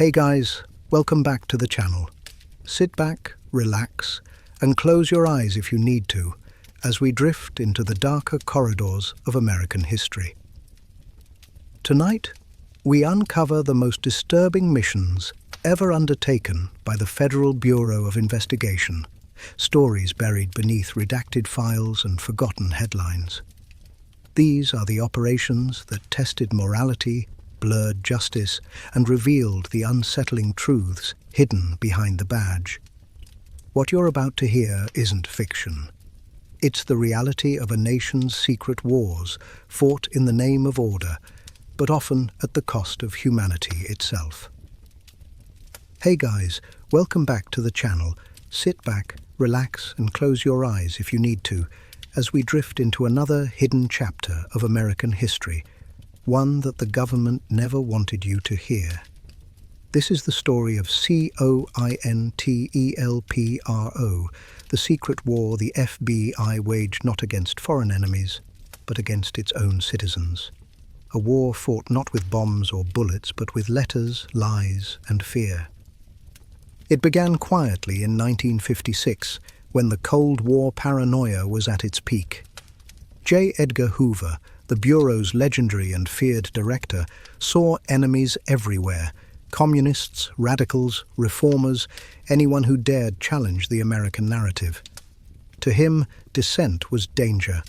Hey guys, welcome back to the channel. Sit back, relax, and close your eyes if you need to, as we drift into the darker corridors of American history. Tonight, we uncover the most disturbing missions ever undertaken by the Federal Bureau of Investigation, stories buried beneath redacted files and forgotten headlines. These are the operations that tested morality, blurred justice, and revealed the unsettling truths hidden behind the badge. What you're about to hear isn't fiction. It's the reality of a nation's secret wars, fought in the name of order, but often at the cost of humanity itself. Hey guys, welcome back to the channel. Sit back, relax, and close your eyes if you need to, as we drift into another hidden chapter of American history, one that the government never wanted you to hear. This is the story of COINTELPRO, the secret war the FBI waged not against foreign enemies, but against its own citizens. A war fought not with bombs or bullets, but with letters, lies, and fear. It began quietly in 1956, when the Cold War paranoia was at its peak. J. Edgar Hoover, the Bureau's legendary and feared director, saw enemies everywhere: communists, radicals, reformers, anyone who dared challenge the American narrative. To him, dissent was danger.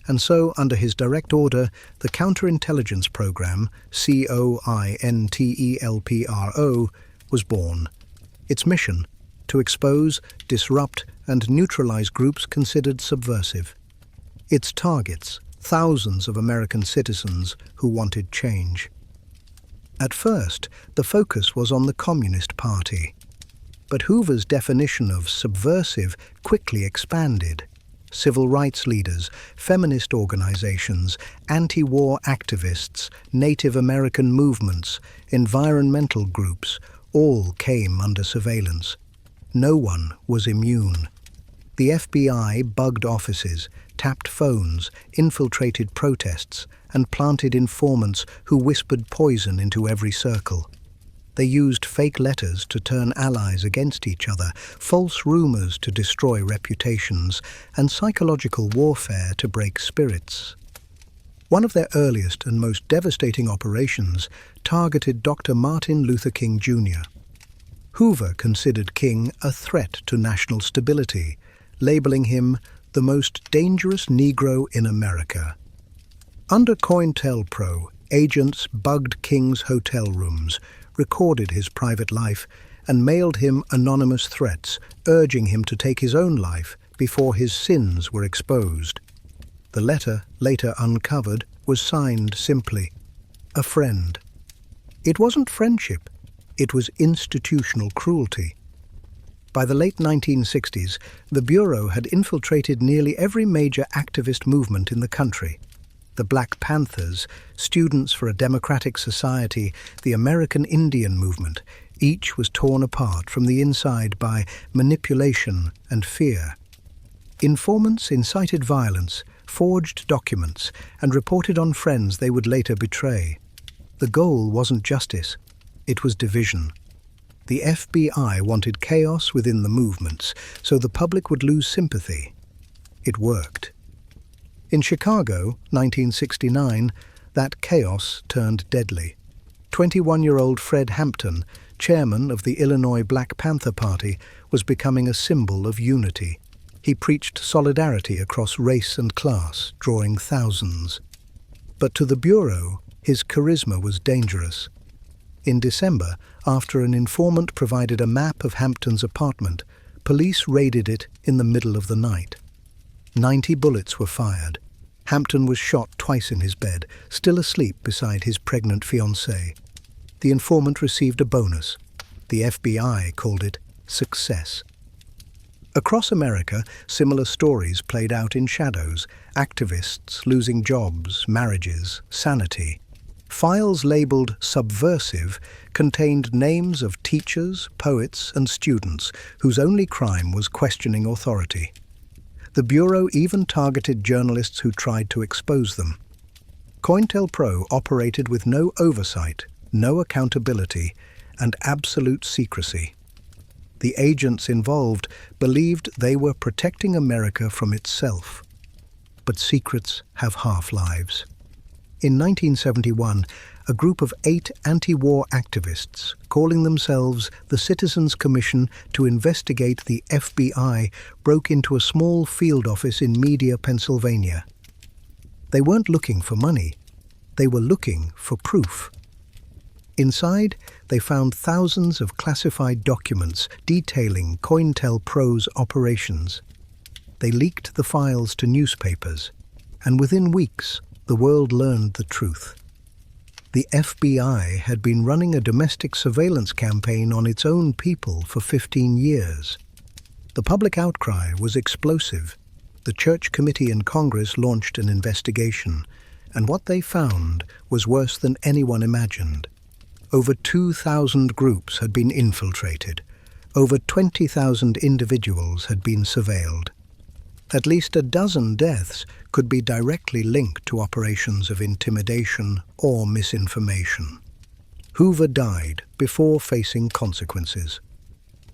And so, under his direct order, the counterintelligence program, COINTELPRO, was born. Its mission: to expose, disrupt, and neutralize groups considered subversive. Its targets: thousands of American citizens who wanted change. At first, the focus was on the Communist Party. But Hoover's definition of subversive quickly expanded. Civil rights leaders, feminist organizations, anti-war activists, Native American movements, environmental groups, all came under surveillance. No one was immune. The FBI bugged offices, tapped phones, infiltrated protests, and planted informants who whispered poison into every circle. They used fake letters to turn allies against each other, false rumors to destroy reputations, and psychological warfare to break spirits. One of their earliest and most devastating operations targeted Dr. Martin Luther King Jr. Hoover considered King a threat to national stability, labeling him the most dangerous Negro in America. Under COINTELPRO, agents bugged King's hotel rooms, recorded his private life, and mailed him anonymous threats, urging him to take his own life before his sins were exposed. The letter, later uncovered, was signed simply, "A friend." It wasn't friendship, it was institutional cruelty. By the late 1960s, the Bureau had infiltrated nearly every major activist movement in the country. The Black Panthers, Students for a Democratic Society, the American Indian Movement, each was torn apart from the inside by manipulation and fear. Informants incited violence, forged documents, and reported on friends they would later betray. The goal wasn't justice, it was division. The FBI wanted chaos within the movements, so the public would lose sympathy. It worked. In Chicago, 1969, that chaos turned deadly. 21-year-old Fred Hampton, chairman of the Illinois Black Panther Party, was becoming a symbol of unity. He preached solidarity across race and class, drawing thousands. But to the Bureau, his charisma was dangerous. In December, after an informant provided a map of Hampton's apartment, police raided it in the middle of the night. 90 bullets were fired. Hampton was shot twice in his bed, still asleep beside his pregnant fiancée. The informant received a bonus. The FBI called it success. Across America, similar stories played out in shadows: activists losing jobs, marriages, sanity. Files labeled subversive contained names of teachers, poets, and students whose only crime was questioning authority. The Bureau even targeted journalists who tried to expose them. COINTELPRO operated with no oversight, no accountability, and absolute secrecy. The agents involved believed they were protecting America from itself. But secrets have half-lives. In 1971, a group of 8 anti-war activists, calling themselves the Citizens Commission to investigate the FBI, broke into a small field office in Media, Pennsylvania. They weren't looking for money. They were looking for proof. Inside, they found thousands of classified documents detailing COINTELPRO's operations. They leaked the files to newspapers, and within weeks, the world learned the truth. The FBI had been running a domestic surveillance campaign on its own people for 15 years. The public outcry was explosive. The Church Committee in Congress launched an investigation, and what they found was worse than anyone imagined. Over 2,000 groups had been infiltrated. Over 20,000 individuals had been surveilled. At least a dozen deaths could be directly linked to operations of intimidation or misinformation. Hoover died before facing consequences.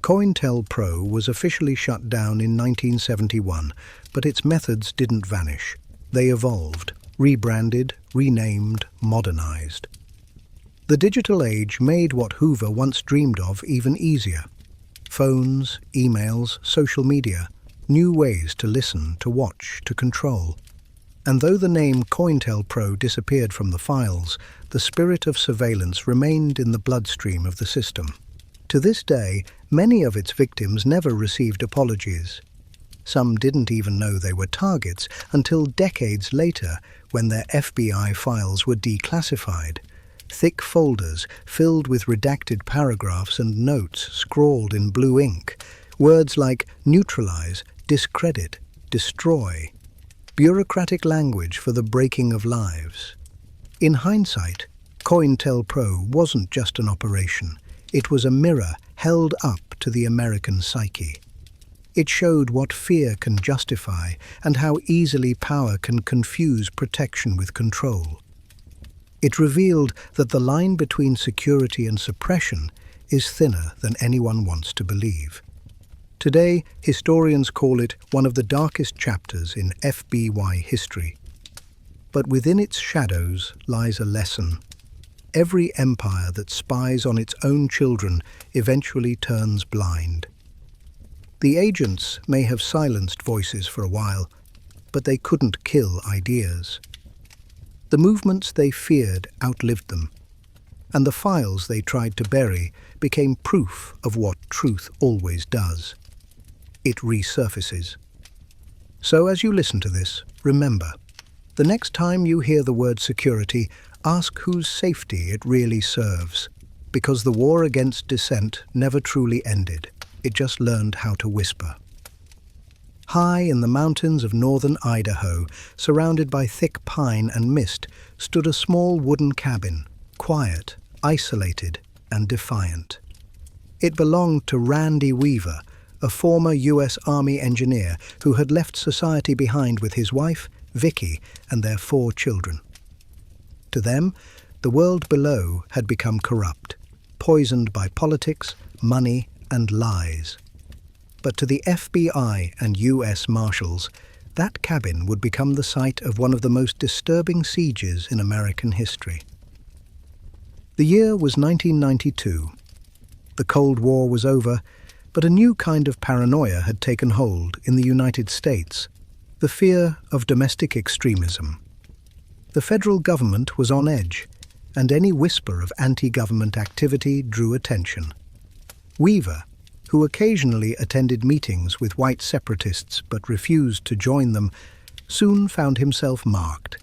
COINTELPRO was officially shut down in 1971, but its methods didn't vanish. They evolved, rebranded, renamed, modernized. The digital age made what Hoover once dreamed of even easier. Phones, emails, social media, new ways to listen, to watch, to control. And though the name COINTELPRO disappeared from the files, the spirit of surveillance remained in the bloodstream of the system. To this day, many of its victims never received apologies. Some didn't even know they were targets until decades later, when their FBI files were declassified. Thick folders filled with redacted paragraphs and notes scrawled in blue ink. Words like neutralize, discredit, destroy. Bureaucratic language for the breaking of lives. In hindsight, COINTELPRO wasn't just an operation. It was a mirror held up to the American psyche. It showed what fear can justify and how easily power can confuse protection with control. It revealed that the line between security and suppression is thinner than anyone wants to believe. Today, historians call it one of the darkest chapters in FBI history. But within its shadows lies a lesson. Every empire that spies on its own children eventually turns blind. The agents may have silenced voices for a while, but they couldn't kill ideas. The movements they feared outlived them, and the files they tried to bury became proof of what truth always does. It resurfaces. So as you listen to this, remember, the next time you hear the word security, ask whose safety it really serves, because the war against dissent never truly ended. It just learned how to whisper. High in the mountains of northern Idaho, surrounded by thick pine and mist, stood a small wooden cabin, quiet, isolated, and defiant. It belonged to Randy Weaver, a former U.S. Army engineer who had left society behind with his wife, Vicky, and their 4 children. To them, the world below had become corrupt, poisoned by politics, money, and lies. But to the FBI and U.S. Marshals, that cabin would become the site of one of the most disturbing sieges in American history. The year was 1992. The Cold War was over, but a new kind of paranoia had taken hold in the United States, the fear of domestic extremism. The federal government was on edge, and any whisper of anti-government activity drew attention. Weaver, who occasionally attended meetings with white separatists but refused to join them, soon found himself marked.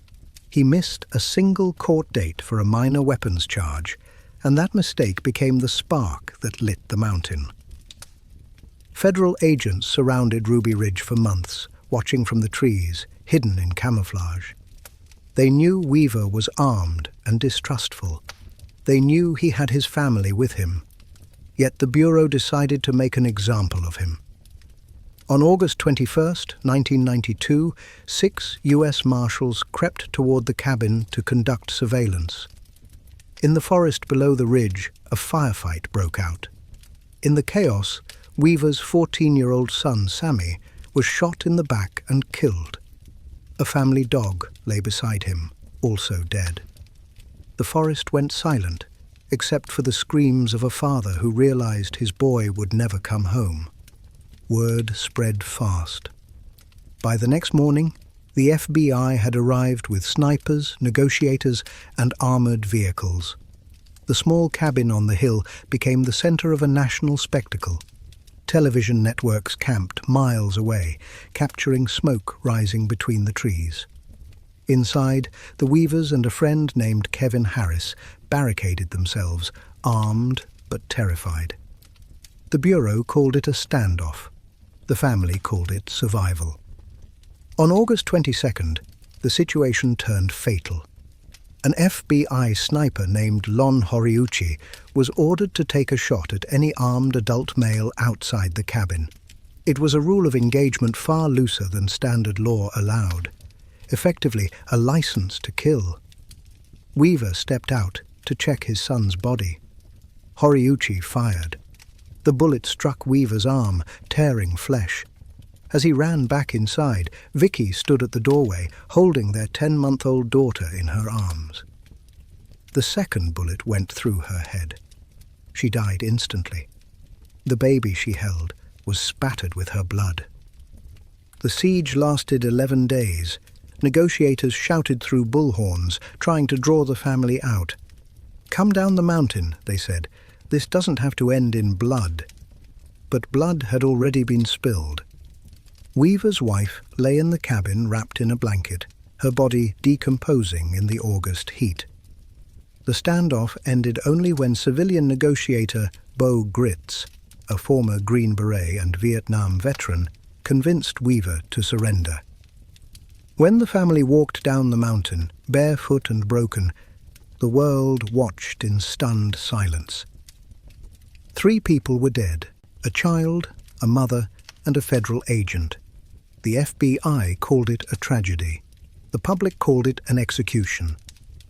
He missed a single court date for a minor weapons charge, and that mistake became the spark that lit the mountain. Federal agents surrounded Ruby Ridge for months, watching from the trees, hidden in camouflage. They knew Weaver was armed and distrustful. They knew he had his family with him. Yet the Bureau decided to make an example of him. On August 21, 1992, 6 U.S. Marshals crept toward the cabin to conduct surveillance. In the forest below the ridge, a firefight broke out. In the chaos, Weaver's 14-year-old son, Sammy, was shot in the back and killed. A family dog lay beside him, also dead. The forest went silent, except for the screams of a father who realized his boy would never come home. Word spread fast. By the next morning, the FBI had arrived with snipers, negotiators, and armored vehicles. The small cabin on the hill became the center of a national spectacle. Television networks camped miles away, capturing smoke rising between the trees. Inside, the Weavers and a friend named Kevin Harris barricaded themselves, armed but terrified. The Bureau called it a standoff. The family called it survival. On August 22nd, the situation turned fatal. An FBI sniper named Lon Horiuchi was ordered to take a shot at any armed adult male outside the cabin. It was a rule of engagement far looser than standard law allowed, effectively a license to kill. Weaver stepped out to check his son's body. Horiuchi fired. The bullet struck Weaver's arm, tearing flesh. As he ran back inside, Vicky stood at the doorway, holding their 10-month-old daughter in her arms. The second bullet went through her head. She died instantly. The baby she held was spattered with her blood. The siege lasted 11 days. Negotiators shouted through bullhorns, trying to draw the family out. "Come down the mountain," they said. "This doesn't have to end in blood." But blood had already been spilled. Weaver's wife lay in the cabin wrapped in a blanket, her body decomposing in the August heat. The standoff ended only when civilian negotiator Bo Gritz, a former Green Beret and Vietnam veteran, convinced Weaver to surrender. When the family walked down the mountain, barefoot and broken, the world watched in stunned silence. 3 people were dead, a child, a mother, and a federal agent. The FBI called it a tragedy. The public called it an execution.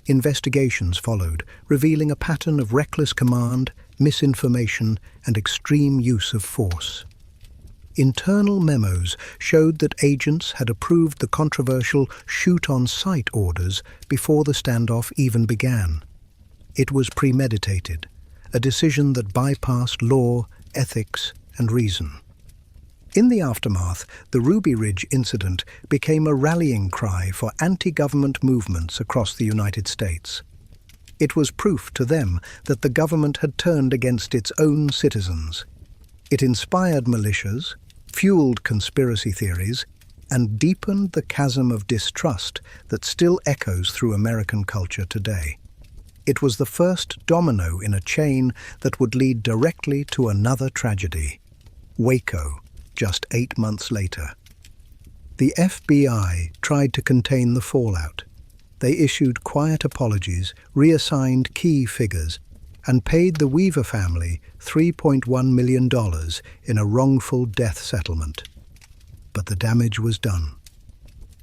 Investigations followed, revealing a pattern of reckless command, misinformation, and extreme use of force. Internal memos showed that agents had approved the controversial shoot-on-sight orders before the standoff even began. It was premeditated, a decision that bypassed law, ethics, and reason. In the aftermath, the Ruby Ridge incident became a rallying cry for anti-government movements across the United States. It was proof to them that the government had turned against its own citizens. It inspired militias, fueled conspiracy theories, and deepened the chasm of distrust that still echoes through American culture today. It was the first domino in a chain that would lead directly to another tragedy, Waco, just 8 months later. The FBI tried to contain the fallout. They issued quiet apologies, reassigned key figures, and paid the Weaver family $3.1 million in a wrongful death settlement. But the damage was done.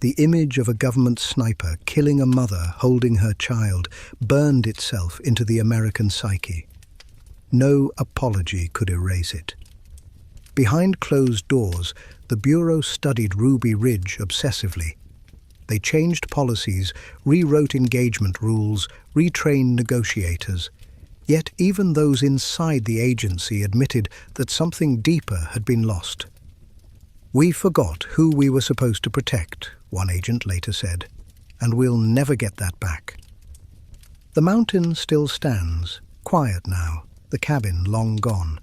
The image of a government sniper killing a mother holding her child burned itself into the American psyche. No apology could erase it. Behind closed doors, the Bureau studied Ruby Ridge obsessively. They changed policies, rewrote engagement rules, retrained negotiators. Yet even those inside the agency admitted that something deeper had been lost. "We forgot who we were supposed to protect," one agent later said, "and we'll never get that back." The mountain still stands, quiet now, the cabin long gone.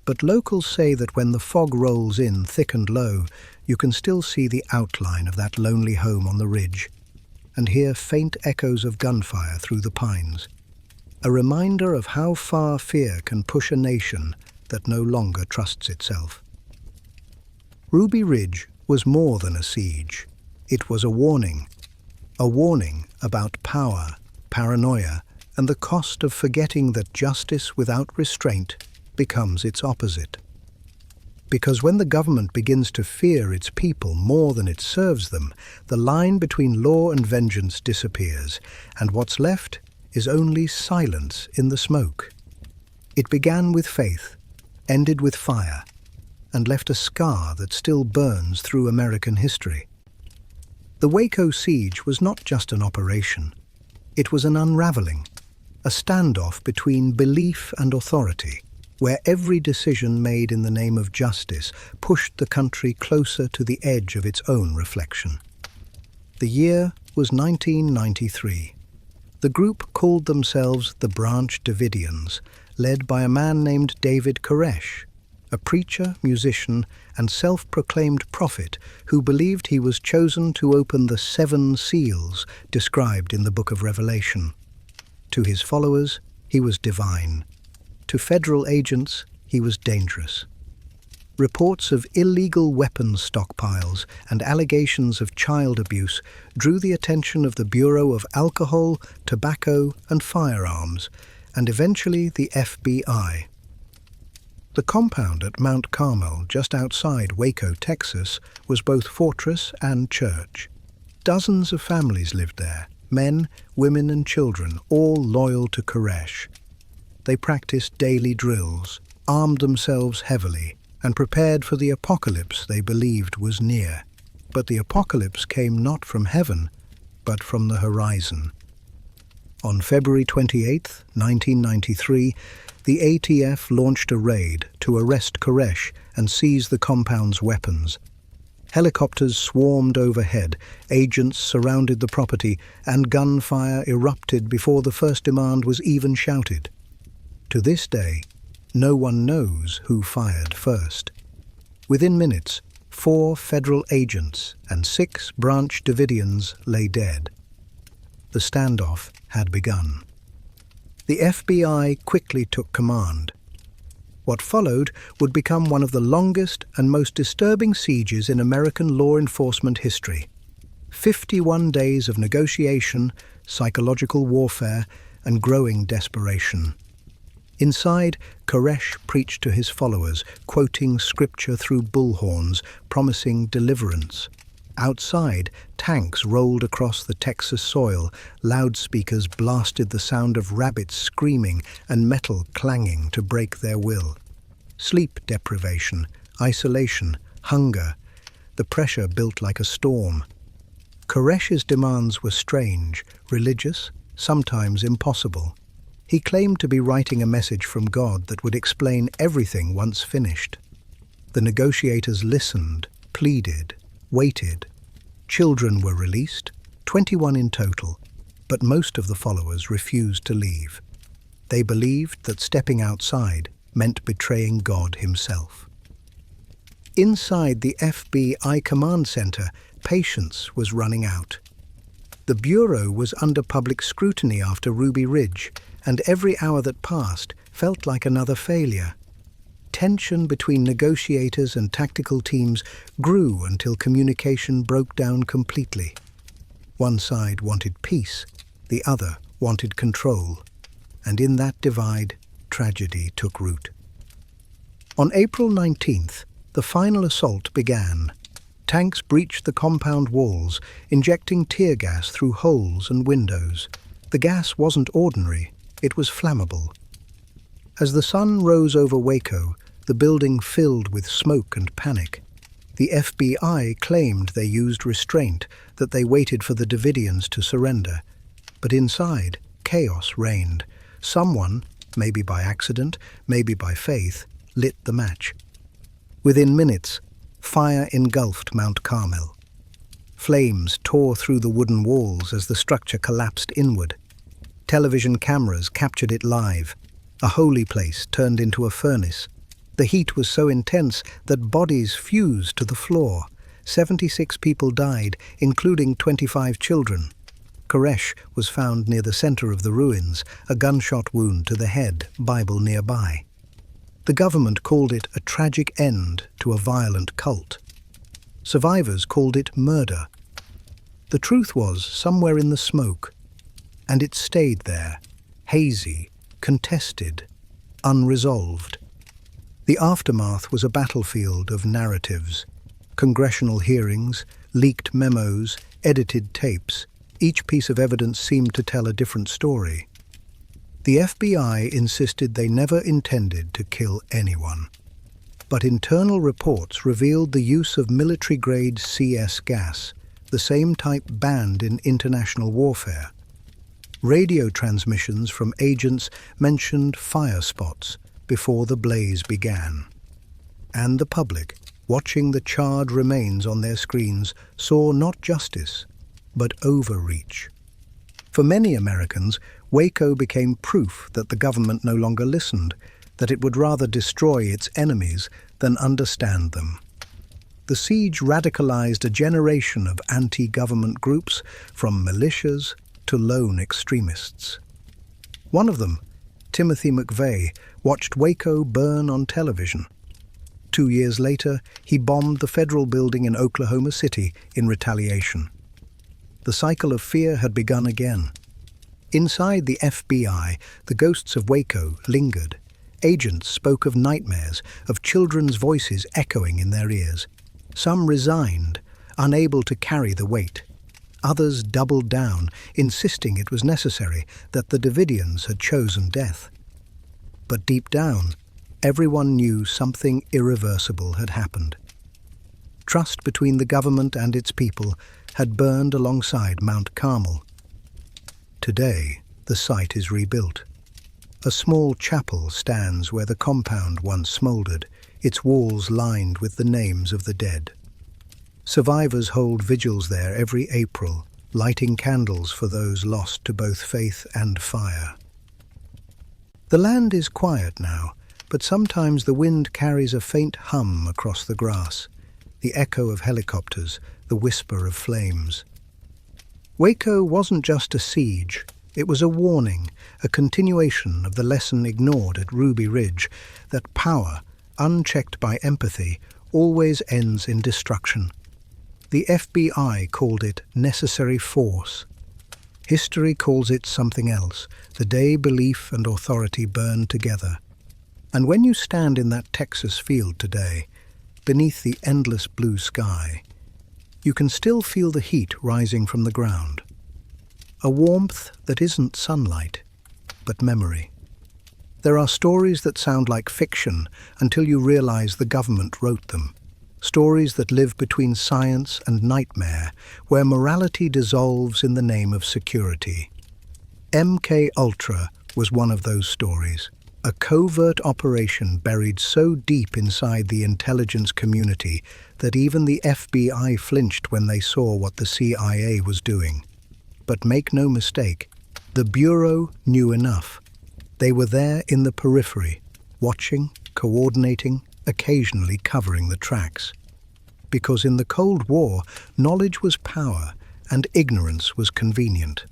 But locals say that when the fog rolls in thick and low, you can still see the outline of that lonely home on the ridge, and hear faint echoes of gunfire through the pines, a reminder of how far fear can push a nation that no longer trusts itself. Ruby Ridge was more than a siege. It was a warning about power, paranoia, and the cost of forgetting that justice without restraint becomes its opposite. Because when the government begins to fear its people more than it serves them, the line between law and vengeance disappears, and what's left is only silence in the smoke. It began with faith, ended with fire, and left a scar that still burns through American history. The Waco siege was not just an operation. It was an unraveling, a standoff between belief and authority, where every decision made in the name of justice pushed the country closer to the edge of its own reflection. The year was 1993. The group called themselves the Branch Davidians, led by a man named David Koresh, a preacher, musician, and self-proclaimed prophet who believed he was chosen to open the 7 seals described in the book of Revelation. To his followers, he was divine. To federal agents, he was dangerous. Reports of illegal weapons stockpiles and allegations of child abuse drew the attention of the Bureau of Alcohol, Tobacco, and Firearms, and eventually the FBI. The compound at Mount Carmel, just outside Waco, Texas, was both fortress and church. Dozens of families lived there, men, women, and children, all loyal to Koresh. They practiced daily drills, armed themselves heavily, and prepared for the apocalypse they believed was near. But the apocalypse came not from heaven, but from the horizon. On February 28, 1993, the ATF launched a raid to arrest Koresh and seize the compound's weapons. Helicopters swarmed overhead, agents surrounded the property, and gunfire erupted before the first demand was even shouted. To this day, no one knows who fired first. Within minutes, 4 federal agents and 6 Branch Davidians lay dead. The standoff had begun. The FBI quickly took command. What followed would become one of the longest and most disturbing sieges in American law enforcement history. 51 days of negotiation, psychological warfare, and growing desperation. Inside, Koresh preached to his followers, quoting scripture through bullhorns, promising deliverance. Outside, tanks rolled across the Texas soil, loudspeakers blasted the sound of rabbits screaming and metal clanging to break their will. Sleep deprivation, isolation, hunger. The pressure built like a storm. Koresh's demands were strange, religious, sometimes impossible. He claimed to be writing a message from God that would explain everything once finished. The negotiators listened, pleaded, waited. Children were released, 21 in total, but most of the followers refused to leave. They believed that stepping outside meant betraying God himself. Inside the FBI command center, patience was running out. The Bureau was under public scrutiny after Ruby Ridge, and every hour that passed felt like another failure. Tension between negotiators and tactical teams grew until communication broke down completely. One side wanted peace, the other wanted control, and in that divide, tragedy took root. On April 19th, the final assault began. Tanks breached the compound walls, injecting tear gas through holes and windows. The gas wasn't ordinary, it was flammable. As the sun rose over Waco, the building filled with smoke and panic. The FBI claimed they used restraint, that they waited for the Davidians to surrender. But inside, chaos reigned. Someone, maybe by accident, maybe by faith, lit the match. Within minutes, fire engulfed Mount Carmel. Flames tore through the wooden walls as the structure collapsed inward. Television cameras captured it live. A holy place turned into a furnace. The heat was so intense that bodies fused to the floor. 76 people died, including 25 children. Koresh was found near the center of the ruins, a gunshot wound to the head, Bible nearby. The government called it a tragic end to a violent cult. Survivors called it murder. The truth was somewhere in the smoke, and it stayed there, hazy, contested, unresolved. The aftermath was a battlefield of narratives. Congressional hearings, leaked memos, edited tapes. Each piece of evidence seemed to tell a different story. The FBI insisted they never intended to kill anyone. But internal reports revealed the use of military-grade CS gas, the same type banned in international warfare. Radio transmissions from agents mentioned fire spots before the blaze began. And the public, watching the charred remains on their screens, saw not justice, but overreach. For many Americans, Waco became proof that the government no longer listened, that it would rather destroy its enemies than understand them. The siege radicalized a generation of anti-government groups, from militias to lone extremists. One of them, Timothy McVeigh, watched Waco burn on television. 2 years later, he bombed the federal building in Oklahoma City in retaliation. The cycle of fear had begun again. Inside the FBI, the ghosts of Waco lingered. Agents spoke of nightmares, of children's voices echoing in their ears. Some resigned, unable to carry the weight. Others doubled down, insisting it was necessary, that the Davidians had chosen death. But deep down, everyone knew something irreversible had happened. Trust between the government and its people had burned alongside Mount Carmel. Today, the site is rebuilt. A small chapel stands where the compound once smoldered, its walls lined with the names of the dead. Survivors hold vigils there every April, lighting candles for those lost to both faith and fire. The land is quiet now, but sometimes the wind carries a faint hum across the grass, the echo of helicopters, the whisper of flames. Waco wasn't just a siege, it was a warning, a continuation of the lesson ignored at Ruby Ridge, that power, unchecked by empathy, always ends in destruction. The FBI called it necessary force. History calls it something else, the day belief and authority burned together. And when you stand in that Texas field today, beneath the endless blue sky, you can still feel the heat rising from the ground. A warmth that isn't sunlight, but memory. There are stories that sound like fiction until you realize the government wrote them. Stories that live between science and nightmare, where morality dissolves in the name of security. MK Ultra was one of those stories. A covert operation buried so deep inside the intelligence community that even the FBI flinched when they saw what the CIA was doing. But make no mistake, the Bureau knew enough. They were there in the periphery, watching, coordinating, occasionally covering the tracks. Because in the Cold War, knowledge was power and ignorance was convenient.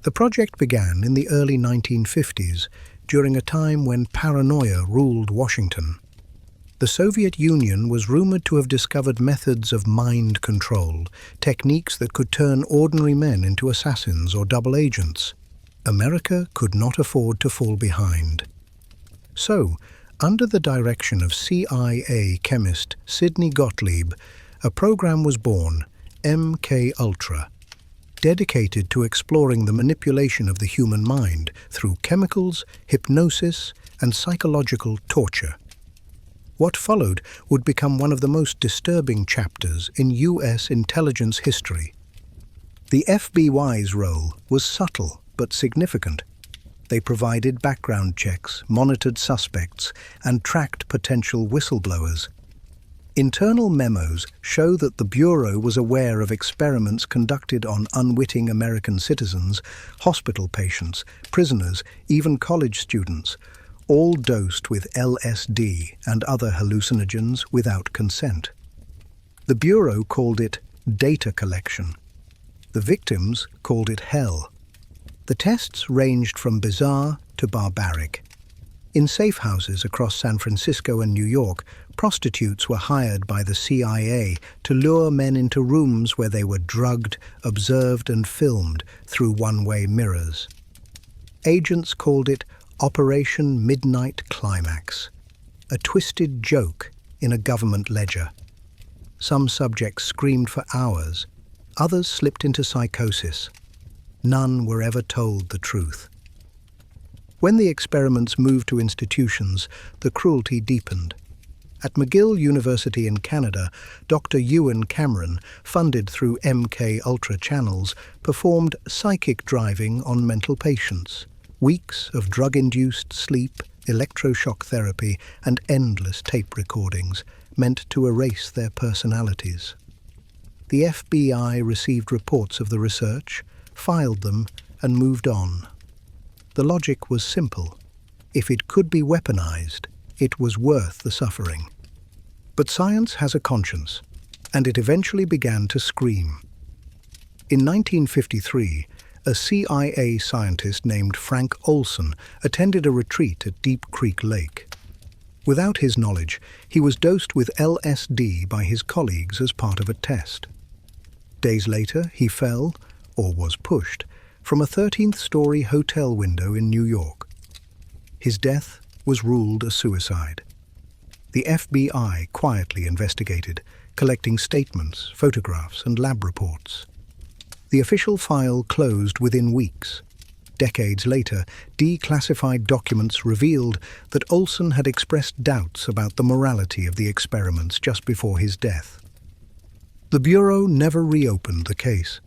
The project began in the early 1950s, during a time when paranoia ruled Washington. The Soviet Union was rumored to have discovered methods of mind control, techniques that could turn ordinary men into assassins or double agents. America could not afford to fall behind. So, under the direction of CIA chemist Sidney Gottlieb, a program was born, MK Ultra, dedicated to exploring the manipulation of the human mind through chemicals, hypnosis, and psychological torture. What followed would become one of the most disturbing chapters in U.S. intelligence history. The FBI's role was subtle but significant. They provided background checks, monitored suspects, and tracked potential whistleblowers. Internal memos show that the Bureau was aware of experiments conducted on unwitting American citizens, hospital patients, prisoners, even college students, all dosed with LSD and other hallucinogens without consent. The Bureau called it data collection. The victims called it hell. The tests ranged from bizarre to barbaric. In safe houses across San Francisco and New York, prostitutes were hired by the CIA to lure men into rooms where they were drugged, observed and filmed through one-way mirrors. Agents called it Operation Midnight Climax, a twisted joke in a government ledger. Some subjects screamed for hours, others slipped into psychosis. None were ever told the truth. When the experiments moved to institutions, the cruelty deepened. At McGill University in Canada, Dr. Ewan Cameron, funded through MK Ultra channels, performed psychic driving on mental patients. Weeks of drug-induced sleep, electroshock therapy, and endless tape recordings meant to erase their personalities. The FBI received reports of the research, filed them, and moved on. The logic was simple. If it could be weaponized, it was worth the suffering. But science has a conscience, and it eventually began to scream. In 1953, a CIA scientist named Frank Olson attended a retreat at Deep Creek Lake. Without his knowledge, he was dosed with LSD by his colleagues as part of a test. Days later, he fell, or was pushed, from a 13th-story hotel window in New York. His death was ruled a suicide. The FBI quietly investigated, collecting statements, photographs, and lab reports. The official file closed within weeks. Decades later, declassified documents revealed that Olson had expressed doubts about the morality of the experiments just before his death. The Bureau never reopened the case.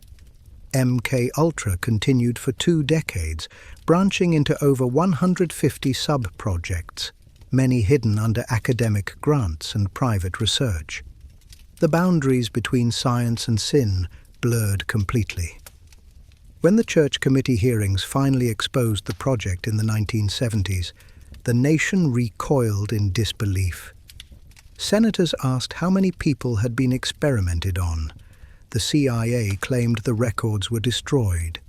MK Ultra continued for 2 decades, branching into over 150 sub-projects, many hidden under academic grants and private research. The boundaries between science and sin blurred completely. When the Church Committee hearings finally exposed the project in the 1970s, the nation recoiled in disbelief. Senators asked how many people had been experimented on. The CIA claimed the records were destroyed.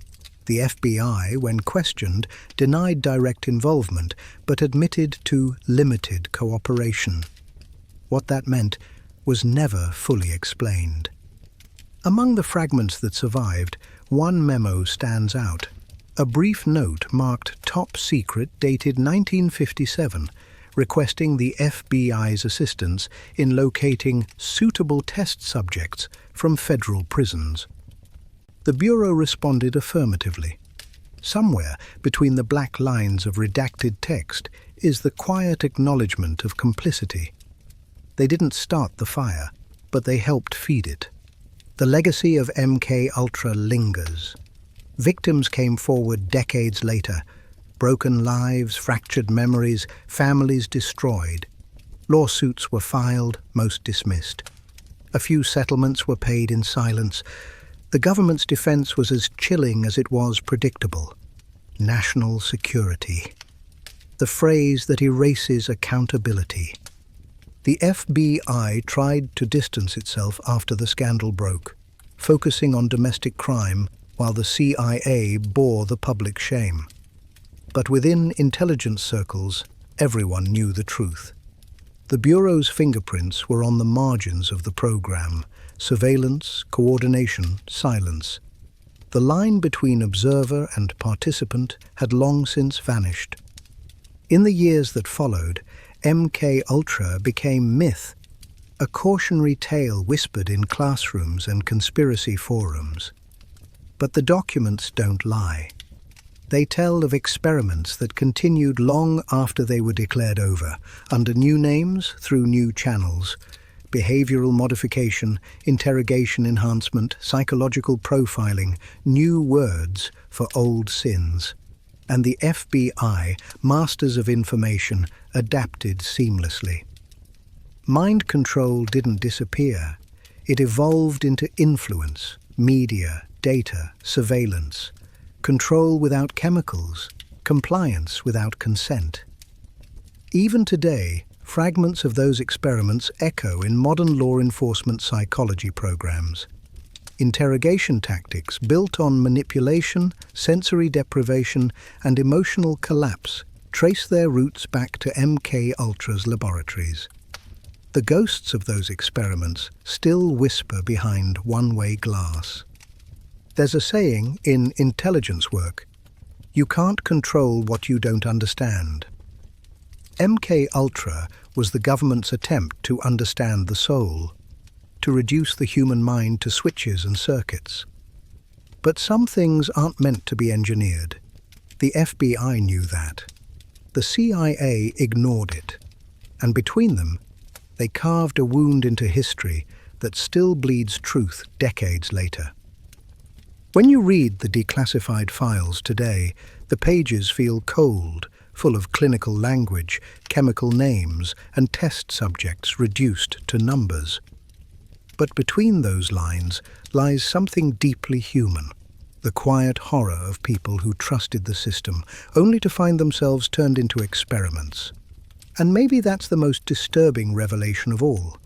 The FBI, when questioned, denied direct involvement, but admitted to limited cooperation. What that meant was never fully explained. Among the fragments that survived, one memo stands out. A brief note marked Top Secret dated 1957, requesting the FBI's assistance in locating suitable test subjects from federal prisons. The Bureau responded affirmatively. Somewhere between the black lines of redacted text is the quiet acknowledgement of complicity. They didn't start the fire, but they helped feed it. The legacy of MK Ultra lingers. Victims came forward decades later. Broken lives, fractured memories, families destroyed. Lawsuits were filed, most dismissed. A few settlements were paid in silence. The government's defense was as chilling as it was predictable. National security. The phrase that erases accountability. The FBI tried to distance itself after the scandal broke, focusing on domestic crime while the CIA bore the public shame. But within intelligence circles, everyone knew the truth. The Bureau's fingerprints were on the margins of the program: surveillance, coordination, silence. The line between observer and participant had long since vanished. In the years that followed, MK Ultra became myth, a cautionary tale whispered in classrooms and conspiracy forums. But the documents don't lie. They tell of experiments that continued long after they were declared over, under new names, through new channels. Behavioral modification, interrogation enhancement, psychological profiling, new words for old sins. And the FBI, masters of information, adapted seamlessly. Mind control didn't disappear. It evolved into influence, media, data, surveillance. Control without chemicals, compliance without consent. Even today, fragments of those experiments echo in modern law enforcement psychology programs. Interrogation tactics built on manipulation, sensory deprivation, and emotional collapse trace their roots back to MK Ultra's laboratories. The ghosts of those experiments still whisper behind one-way glass. There's a saying in intelligence work: you can't control what you don't understand. MK Ultra was the government's attempt to understand the soul, to reduce the human mind to switches and circuits. But some things aren't meant to be engineered. The FBI knew that. The CIA ignored it, and between them, they carved a wound into history that still bleeds truth decades later. When you read the declassified files today, the pages feel cold, full of clinical language, chemical names, and test subjects reduced to numbers. But between those lines lies something deeply human, the quiet horror of people who trusted the system, only to find themselves turned into experiments. And maybe that's the most disturbing revelation of all,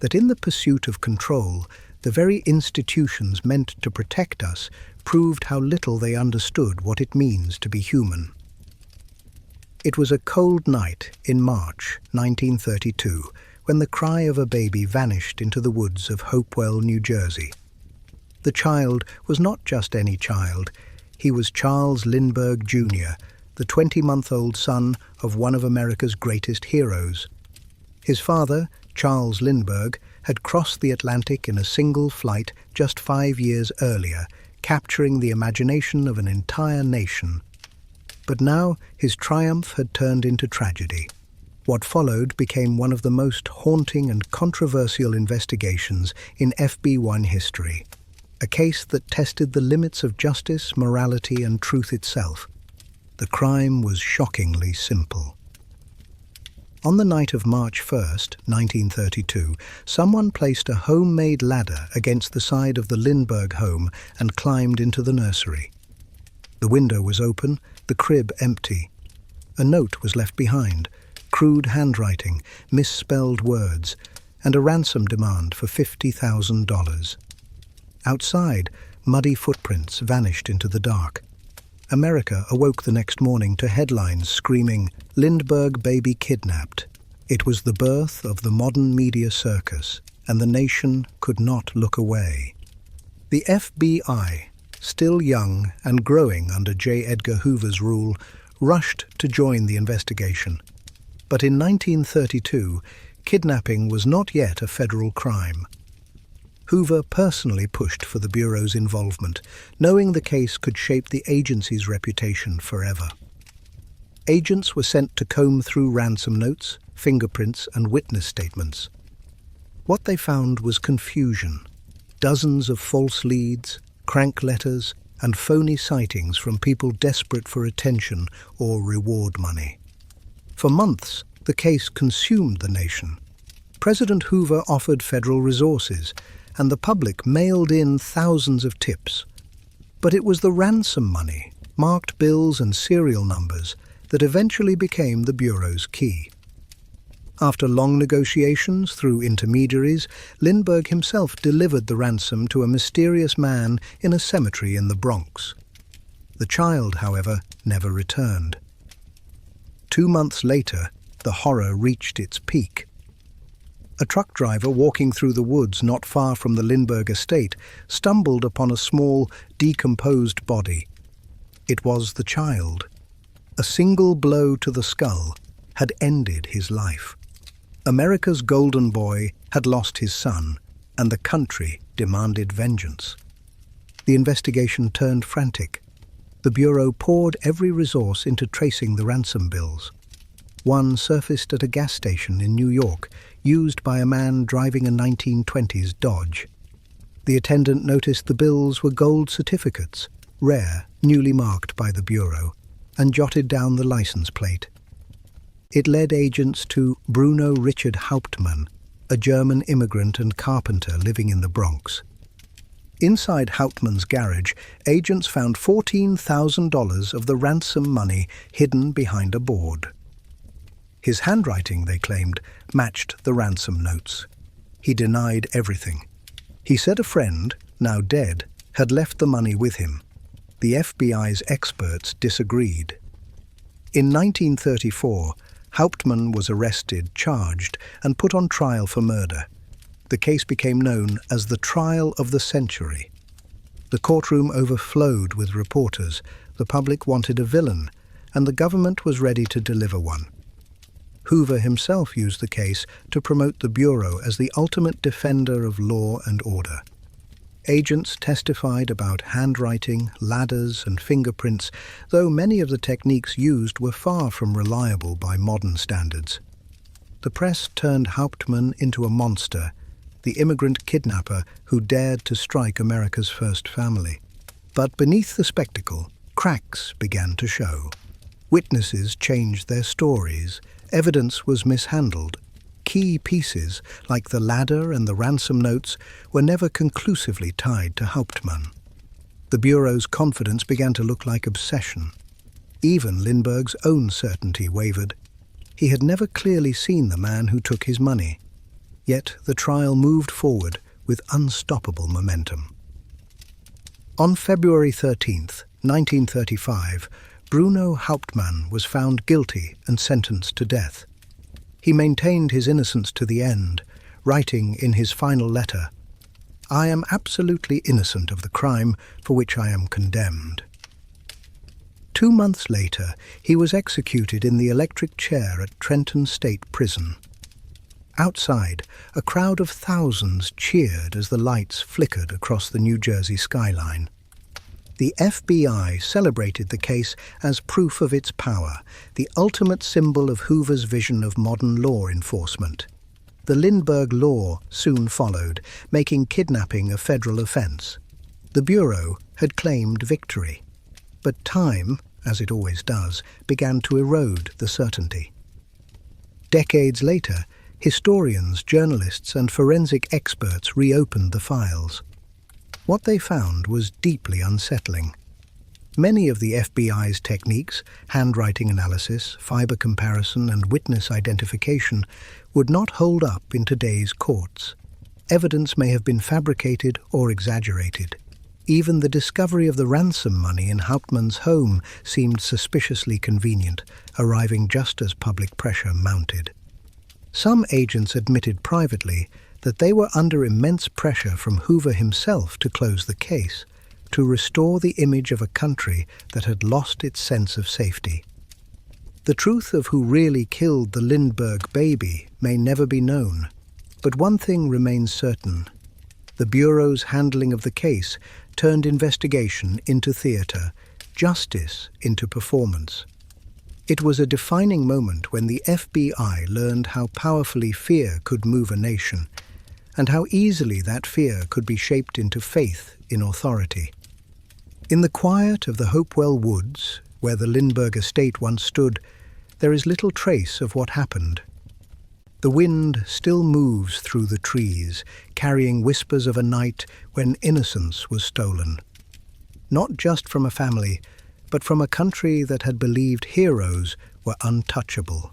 that in the pursuit of control, the very institutions meant to protect us proved how little they understood what it means to be human. It was a cold night in March 1932 when the cry of a baby vanished into the woods of Hopewell, New Jersey. The child was not just any child. He was Charles Lindbergh, Jr., the 20-month-old son of one of America's greatest heroes. His father, Charles Lindbergh, had crossed the Atlantic in a single flight just 5 years earlier, capturing the imagination of an entire nation. But now his triumph had turned into tragedy. What followed became one of the most haunting and controversial investigations in FB1 history, a case that tested the limits of justice, morality, and truth itself. The crime was shockingly simple. On the night of March 1st, 1932, someone placed a homemade ladder against the side of the Lindbergh home and climbed into the nursery. The window was open, the crib empty. A note was left behind, crude handwriting, misspelled words, and a ransom demand for $50,000. Outside, muddy footprints vanished into the dark. America awoke the next morning to headlines screaming, "Lindbergh baby kidnapped." It was the birth of the modern media circus, and the nation could not look away. The FBI, still young and growing under J. Edgar Hoover's rule, rushed to join the investigation. But in 1932, kidnapping was not yet a federal crime. Hoover personally pushed for the Bureau's involvement, knowing the case could shape the agency's reputation forever. Agents were sent to comb through ransom notes, fingerprints, and witness statements. What they found was confusion, dozens of false leads, crank letters, and phony sightings from people desperate for attention or reward money. For months, the case consumed the nation. President Hoover offered federal resources, and the public mailed in thousands of tips. But it was the ransom money, marked bills and serial numbers, that eventually became the Bureau's key. After long negotiations through intermediaries, Lindbergh himself delivered the ransom to a mysterious man in a cemetery in the Bronx. The child, however, never returned. 2 months later, the horror reached its peak. A truck driver walking through the woods not far from the Lindbergh estate stumbled upon a small, decomposed body. It was the child. A single blow to the skull had ended his life. America's golden boy had lost his son, and the country demanded vengeance. The investigation turned frantic. The Bureau poured every resource into tracing the ransom bills. One surfaced at a gas station in New York, used by a man driving a 1920s Dodge. The attendant noticed the bills were gold certificates, rare, newly marked by the Bureau, and jotted down the license plate. It led agents to Bruno Richard Hauptmann, a German immigrant and carpenter living in the Bronx. Inside Hauptmann's garage, agents found $14,000 of the ransom money hidden behind a board. His handwriting, they claimed, matched the ransom notes. He denied everything. He said a friend, now dead, had left the money with him. The FBI's experts disagreed. In 1934, Hauptmann was arrested, charged, and put on trial for murder. The case became known as the trial of the century. The courtroom overflowed with reporters. The public wanted a villain, and the government was ready to deliver one. Hoover himself used the case to promote the Bureau as the ultimate defender of law and order. Agents testified about handwriting, ladders, and fingerprints, though many of the techniques used were far from reliable by modern standards. The press turned Hauptmann into a monster, the immigrant kidnapper who dared to strike America's first family. But beneath the spectacle, cracks began to show. Witnesses changed their stories, evidence was mishandled. Key pieces, like the ladder and the ransom notes, were never conclusively tied to Hauptmann. The Bureau's confidence began to look like obsession. Even Lindbergh's own certainty wavered. He had never clearly seen the man who took his money. Yet the trial moved forward with unstoppable momentum. On February 13th, 1935, Bruno Hauptmann was found guilty and sentenced to death. He maintained his innocence to the end, writing in his final letter, "I am absolutely innocent of the crime for which I am condemned." 2 months later, he was executed in the electric chair at Trenton State Prison. Outside, a crowd of thousands cheered as the lights flickered across the New Jersey skyline. The FBI celebrated the case as proof of its power, the ultimate symbol of Hoover's vision of modern law enforcement. The Lindbergh Law soon followed, making kidnapping a federal offense. The Bureau had claimed victory. But time, as it always does, began to erode the certainty. Decades later, historians, journalists, and forensic experts reopened the files. What they found was deeply unsettling. Many of the FBI's techniques, handwriting analysis, fiber comparison, and witness identification, would not hold up in today's courts. Evidence may have been fabricated or exaggerated. Even the discovery of the ransom money in Hauptmann's home seemed suspiciously convenient, arriving just as public pressure mounted. Some agents admitted privately that they were under immense pressure from Hoover himself to close the case, to restore the image of a country that had lost its sense of safety. The truth of who really killed the Lindbergh baby may never be known, but one thing remains certain. The Bureau's handling of the case turned investigation into theater, justice into performance. It was a defining moment when the FBI learned how powerfully fear could move a nation, and how easily that fear could be shaped into faith in authority. In the quiet of the Hopewell Woods, where the Lindbergh estate once stood, there is little trace of what happened. The wind still moves through the trees, carrying whispers of a night when innocence was stolen. Not just from a family, but from a country that had believed heroes were untouchable.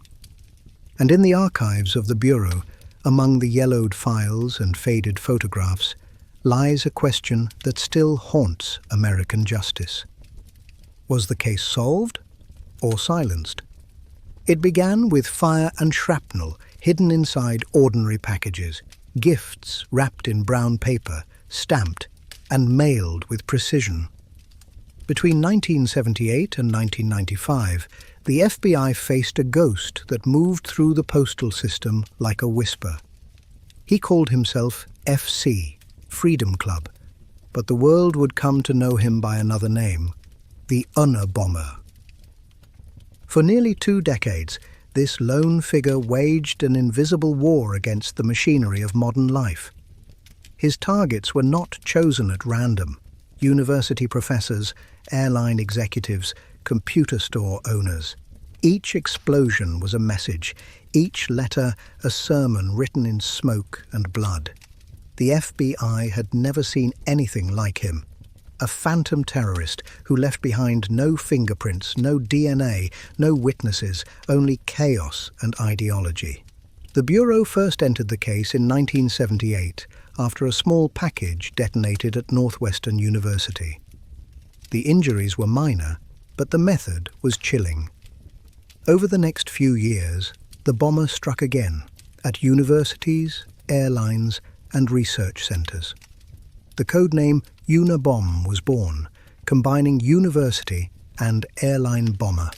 And in the archives of the Bureau, among the yellowed files and faded photographs, lies a question that still haunts American justice. Was the case solved or silenced? It began with fire and shrapnel hidden inside ordinary packages, gifts wrapped in brown paper, stamped, and mailed with precision. Between 1978 and 1995, the FBI faced a ghost that moved through the postal system like a whisper. He called himself FC, Freedom Club, but the world would come to know him by another name, the Unabomber. For nearly 2 decades, this lone figure waged an invisible war against the machinery of modern life. His targets were not chosen at random. University professors, airline executives, computer store owners. Each explosion was a message, each letter a sermon written in smoke and blood. The FBI had never seen anything like him. A phantom terrorist who left behind no fingerprints, no DNA, no witnesses, only chaos and ideology. The Bureau first entered the case in 1978 after a small package detonated at Northwestern University. The injuries were minor, but the method was chilling. Over the next few years, the bomber struck again, at universities, airlines, and research centers. The codename Unabomb was born, combining university and airline bomber.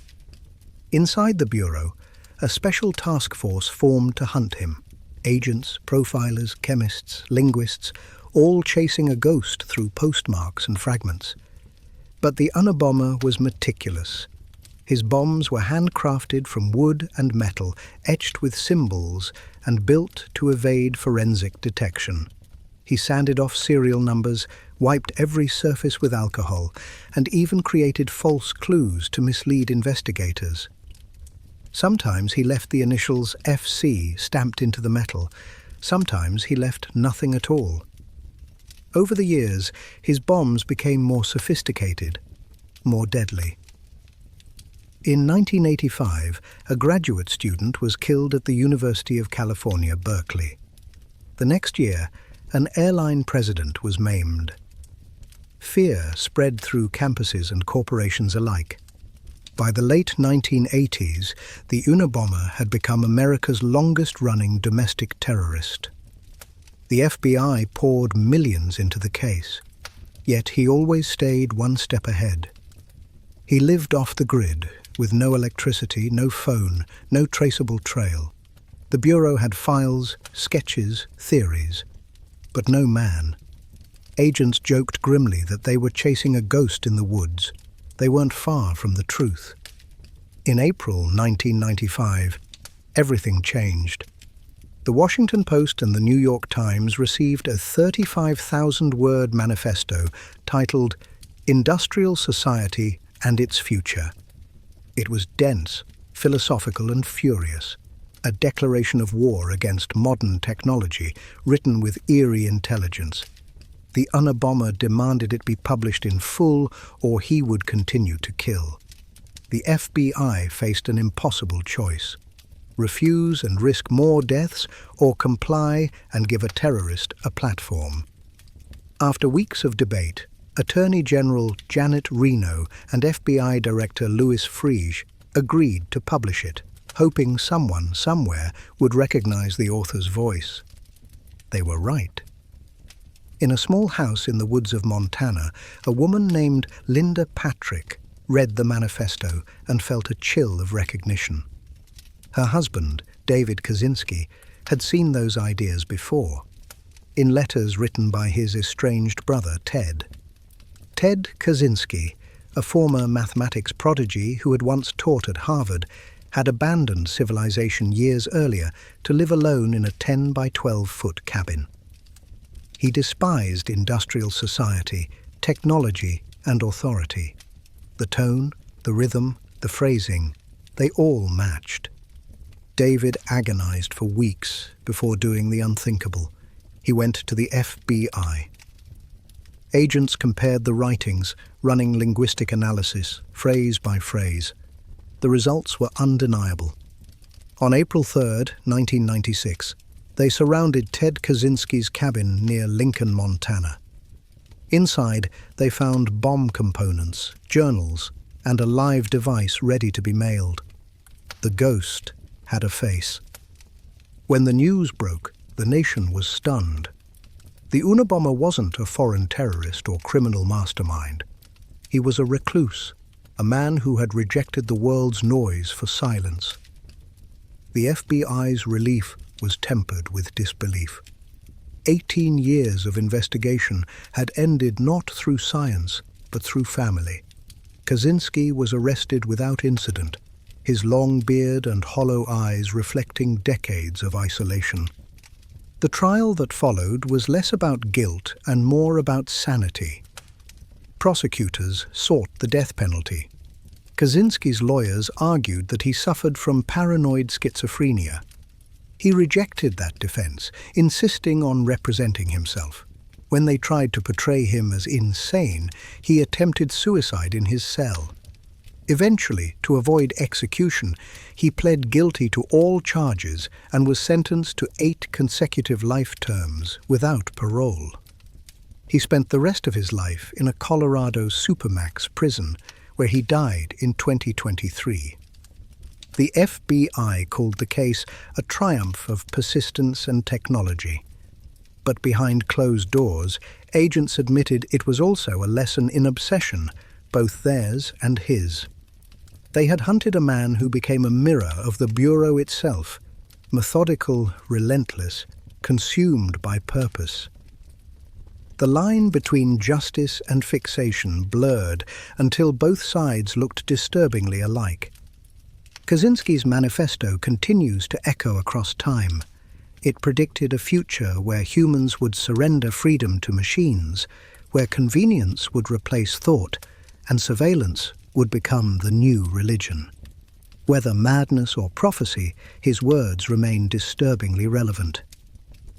Inside the Bureau, a special task force formed to hunt him. Agents, profilers, chemists, linguists, all chasing a ghost through postmarks and fragments. But the Unabomber was meticulous. His bombs were handcrafted from wood and metal, etched with symbols, and built to evade forensic detection. He sanded off serial numbers, wiped every surface with alcohol, and even created false clues to mislead investigators. Sometimes he left the initials FC stamped into the metal. Sometimes he left nothing at all. Over the years, his bombs became more sophisticated, more deadly. In 1985, a graduate student was killed at the University of California, Berkeley. The next year, an airline president was maimed. Fear spread through campuses and corporations alike. By the late 1980s, the Unabomber had become America's longest-running domestic terrorist. The FBI poured millions into the case, yet he always stayed one step ahead. He lived off the grid, with no electricity, no phone, no traceable trail. The Bureau had files, sketches, theories, but no man. Agents joked grimly that they were chasing a ghost in the woods. They weren't far from the truth. In April 1995, everything changed. The Washington Post and the New York Times received a 35,000-word manifesto titled Industrial Society and Its Future. It was dense, philosophical, and furious, a declaration of war against modern technology written with eerie intelligence. The Unabomber demanded it be published in full, or he would continue to kill. The FBI faced an impossible choice: refuse and risk more deaths, or comply and give a terrorist a platform. After weeks of debate, Attorney General Janet Reno and FBI Director Louis Freeh agreed to publish it, hoping someone somewhere would recognize the author's voice. They were right. In a small house in the woods of Montana, a woman named Linda Patrick read the manifesto and felt a chill of recognition. Her husband, David Kaczynski, had seen those ideas before, in letters written by his estranged brother, Ted. Ted Kaczynski, a former mathematics prodigy who had once taught at Harvard, had abandoned civilization years earlier to live alone in a 10 by 12-foot cabin. He despised industrial society, technology, and authority. The tone, the rhythm, the phrasing, they all matched. David agonized for weeks before doing the unthinkable. He went to the FBI. Agents compared the writings, running linguistic analysis, phrase by phrase. The results were undeniable. On April 3, 1996, they surrounded Ted Kaczynski's cabin near Lincoln, Montana. Inside, they found bomb components, journals, and a live device ready to be mailed. The ghost had a face. When the news broke, the nation was stunned. The Unabomber wasn't a foreign terrorist or criminal mastermind. He was a recluse, a man who had rejected the world's noise for silence. The FBI's relief was tempered with disbelief. 18 years of investigation had ended not through science, but through family. Kaczynski was arrested without incident, his long beard and hollow eyes reflecting decades of isolation. The trial that followed was less about guilt and more about sanity. Prosecutors sought the death penalty. Kaczynski's lawyers argued that he suffered from paranoid schizophrenia. He rejected that defense, insisting on representing himself. When they tried to portray him as insane, he attempted suicide in his cell. Eventually, to avoid execution, he pled guilty to all charges and was sentenced to 8 consecutive life terms without parole. He spent the rest of his life in a Colorado supermax prison, where he died in 2023. The FBI called the case a triumph of persistence and technology. But behind closed doors, agents admitted it was also a lesson in obsession, both theirs and his. They had hunted a man who became a mirror of the Bureau itself, methodical, relentless, consumed by purpose. The line between justice and fixation blurred until both sides looked disturbingly alike. Kaczynski's manifesto continues to echo across time. It predicted a future where humans would surrender freedom to machines, where convenience would replace thought, and surveillance would become the new religion. Whether madness or prophecy, his words remain disturbingly relevant.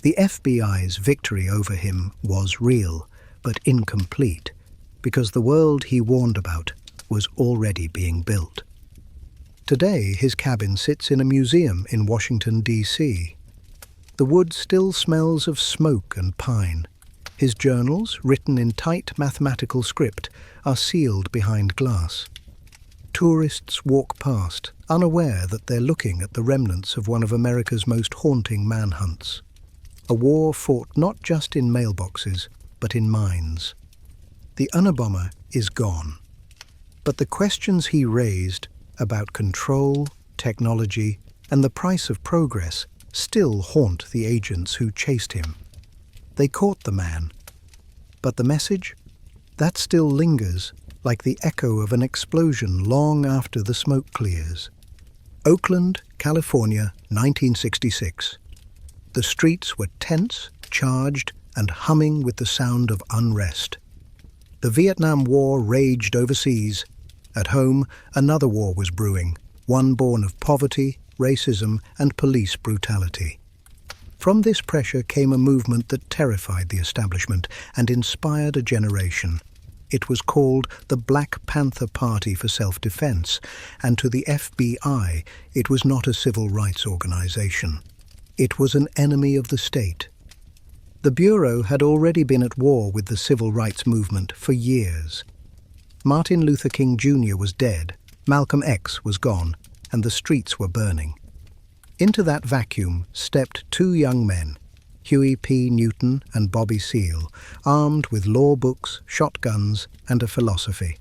The FBI's victory over him was real, but incomplete, because the world he warned about was already being built. Today, his cabin sits in a museum in Washington, D.C. The wood still smells of smoke and pine. His journals, written in tight mathematical script, are sealed behind glass. Tourists walk past, unaware that they're looking at the remnants of one of America's most haunting manhunts. A war fought not just in mailboxes, but in minds. The Unabomber is gone. But the questions he raised about control, technology, and the price of progress still haunt the agents who chased him. They caught the man. But the message? That still lingers, like the echo of an explosion long after the smoke clears. Oakland, California, 1966. The streets were tense, charged, and humming with the sound of unrest. The Vietnam War raged overseas. At home, another war was brewing, one born of poverty, racism, and police brutality. From this pressure came a movement that terrified the establishment and inspired a generation. It was called the Black Panther Party for Self-Defense, and to the FBI, it was not a civil rights organization. It was an enemy of the state. The Bureau had already been at war with the civil rights movement for years. Martin Luther King Jr. was dead, Malcolm X was gone, and the streets were burning. Into that vacuum stepped two young men, Huey P. Newton and Bobby Seale, armed with law books, shotguns, and a philosophy.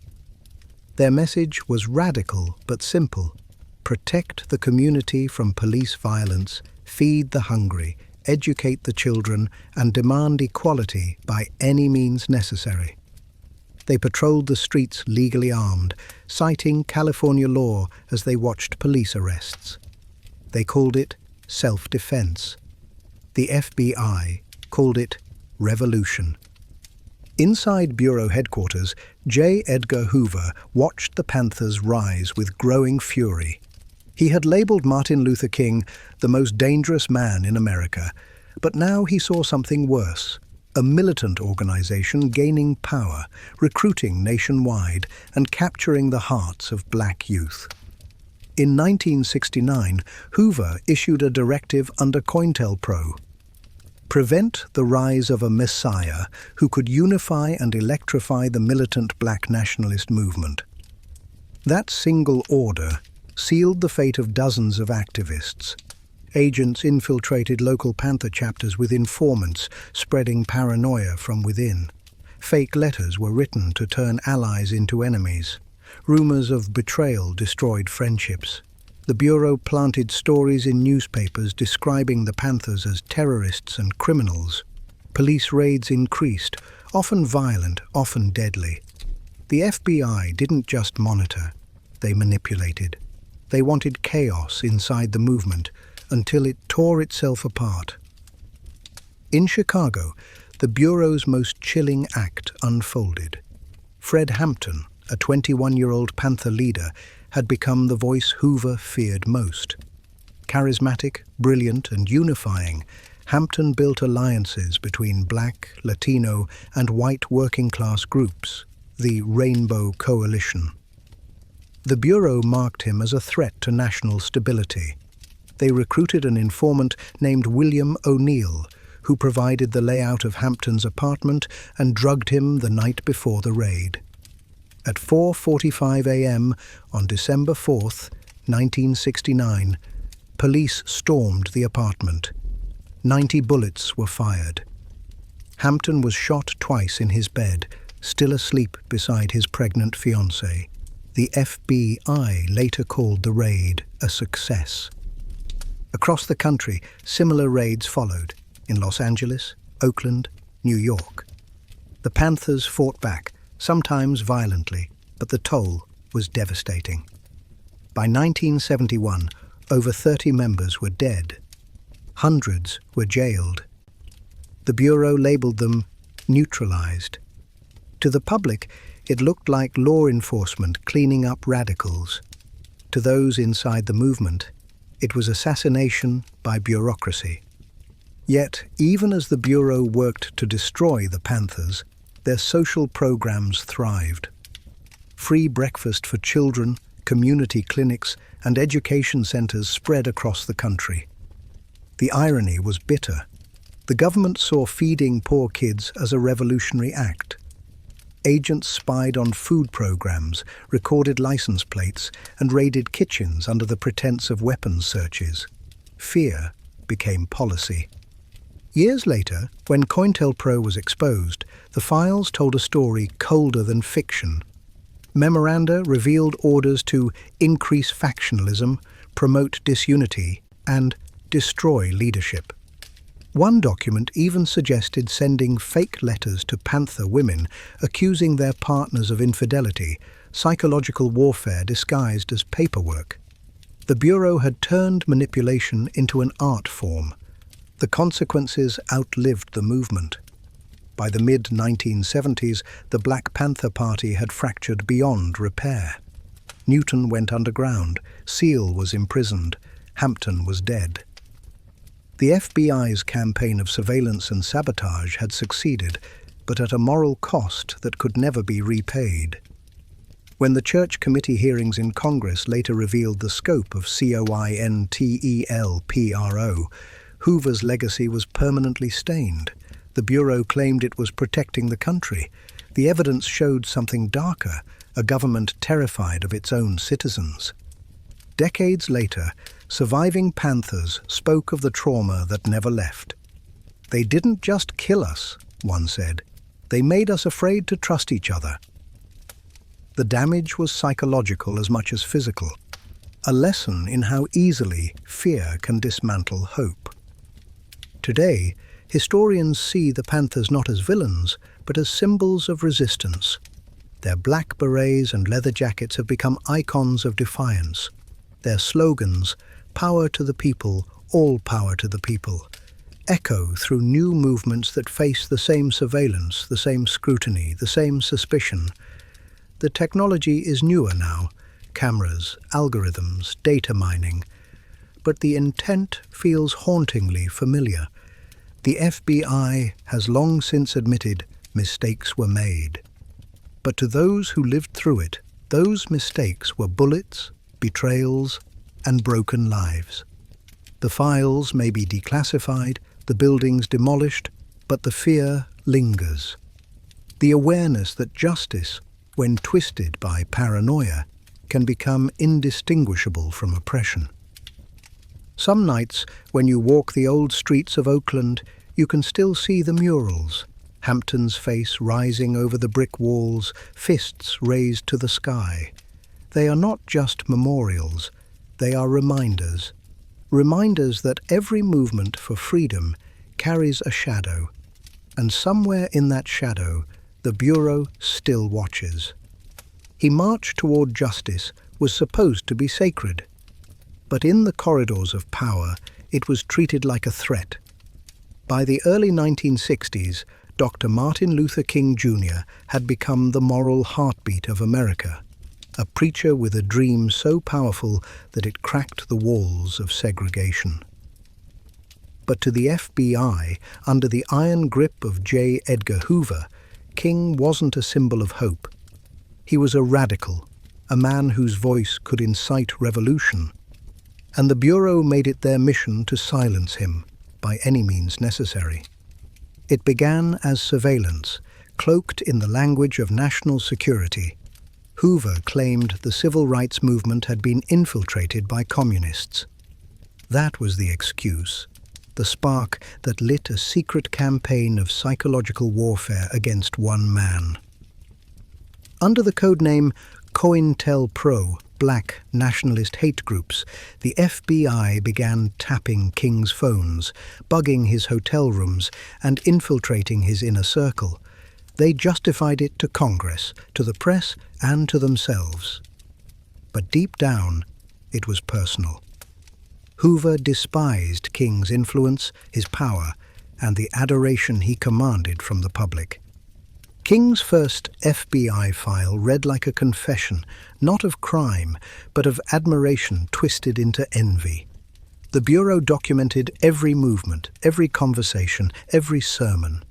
Their message was radical but simple: protect the community from police violence, feed the hungry, educate the children, and demand equality by any means necessary. They patrolled the streets legally armed, citing California law as they watched police arrests. They called it self-defense. The FBI called it revolution. Inside Bureau headquarters, J. Edgar Hoover watched the Panthers rise with growing fury. He had labeled Martin Luther King the most dangerous man in America, but now he saw something worse: a militant organization gaining power, recruiting nationwide, and capturing the hearts of black youth. In 1969, Hoover issued a directive under COINTELPRO: prevent the rise of a messiah who could unify and electrify the militant black nationalist movement. That single order sealed the fate of dozens of activists. Agents infiltrated local Panther chapters with informants, spreading paranoia from within. Fake letters were written to turn allies into enemies. Rumors of betrayal destroyed friendships. The Bureau planted stories in newspapers describing the Panthers as terrorists and criminals. Police raids increased, often violent, often deadly. The FBI didn't just monitor, they manipulated. They wanted chaos inside the movement until it tore itself apart. In Chicago, the Bureau's most chilling act unfolded. Fred Hampton, a 21-year-old Panther leader, had become the voice Hoover feared most. Charismatic, brilliant, and unifying, Hampton built alliances between black, Latino, and white working-class groups, the Rainbow Coalition. The Bureau marked him as a threat to national stability. They recruited an informant named William O'Neill, who provided the layout of Hampton's apartment and drugged him the night before the raid. At 4:45 a.m. on December 4th, 1969, police stormed the apartment. 90 bullets were fired. Hampton was shot twice in his bed, still asleep beside his pregnant fiancée. The FBI later called the raid a success. Across the country, similar raids followed, in Los Angeles, Oakland, New York. The Panthers fought back, sometimes violently, but the toll was devastating. By 1971, over 30 members were dead. Hundreds were jailed. The Bureau labeled them neutralized. To the public, it looked like law enforcement cleaning up radicals. To those inside the movement, it was assassination by bureaucracy. Yet, even as the Bureau worked to destroy the Panthers, their social programs thrived. Free breakfast for children, community clinics, and education centers spread across the country. The irony was bitter. The government saw feeding poor kids as a revolutionary act. Agents spied on food programs, recorded license plates, and raided kitchens under the pretense of weapons searches. Fear became policy. Years later, when COINTELPRO was exposed, the files told a story colder than fiction. Memoranda revealed orders to increase factionalism, promote disunity, and destroy leadership. One document even suggested sending fake letters to Panther women, accusing their partners of infidelity, psychological warfare disguised as paperwork. The Bureau had turned manipulation into an art form. The consequences outlived the movement. By the mid-1970s, the Black Panther Party had fractured beyond repair. Newton went underground, Seal was imprisoned, Hampton was dead. The FBI's campaign of surveillance and sabotage had succeeded, but at a moral cost that could never be repaid. When the Church Committee hearings in Congress later revealed the scope of COINTELPRO, Hoover's legacy was permanently stained. The Bureau claimed it was protecting the country. The evidence showed something darker, a government terrified of its own citizens. Decades later, surviving Panthers spoke of the trauma that never left. "They didn't just kill us," one said. "They made us afraid to trust each other." The damage was psychological as much as physical, a lesson in how easily fear can dismantle hope. Today, historians see the Panthers not as villains, but as symbols of resistance. Their black berets and leather jackets have become icons of defiance. Their slogans, "Power to the people, all power to the people," echo through new movements that face the same surveillance, the same scrutiny, the same suspicion. The technology is newer now, cameras, algorithms, data mining, but the intent feels hauntingly familiar. The FBI has long since admitted mistakes were made. But to those who lived through it, those mistakes were bullets, betrayals, and broken lives. The files may be declassified, the buildings demolished, but the fear lingers. The awareness that justice, when twisted by paranoia, can become indistinguishable from oppression. Some nights, when you walk the old streets of Oakland, you can still see the murals, Hampton's face rising over the brick walls, fists raised to the sky. They are not just memorials, they are reminders. Reminders that every movement for freedom carries a shadow, and somewhere in that shadow, the Bureau still watches. He marched toward justice was supposed to be sacred, but in the corridors of power, it was treated like a threat. By the early 1960s, Dr. Martin Luther King Jr. had become the moral heartbeat of America, a preacher with a dream so powerful that it cracked the walls of segregation. But to the FBI, under the iron grip of J. Edgar Hoover, King wasn't a symbol of hope. He was a radical, a man whose voice could incite revolution, and the Bureau made it their mission to silence him by any means necessary. It began as surveillance, cloaked in the language of national security. Hoover claimed the civil rights movement had been infiltrated by communists. That was the excuse, the spark that lit a secret campaign of psychological warfare against one man. Under the codename COINTELPRO, Black Nationalist Hate Groups, the FBI began tapping King's phones, bugging his hotel rooms, and infiltrating his inner circle. They justified it to Congress, to the press, and to themselves. But deep down, it was personal. Hoover despised King's influence, his power, and the adoration he commanded from the public. King's first FBI file read like a confession, not of crime, but of admiration twisted into envy. The Bureau documented every movement, every conversation, every sermon.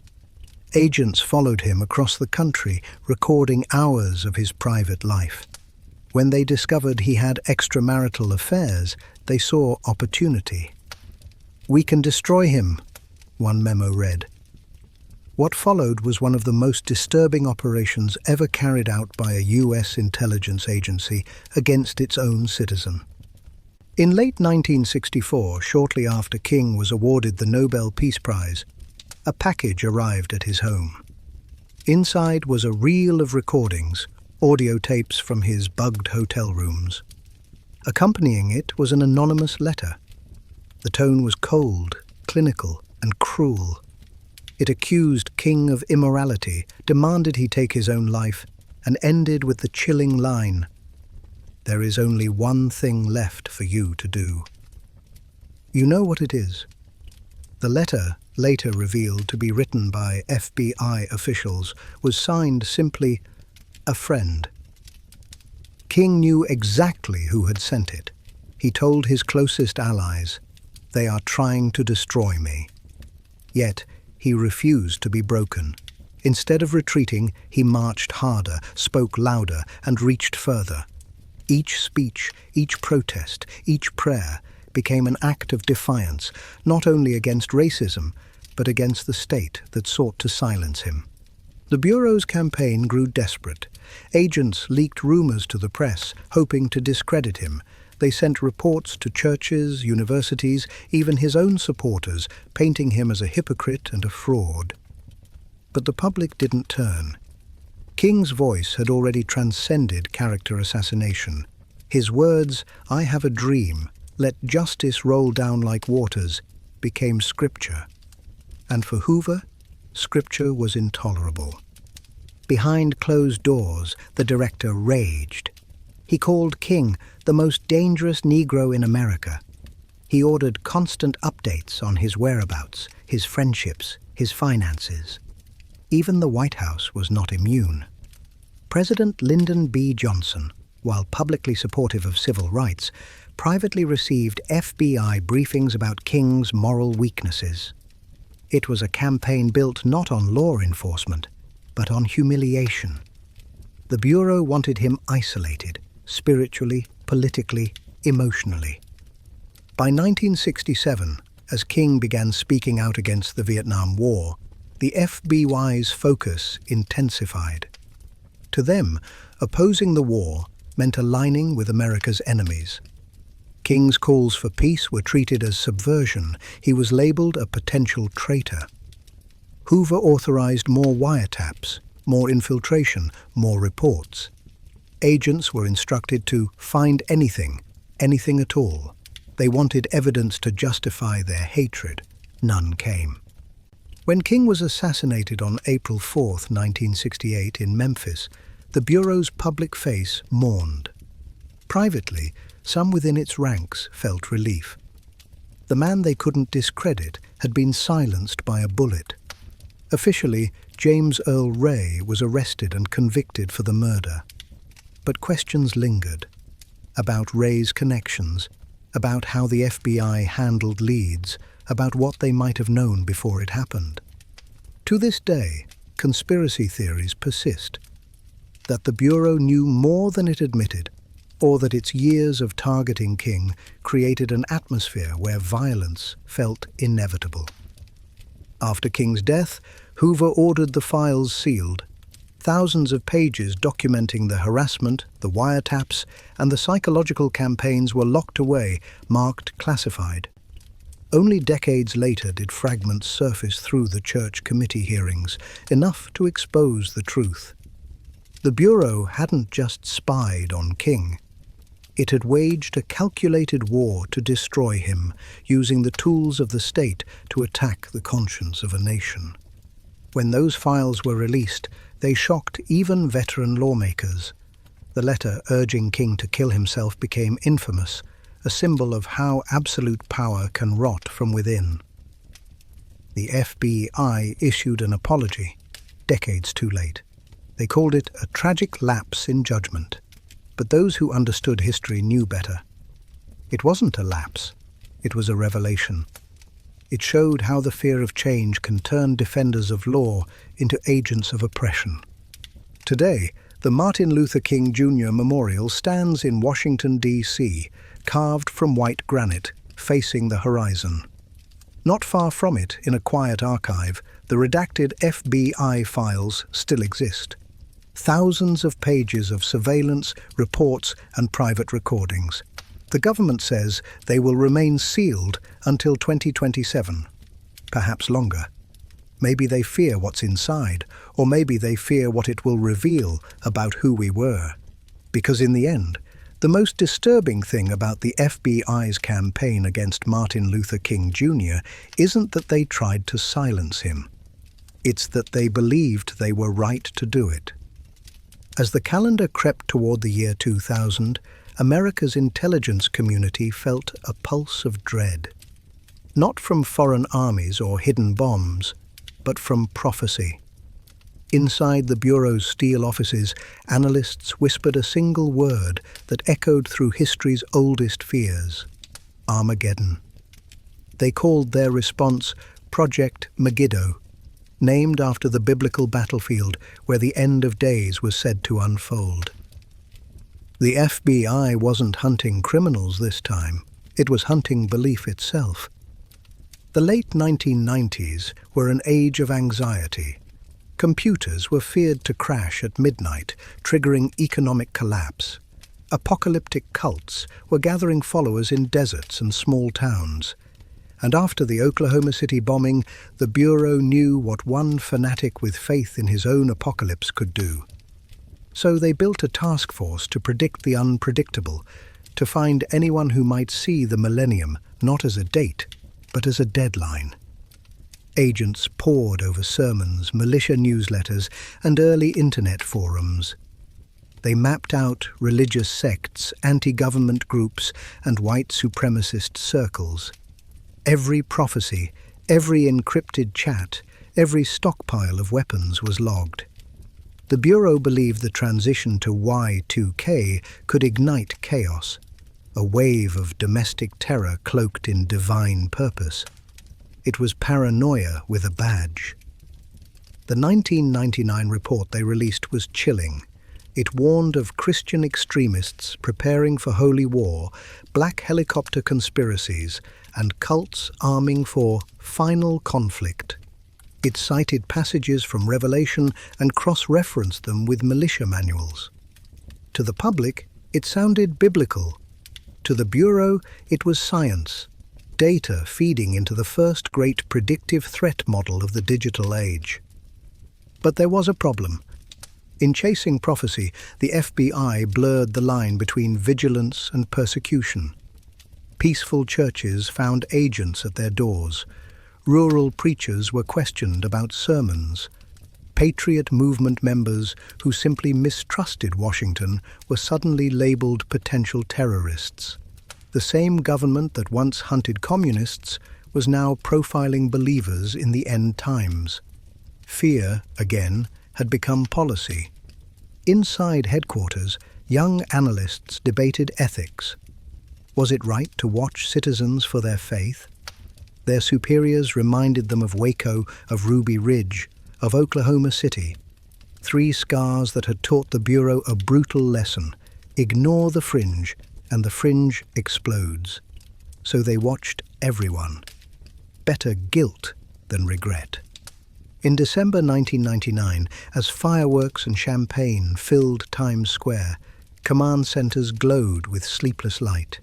Agents followed him across the country, recording hours of his private life. When they discovered he had extramarital affairs, they saw opportunity. "We can destroy him," one memo read. What followed was one of the most disturbing operations ever carried out by a U.S. intelligence agency against its own citizen. In late 1964, shortly after King was awarded the Nobel Peace Prize, a package arrived at his home. Inside was a reel of recordings, audio tapes from his bugged hotel rooms. Accompanying it was an anonymous letter. The tone was cold, clinical, and cruel. It accused King of immorality, demanded he take his own life, and ended with the chilling line, "There is only one thing left for you to do." You know what it is? The letter, later revealed to be written by FBI officials, was signed simply, "A friend." King knew exactly who had sent it. He told his closest allies, "They are trying to destroy me." Yet, he refused to be broken. Instead of retreating, he marched harder, spoke louder, and reached further. Each speech, each protest, each prayer became an act of defiance, not only against racism, but against the state that sought to silence him. The Bureau's campaign grew desperate. Agents leaked rumors to the press, hoping to discredit him. They sent reports to churches, universities, even his own supporters, painting him as a hypocrite and a fraud. But the public didn't turn. King's voice had already transcended character assassination. His words, "I have a dream, let justice roll down like waters," became scripture. And for Hoover, scripture was intolerable. Behind closed doors, the director raged. He called King the most dangerous Negro in America. He ordered constant updates on his whereabouts, his friendships, his finances. Even the White House was not immune. President Lyndon B. Johnson, while publicly supportive of civil rights, privately received FBI briefings about King's moral weaknesses. It was a campaign built not on law enforcement, but on humiliation. The Bureau wanted him isolated, spiritually, politically, emotionally. By 1967, as King began speaking out against the Vietnam War, the FBI's focus intensified. To them, opposing the war meant aligning with America's enemies. King's calls for peace were treated as subversion. He was labeled a potential traitor. Hoover authorized more wiretaps, more infiltration, more reports. Agents were instructed to find anything, anything at all. They wanted evidence to justify their hatred. None came. When King was assassinated on April 4, 1968, in Memphis, the Bureau's public face mourned. Privately, some within its ranks felt relief. The man they couldn't discredit had been silenced by a bullet. Officially, James Earl Ray was arrested and convicted for the murder. But questions lingered about Ray's connections, about how the FBI handled leads, about what they might have known before it happened. To this day, conspiracy theories persist that the Bureau knew more than it admitted, or that its years of targeting King created an atmosphere where violence felt inevitable. After King's death, Hoover ordered the files sealed. Thousands of pages documenting the harassment, the wiretaps, and the psychological campaigns were locked away, marked classified. Only decades later did fragments surface through the church committee hearings, enough to expose the truth. The Bureau hadn't just spied on King. It had waged a calculated war to destroy him, using the tools of the state to attack the conscience of a nation. When those files were released, they shocked even veteran lawmakers. The letter urging King to kill himself became infamous, a symbol of how absolute power can rot from within. The FBI issued an apology, decades too late. They called it a tragic lapse in judgment. But those who understood history knew better. It wasn't a lapse, it was a revelation. It showed how the fear of change can turn defenders of law into agents of oppression. Today, the Martin Luther King Jr. Memorial stands in Washington, D.C., carved from white granite, facing the horizon. Not far from it, in a quiet archive, the redacted FBI files still exist. Thousands of pages of surveillance, reports, and private recordings. The government says they will remain sealed until 2027, perhaps longer. Maybe they fear what's inside, or maybe they fear what it will reveal about who we were. Because in the end, the most disturbing thing about the FBI's campaign against Martin Luther King Jr. isn't that they tried to silence him. It's that they believed they were right to do it. As the calendar crept toward the year 2000, America's intelligence community felt a pulse of dread. Not from foreign armies or hidden bombs, but from prophecy. Inside the Bureau's steel offices, analysts whispered a single word that echoed through history's oldest fears: Armageddon. They called their response Project Megiddo, named after the biblical battlefield where the end of days was said to unfold. The FBI wasn't hunting criminals this time. It was hunting belief itself. The late 1990s were an age of anxiety. Computers were feared to crash at midnight, triggering economic collapse. Apocalyptic cults were gathering followers in deserts and small towns. And after the Oklahoma City bombing, the Bureau knew what one fanatic with faith in his own apocalypse could do. So they built a task force to predict the unpredictable, to find anyone who might see the millennium not as a date, but as a deadline. Agents pored over sermons, militia newsletters, and early internet forums. They mapped out religious sects, anti-government groups, and white supremacist circles. Every prophecy, every encrypted chat, every stockpile of weapons was logged. The Bureau believed the transition to Y2K could ignite chaos, a wave of domestic terror cloaked in divine purpose. It was paranoia with a badge. The 1999 report they released was chilling. It warned of Christian extremists preparing for holy war, black helicopter conspiracies, and cults arming for final conflict. It cited passages from Revelation and cross-referenced them with militia manuals. To the public, it sounded biblical. To the Bureau, it was science, data feeding into the first great predictive threat model of the digital age. But there was a problem. In chasing prophecy, the FBI blurred the line between vigilance and persecution. Peaceful churches found agents at their doors. Rural preachers were questioned about sermons. Patriot movement members who simply mistrusted Washington were suddenly labeled potential terrorists. The same government that once hunted communists was now profiling believers in the end times. Fear, again, had become policy. Inside headquarters, young analysts debated ethics. Was it right to watch citizens for their faith? Their superiors reminded them of Waco, of Ruby Ridge, of Oklahoma City. 3 scars that had taught the Bureau a brutal lesson. Ignore the fringe, and the fringe explodes. So they watched everyone. Better guilt than regret. In December 1999, as fireworks and champagne filled Times Square, command centers glowed with sleepless light.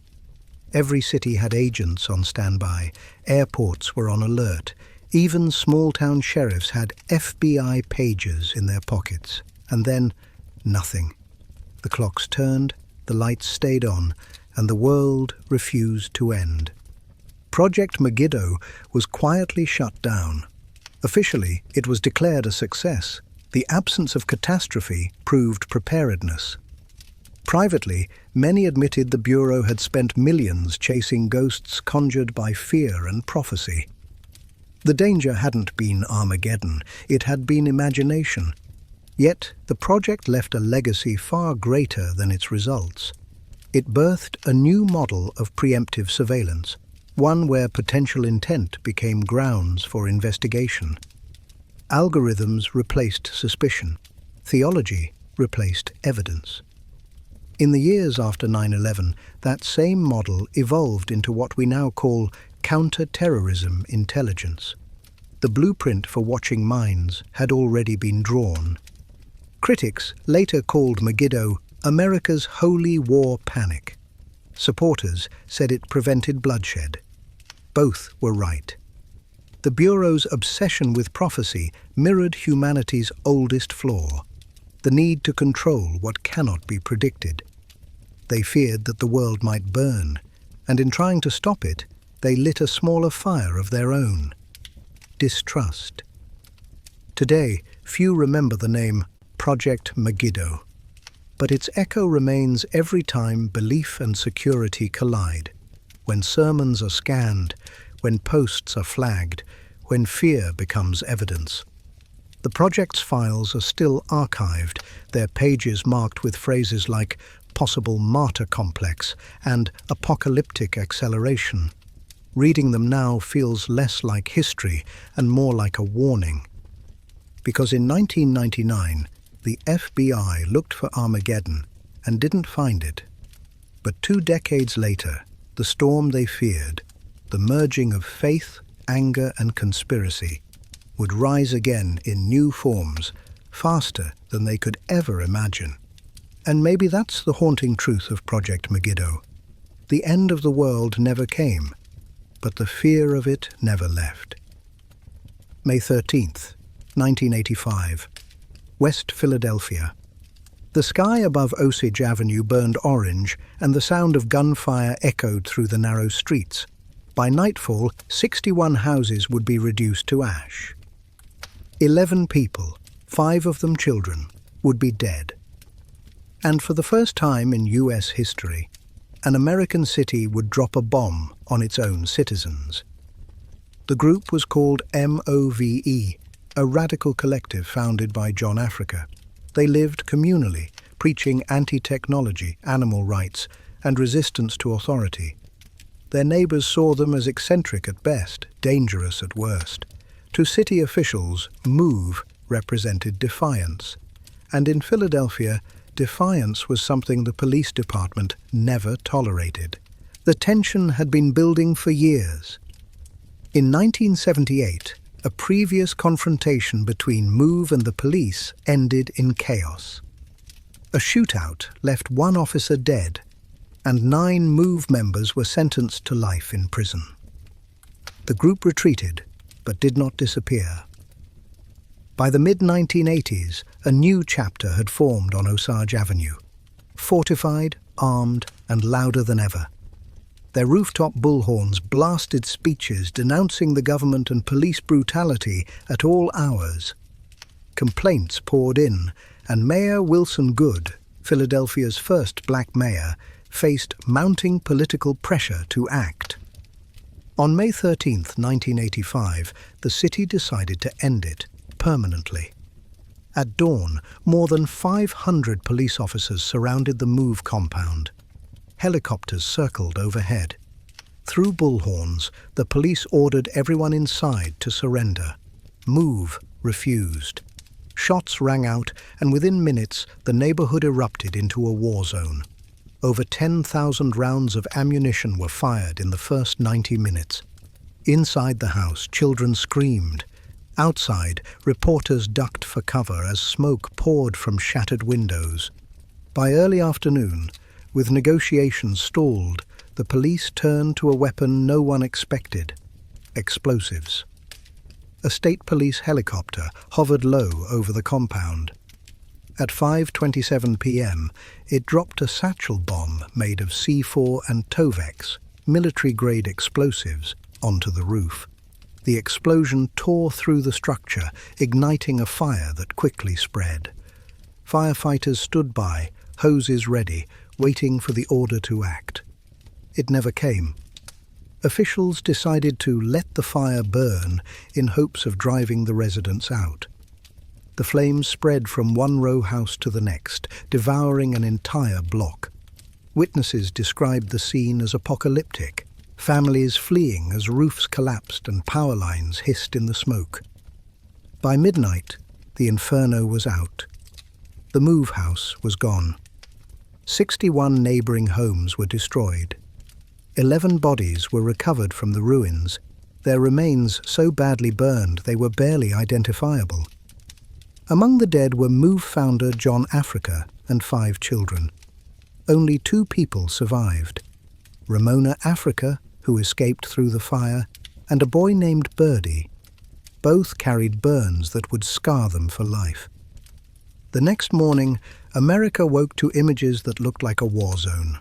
Every city had agents on standby, airports were on alert, even small-town sheriffs had FBI pagers in their pockets. And then, nothing. The clocks turned, the lights stayed on, and the world refused to end. Project Megiddo was quietly shut down. Officially, it was declared a success. The absence of catastrophe proved preparedness. Privately, many admitted the Bureau had spent millions chasing ghosts conjured by fear and prophecy. The danger hadn't been Armageddon, it had been imagination. Yet, the project left a legacy far greater than its results. It birthed a new model of preemptive surveillance, one where potential intent became grounds for investigation. Algorithms replaced suspicion. Theology replaced evidence. In the years after 9/11, that same model evolved into what we now call counter-terrorism intelligence. The blueprint for watching minds had already been drawn. Critics later called Megiddo America's holy war panic. Supporters said it prevented bloodshed. Both were right. The Bureau's obsession with prophecy mirrored humanity's oldest flaw, the need to control what cannot be predicted. They feared that the world might burn, and in trying to stop it, they lit a smaller fire of their own: distrust. Today, few remember the name Project Megiddo, but its echo remains every time belief and security collide, when sermons are scanned, when posts are flagged, when fear becomes evidence. The project's files are still archived, their pages marked with phrases like possible martyr complex and apocalyptic acceleration. Reading them now feels less like history and more like a warning. Because in 1999, the FBI looked for Armageddon and didn't find it. But 2 decades later, the storm they feared, the merging of faith, anger, and conspiracy, would rise again in new forms, faster than they could ever imagine. And maybe that's the haunting truth of Project Megiddo. The end of the world never came, but the fear of it never left. May 13th, 1985, West Philadelphia. The sky above Osage Avenue burned orange, and the sound of gunfire echoed through the narrow streets. By nightfall, 61 houses would be reduced to ash. 11 people, 5 of them children, would be dead. And for the first time in U.S. history, an American city would drop a bomb on its own citizens. The group was called MOVE, a radical collective founded by John Africa. They lived communally, preaching anti-technology, animal rights, and resistance to authority. Their neighbors saw them as eccentric at best, dangerous at worst. To city officials, MOVE represented defiance. And in Philadelphia, defiance was something the police department never tolerated. The tension had been building for years. In 1978, a previous confrontation between MOVE and the police ended in chaos. A shootout left 1 officer dead, and 9 MOVE members were sentenced to life in prison. The group retreated, but did not disappear. By the mid-1980s, a new chapter had formed on Osage Avenue, fortified, armed, and louder than ever. Their rooftop bullhorns blasted speeches denouncing the government and police brutality at all hours. Complaints poured in, and Mayor Wilson Goode, Philadelphia's first black mayor, faced mounting political pressure to act. On May 13, 1985, the city decided to end it permanently. At dawn, more than 500 police officers surrounded the MOVE compound. Helicopters circled overhead. Through bullhorns, the police ordered everyone inside to surrender. MOVE refused. Shots rang out, and within minutes, the neighborhood erupted into a war zone. Over 10,000 rounds of ammunition were fired in the first 90 minutes. Inside the house, children screamed. Outside, reporters ducked for cover as smoke poured from shattered windows. By early afternoon, with negotiations stalled, the police turned to a weapon no one expected: explosives. A state police helicopter hovered low over the compound. At 5:27 p.m., it dropped a satchel bomb made of C4 and Tovex, military-grade explosives, onto the roof. The explosion tore through the structure, igniting a fire that quickly spread. Firefighters stood by, hoses ready, waiting for the order to act. It never came. Officials decided to let the fire burn in hopes of driving the residents out. The flames spread from one row house to the next, devouring an entire block. Witnesses described the scene as apocalyptic, families fleeing as roofs collapsed and power lines hissed in the smoke. By midnight, the inferno was out. The move house was gone. 61 neighboring homes were destroyed. 11 bodies were recovered from the ruins, their remains so badly burned they were barely identifiable. Among the dead were Move founder John Africa and 5 children. Only 2 people survived: Ramona Africa, who escaped through the fire, and a boy named Birdie. Both carried burns that would scar them for life. The next morning, America woke to images that looked like a war zone.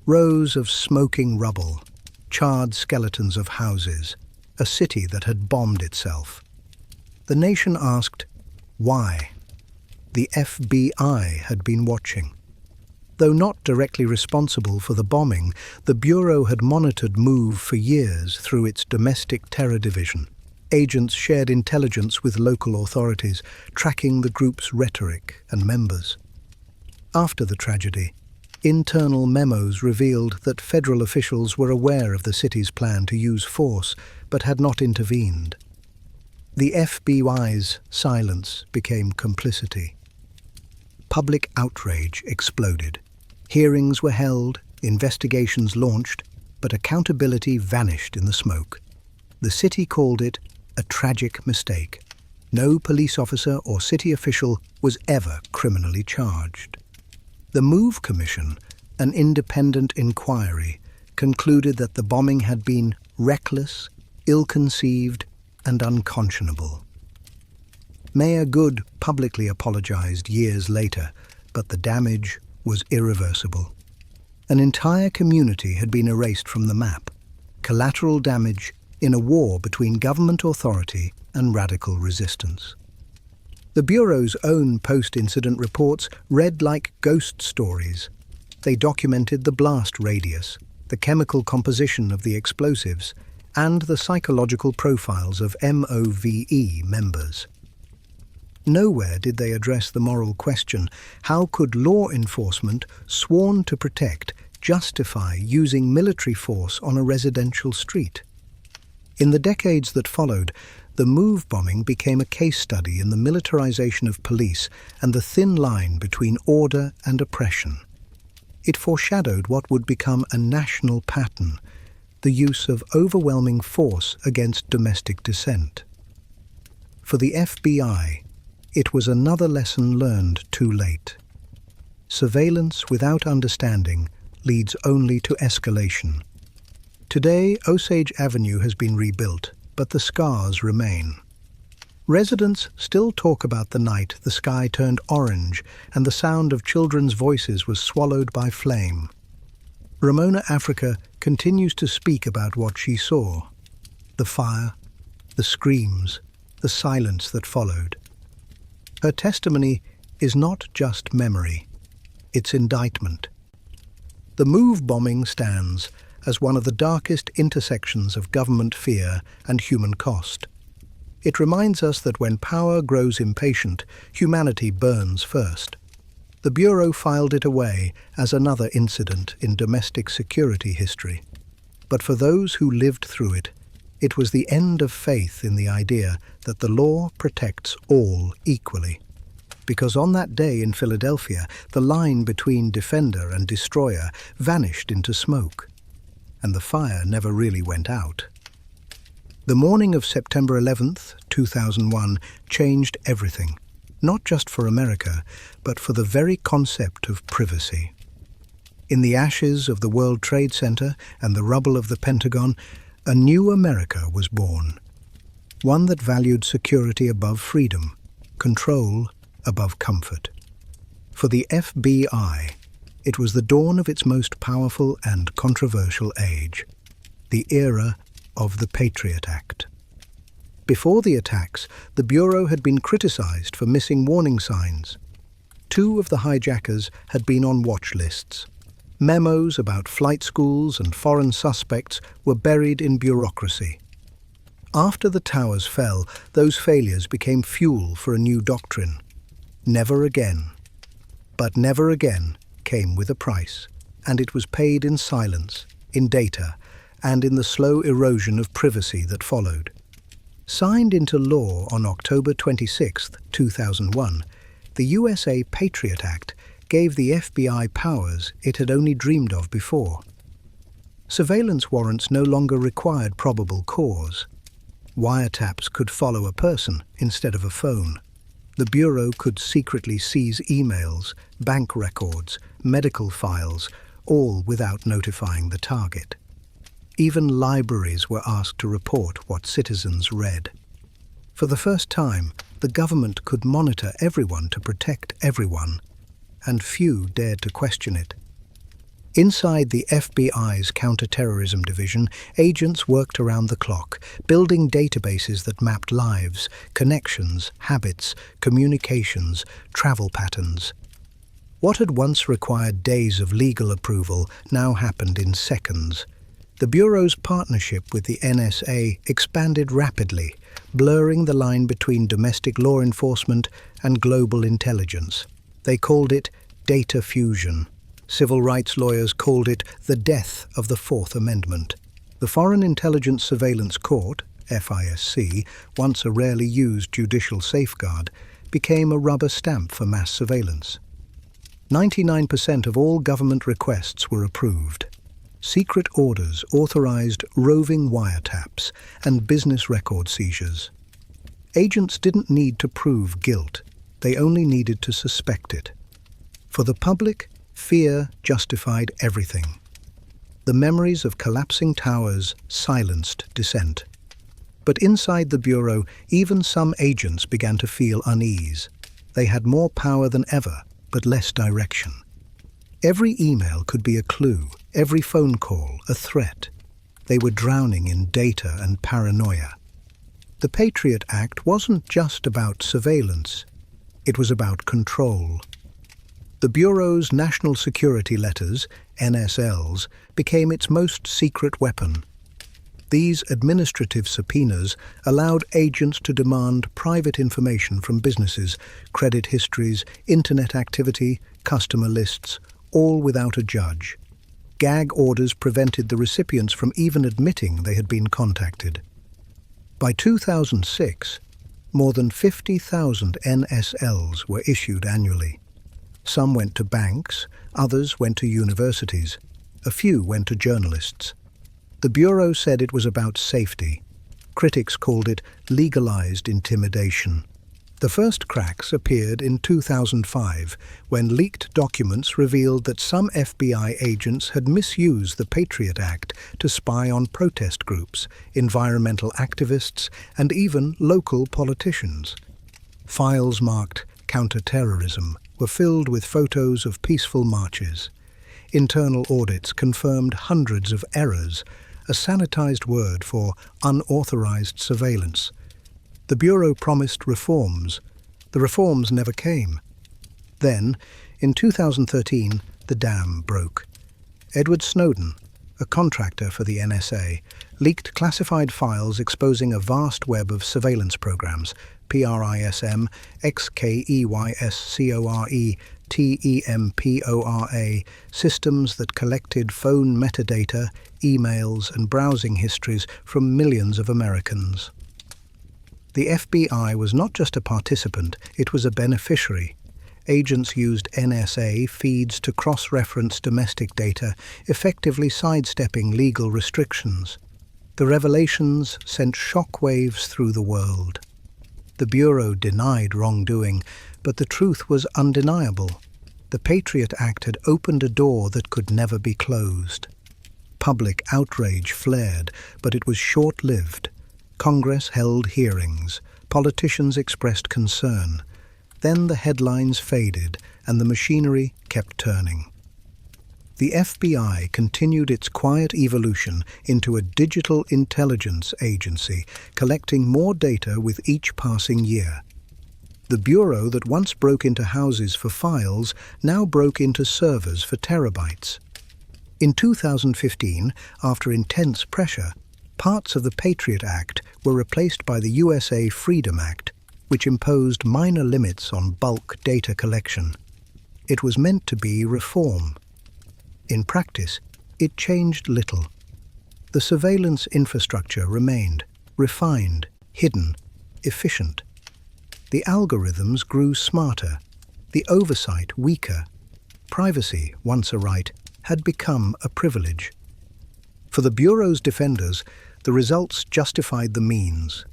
Rows of smoking rubble, charred skeletons of houses, a city that had bombed itself. The nation asked, why? The FBI had been watching. Though not directly responsible for the bombing, the Bureau had monitored Move for years through its domestic terror division. Agents shared intelligence with local authorities, tracking the group's rhetoric and members. After the tragedy, internal memos revealed that federal officials were aware of the city's plan to use force, but had not intervened. The FBI's silence became complicity. Public outrage exploded. Hearings were held, investigations launched, but accountability vanished in the smoke. The city called it a tragic mistake. No police officer or city official was ever criminally charged. The Move Commission, an independent inquiry, concluded that the bombing had been reckless, ill-conceived, and unconscionable. Mayor Good publicly apologized years later, but the damage was irreversible. An entire community had been erased from the map, collateral damage in a war between government authority and radical resistance. The Bureau's own post-incident reports read like ghost stories. They documented the blast radius, the chemical composition of the explosives, and the psychological profiles of MOVE members. Nowhere did they address the moral question: how could law enforcement, sworn to protect, justify using military force on a residential street? In the decades that followed, the Move bombing became a case study in the militarization of police and the thin line between order and oppression. It foreshadowed what would become a national pattern: the use of overwhelming force against domestic dissent. For the FBI, it was another lesson learned too late. Surveillance without understanding leads only to escalation. Today, Osage Avenue has been rebuilt, but the scars remain. Residents still talk about the night the sky turned orange and the sound of children's voices was swallowed by flame. Ramona Africa continues to speak about what she saw: the fire, the screams, the silence that followed. Her testimony is not just memory, it's indictment. The Move bombing stands as one of the darkest intersections of government fear and human cost. It reminds us that when power grows impatient, humanity burns first. The Bureau filed it away as another incident in domestic security history. But for those who lived through it, it was the end of faith in the idea that the law protects all equally. Because on that day in Philadelphia, the line between defender and destroyer vanished into smoke, and the fire never really went out. The morning of September 11th, 2001, changed everything, not just for America, but for the very concept of privacy. In the ashes of the World Trade Center and the rubble of the Pentagon, a new America was born. One that valued security above freedom, control above comfort. For the FBI, it was the dawn of its most powerful and controversial age, the era of the Patriot Act. Before the attacks, the Bureau had been criticized for missing warning signs. 2 of the hijackers had been on watch lists. Memos about flight schools and foreign suspects were buried in bureaucracy. After the towers fell, those failures became fuel for a new doctrine. Never again. But never again came with a price, and it was paid in silence, in data, and in the slow erosion of privacy that followed. Signed into law on October 26, 2001, the USA Patriot Act gave the FBI powers it had only dreamed of before. Surveillance warrants no longer required probable cause. Wiretaps could follow a person instead of a phone. The Bureau could secretly seize emails, bank records, medical files, all without notifying the target. Even libraries were asked to report what citizens read. For the first time, the government could monitor everyone to protect everyone, and few dared to question it. Inside the FBI's counterterrorism division, agents worked around the clock, building databases that mapped lives, connections, habits, communications, travel patterns. What had once required days of legal approval now happened in seconds. The Bureau's partnership with the NSA expanded rapidly, blurring the line between domestic law enforcement and global intelligence. They called it data fusion. Civil rights lawyers called it the death of the Fourth Amendment. The Foreign Intelligence Surveillance Court, FISC, once a rarely used judicial safeguard, became a rubber stamp for mass surveillance. 99% of all government requests were approved. Secret orders authorized roving wiretaps and business record seizures. Agents didn't need to prove guilt. They only needed to suspect it. For the public, fear justified everything. The memories of collapsing towers silenced dissent. But inside the Bureau, even some agents began to feel unease. They had more power than ever, but less direction. Every email could be a clue, every phone call a threat. They were drowning in data and paranoia. The Patriot Act wasn't just about surveillance. It was about control. The Bureau's National Security Letters, NSLs, became its most secret weapon. These administrative subpoenas allowed agents to demand private information from businesses, credit histories, internet activity, customer lists, all without a judge. Gag orders prevented the recipients from even admitting they had been contacted. By 2006, more than 50,000 NSLs were issued annually. Some went to banks, others went to universities, a few went to journalists. The Bureau said it was about safety. Critics called it legalized intimidation. The first cracks appeared in 2005, when leaked documents revealed that some FBI agents had misused the Patriot Act to spy on protest groups, environmental activists, and even local politicians. Files marked counterterrorism were filled with photos of peaceful marches. Internal audits confirmed hundreds of errors, a sanitized word for unauthorized surveillance. The Bureau promised reforms. The reforms never came. Then, in 2013, the dam broke. Edward Snowden, a contractor for the NSA, leaked classified files exposing a vast web of surveillance programs, PRISM, XKEYSCORE, TEMPORA, systems that collected phone metadata, emails, and browsing histories from millions of Americans. The FBI was not just a participant, it was a beneficiary. Agents used NSA feeds to cross-reference domestic data, effectively sidestepping legal restrictions. The revelations sent shockwaves through the world. The Bureau denied wrongdoing, but the truth was undeniable. The Patriot Act had opened a door that could never be closed. Public outrage flared, but it was short-lived. Congress held hearings. Politicians expressed concern. Then the headlines faded, and the machinery kept turning. The FBI continued its quiet evolution into a digital intelligence agency, collecting more data with each passing year. The bureau that once broke into houses for files now broke into servers for terabytes. In 2015, after intense pressure, parts of the Patriot Act were replaced by the USA Freedom Act, which imposed minor limits on bulk data collection. It was meant to be reform. In practice, it changed little. The surveillance infrastructure remained refined, hidden, efficient. The algorithms grew smarter, the oversight weaker. Privacy, once a right, had become a privilege. For the Bureau's defenders, the results justified the means.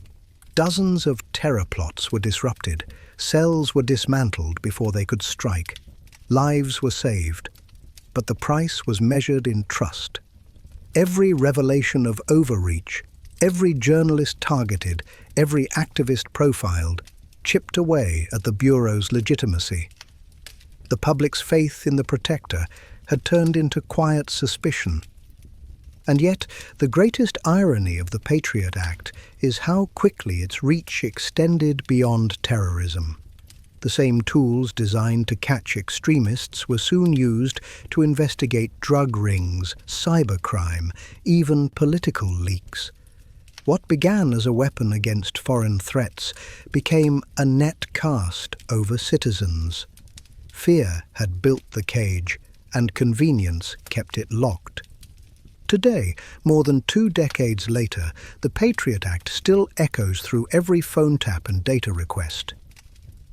Dozens of terror plots were disrupted, cells were dismantled before they could strike, lives were saved. But the price was measured in trust. Every revelation of overreach, every journalist targeted, every activist profiled, chipped away at the Bureau's legitimacy. The public's faith in the protector had turned into quiet suspicion. And yet, the greatest irony of the Patriot Act is how quickly its reach extended beyond terrorism. The same tools designed to catch extremists were soon used to investigate drug rings, cybercrime, even political leaks. What began as a weapon against foreign threats became a net cast over citizens. Fear had built the cage, and convenience kept it locked. Today, more than 2 decades later, the Patriot Act still echoes through every phone tap and data request.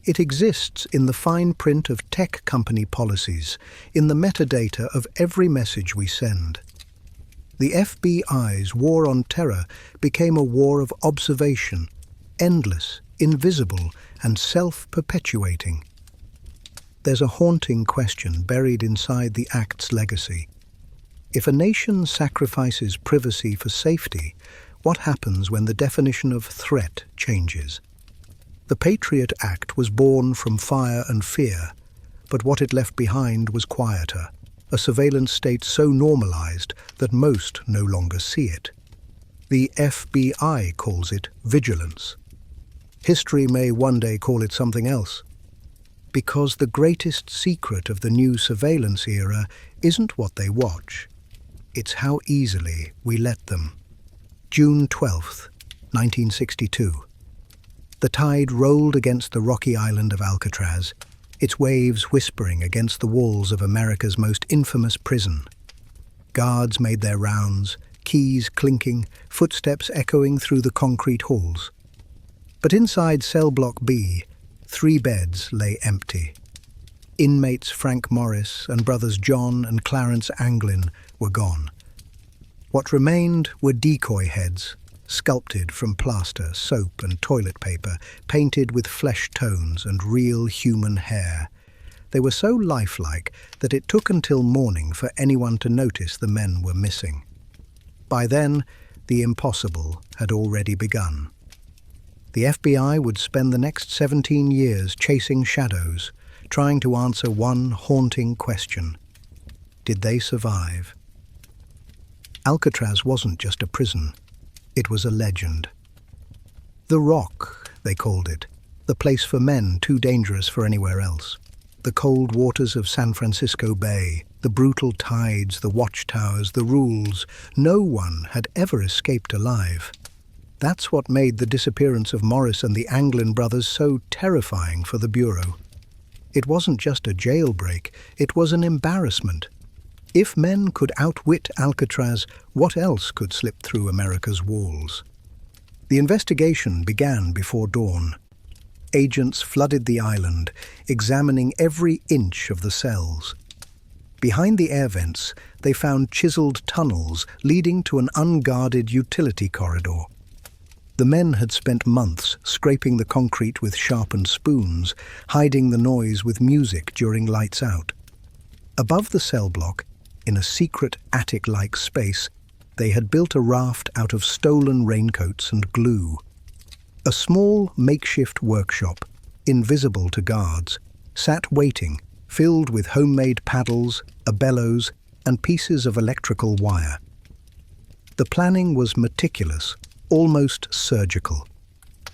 It exists in the fine print of tech company policies, in the metadata of every message we send. The FBI's war on terror became a war of observation, endless, invisible, and self-perpetuating. There's a haunting question buried inside the Act's legacy. If a nation sacrifices privacy for safety, what happens when the definition of threat changes? The Patriot Act was born from fire and fear, but what it left behind was quieter, a surveillance state so normalized that most no longer see it. The FBI calls it vigilance. History may one day call it something else. Because the greatest secret of the new surveillance era isn't what they watch, it's how easily we let them. June 12th, 1962. The tide rolled against the rocky island of Alcatraz, its waves whispering against the walls of America's most infamous prison. Guards made their rounds, keys clinking, footsteps echoing through the concrete halls. But inside cell block B, 3 beds lay empty. Inmates Frank Morris and brothers John and Clarence Anglin were gone. What remained were decoy heads, sculpted from plaster, soap and toilet paper, painted with flesh tones and real human hair. They were so lifelike that it took until morning for anyone to notice the men were missing. By then, the impossible had already begun. The FBI would spend the next 17 years chasing shadows, trying to answer one haunting question. Did they survive? Alcatraz wasn't just a prison. It was a legend. The Rock, they called it, the place for men too dangerous for anywhere else. The cold waters of San Francisco Bay, the brutal tides, the watchtowers, the rules. No one had ever escaped alive. That's what made the disappearance of Morris and the Anglin brothers so terrifying for the Bureau. It wasn't just a jailbreak, it was an embarrassment. If men could outwit Alcatraz, what else could slip through America's walls? The investigation began before dawn. Agents flooded the island, examining every inch of the cells. Behind the air vents, they found chiseled tunnels leading to an unguarded utility corridor. The men had spent months scraping the concrete with sharpened spoons, hiding the noise with music during lights out. Above the cell block, in a secret attic-like space, they had built a raft out of stolen raincoats and glue. A small makeshift workshop, invisible to guards, sat waiting, filled with homemade paddles, a bellows, and pieces of electrical wire. The planning was meticulous, almost surgical.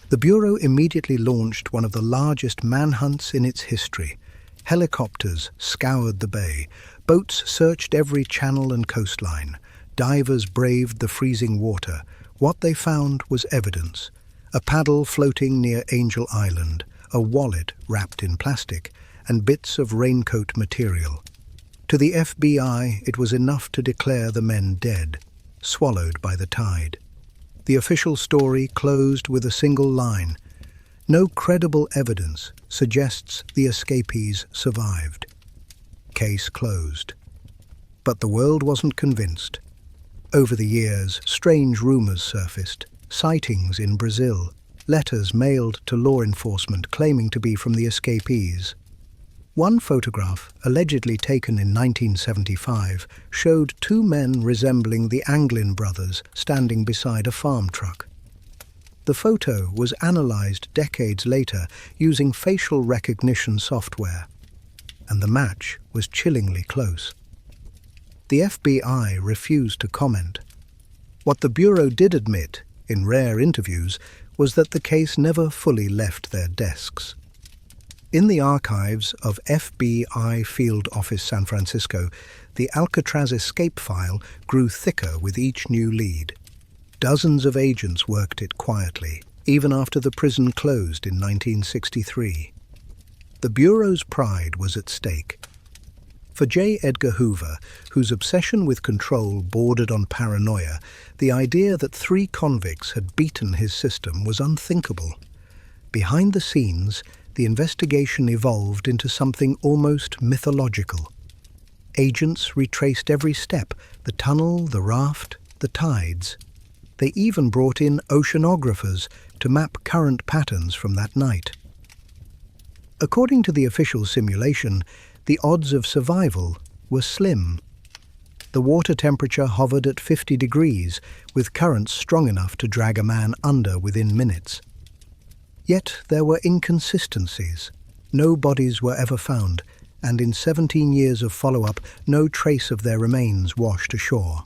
The Bureau immediately launched one of the largest manhunts in its history. Helicopters scoured the bay, boats searched every channel and coastline, divers braved the freezing water. What they found was evidence: a paddle floating near Angel Island, a wallet wrapped in plastic, and bits of raincoat material. To the FBI, it was enough to declare the men dead, swallowed by the tide. The official story closed with a single line: "No credible evidence suggests the escapees survived." Case closed. But the world wasn't convinced. Over the years, strange rumors surfaced: sightings in Brazil, letters mailed to law enforcement claiming to be from the escapees. One photograph, allegedly taken in 1975, showed two men resembling the Anglin brothers standing beside a farm truck. The photo was analyzed decades later using facial recognition software, and the match was chillingly close. The FBI refused to comment. What the Bureau did admit, in rare interviews, was that the case never fully left their desks. In the archives of FBI Field Office San Francisco, the Alcatraz escape file grew thicker with each new lead. Dozens of agents worked it quietly, even after the prison closed in 1963. The Bureau's pride was at stake. For J. Edgar Hoover, whose obsession with control bordered on paranoia, the idea that 3 convicts had beaten his system was unthinkable. Behind the scenes, the investigation evolved into something almost mythological. Agents retraced every step: the tunnel, the raft, the tides. They even brought in oceanographers to map current patterns from that night. According to the official simulation, the odds of survival were slim. The water temperature hovered at 50 degrees, with currents strong enough to drag a man under within minutes. Yet there were inconsistencies. No bodies were ever found, and in 17 years of follow-up, no trace of their remains washed ashore.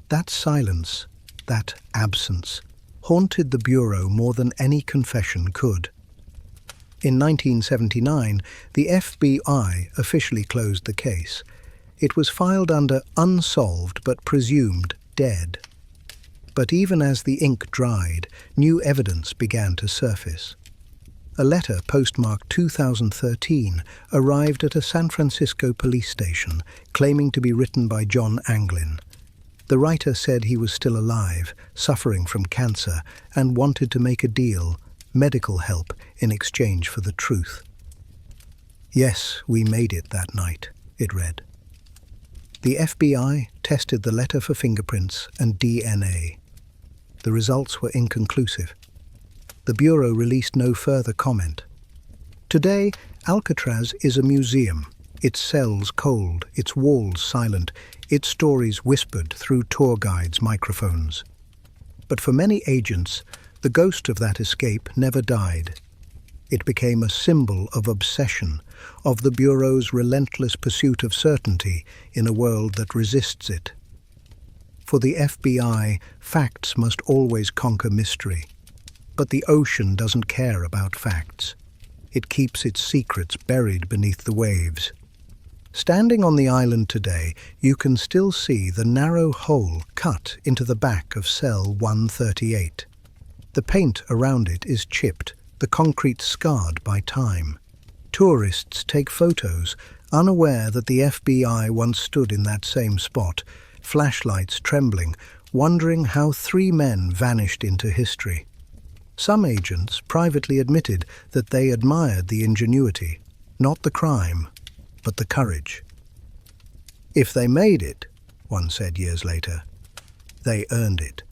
That silence, that absence, haunted the Bureau more than any confession could. In 1979, the FBI officially closed the case. It was filed under unsolved but presumed dead. But even as the ink dried, new evidence began to surface. A letter postmarked 2013 arrived at a San Francisco police station, claiming to be written by John Anglin. The writer said he was still alive, suffering from cancer, and wanted to make a deal: medical help in exchange for the truth. "Yes, we made it that night," it read. The FBI tested the letter for fingerprints and DNA. The results were inconclusive. The Bureau released no further comment. Today, Alcatraz is a museum, its cells cold, its walls silent, its stories whispered through tour guides' microphones. But for many agents, the ghost of that escape never died. It became a symbol of obsession, of the Bureau's relentless pursuit of certainty in a world that resists it. For the FBI, facts must always conquer mystery. But the ocean doesn't care about facts. It keeps its secrets buried beneath the waves. Standing on the island today, you can still see the narrow hole cut into the back of cell 138. The paint around it is chipped, the concrete scarred by time. Tourists take photos, unaware that the FBI once stood in that same spot, flashlights trembling, wondering how 3 men vanished into history. Some agents privately admitted that they admired the ingenuity, not the crime, but the courage. "If they made it," one said years later, "they earned it."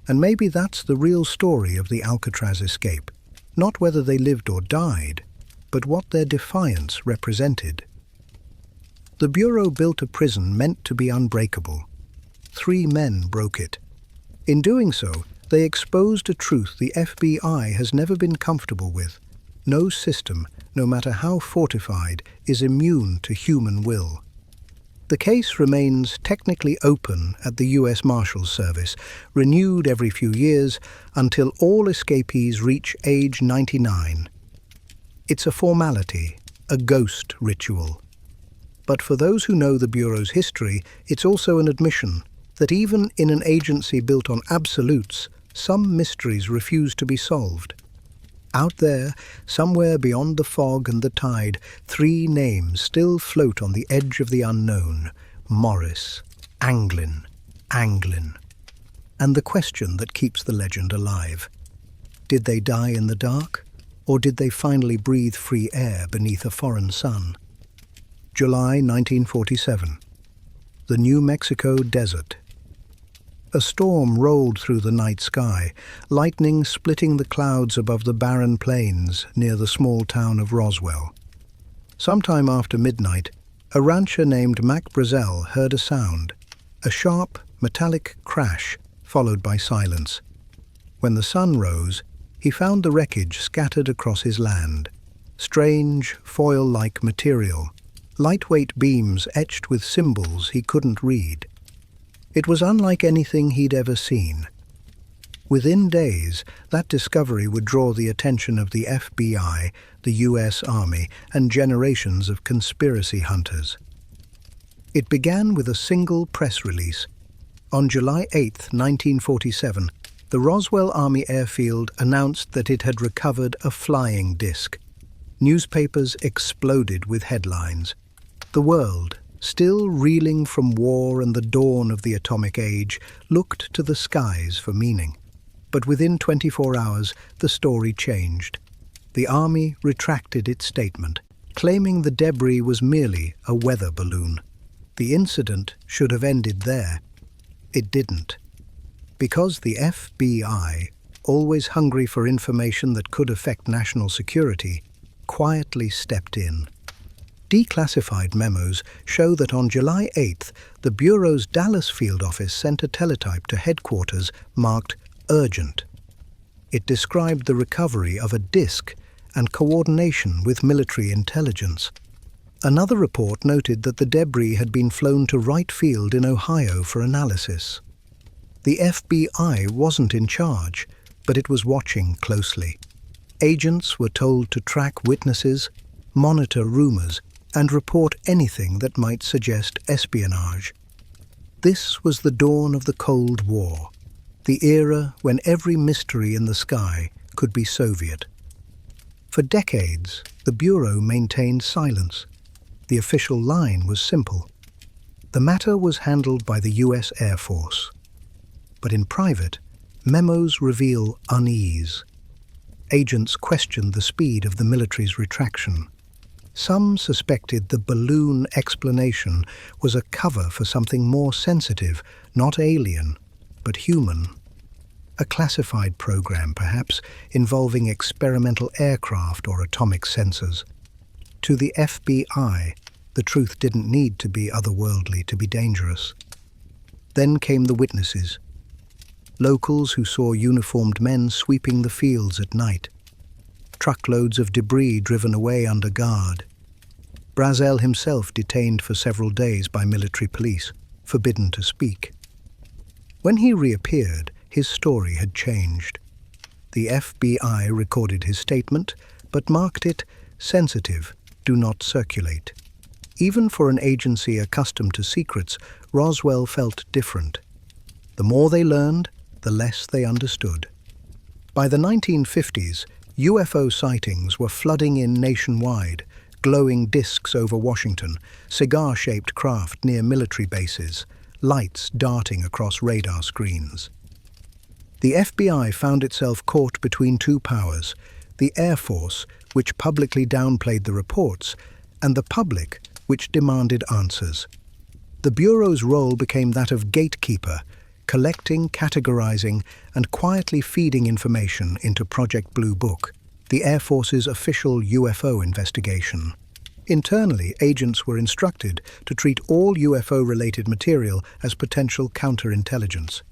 And maybe that's the real story of the Alcatraz escape, not whether they lived or died, but what their defiance represented. The Bureau built a prison meant to be unbreakable. 3 men broke it. In doing so, they exposed a truth the FBI has never been comfortable with. No system, no matter how fortified, is immune to human will. The case remains technically open at the U.S. Marshals Service, renewed every few years until all escapees reach age 99. It's a formality, a ghost ritual. But for those who know the Bureau's history, it's also an admission that even in an agency built on absolutes, some mysteries refuse to be solved. Out there, somewhere beyond the fog and the tide, 3 names still float on the edge of the unknown: Morris, Anglin. And the question that keeps the legend alive: did they die in the dark, or did they finally breathe free air beneath a foreign sun? July 1947. The New Mexico desert. A storm rolled through the night sky, lightning splitting the clouds above the barren plains near the small town of Roswell. Sometime after midnight, a rancher named Mac Brazel heard a sound, a sharp, metallic crash, followed by silence. When the sun rose, he found the wreckage scattered across his land. Strange, foil-like material, lightweight beams etched with symbols he couldn't read. It was unlike anything he'd ever seen. Within days, that discovery would draw the attention of the FBI, the U.S. Army, and generations of conspiracy hunters. It began with a single press release. On July 8, 1947, the Roswell Army Airfield announced that it had recovered a flying disc. Newspapers exploded with headlines. The world, still reeling from war and the dawn of the atomic age, looked to the skies for meaning. But within 24 hours, the story changed. The Army retracted its statement, claiming the debris was merely a weather balloon. The incident should have ended there. It didn't. Because the FBI, always hungry for information that could affect national security, quietly stepped in. Declassified memos show that on July 8th, the Bureau's Dallas field office sent a teletype to headquarters marked urgent. It described the recovery of a disc and coordination with military intelligence. Another report noted that the debris had been flown to Wright Field in Ohio for analysis. The FBI wasn't in charge, but it was watching closely. Agents were told to track witnesses, monitor rumors, and report anything that might suggest espionage. This was the dawn of the Cold War, the era when every mystery in the sky could be Soviet. For decades, the Bureau maintained silence. The official line was simple. The matter was handled by the U.S. Air Force. But in private, memos reveal unease. Agents questioned the speed of the military's retraction. Some suspected the balloon explanation was a cover for something more sensitive, not alien, but human. A classified program, perhaps, involving experimental aircraft or atomic sensors. To the FBI, the truth didn't need to be otherworldly to be dangerous. Then came the witnesses. Locals who saw uniformed men sweeping the fields at night. Truckloads of debris driven away under guard. Brazel himself detained for several days by military police, forbidden to speak. When he reappeared, his story had changed. The FBI recorded his statement, but marked it sensitive, do not circulate. Even for an agency accustomed to secrets, Roswell felt different. The more they learned, the less they understood. By the 1950s, UFO sightings were flooding in nationwide, glowing discs over Washington, cigar-shaped craft near military bases, lights darting across radar screens. The FBI found itself caught between two powers, the Air Force, which publicly downplayed the reports, and the public, which demanded answers. The Bureau's role became that of gatekeeper, collecting, categorizing, and quietly feeding information into Project Blue Book, the Air Force's official UFO investigation. Internally, agents were instructed to treat all UFO-related material as potential counterintelligence.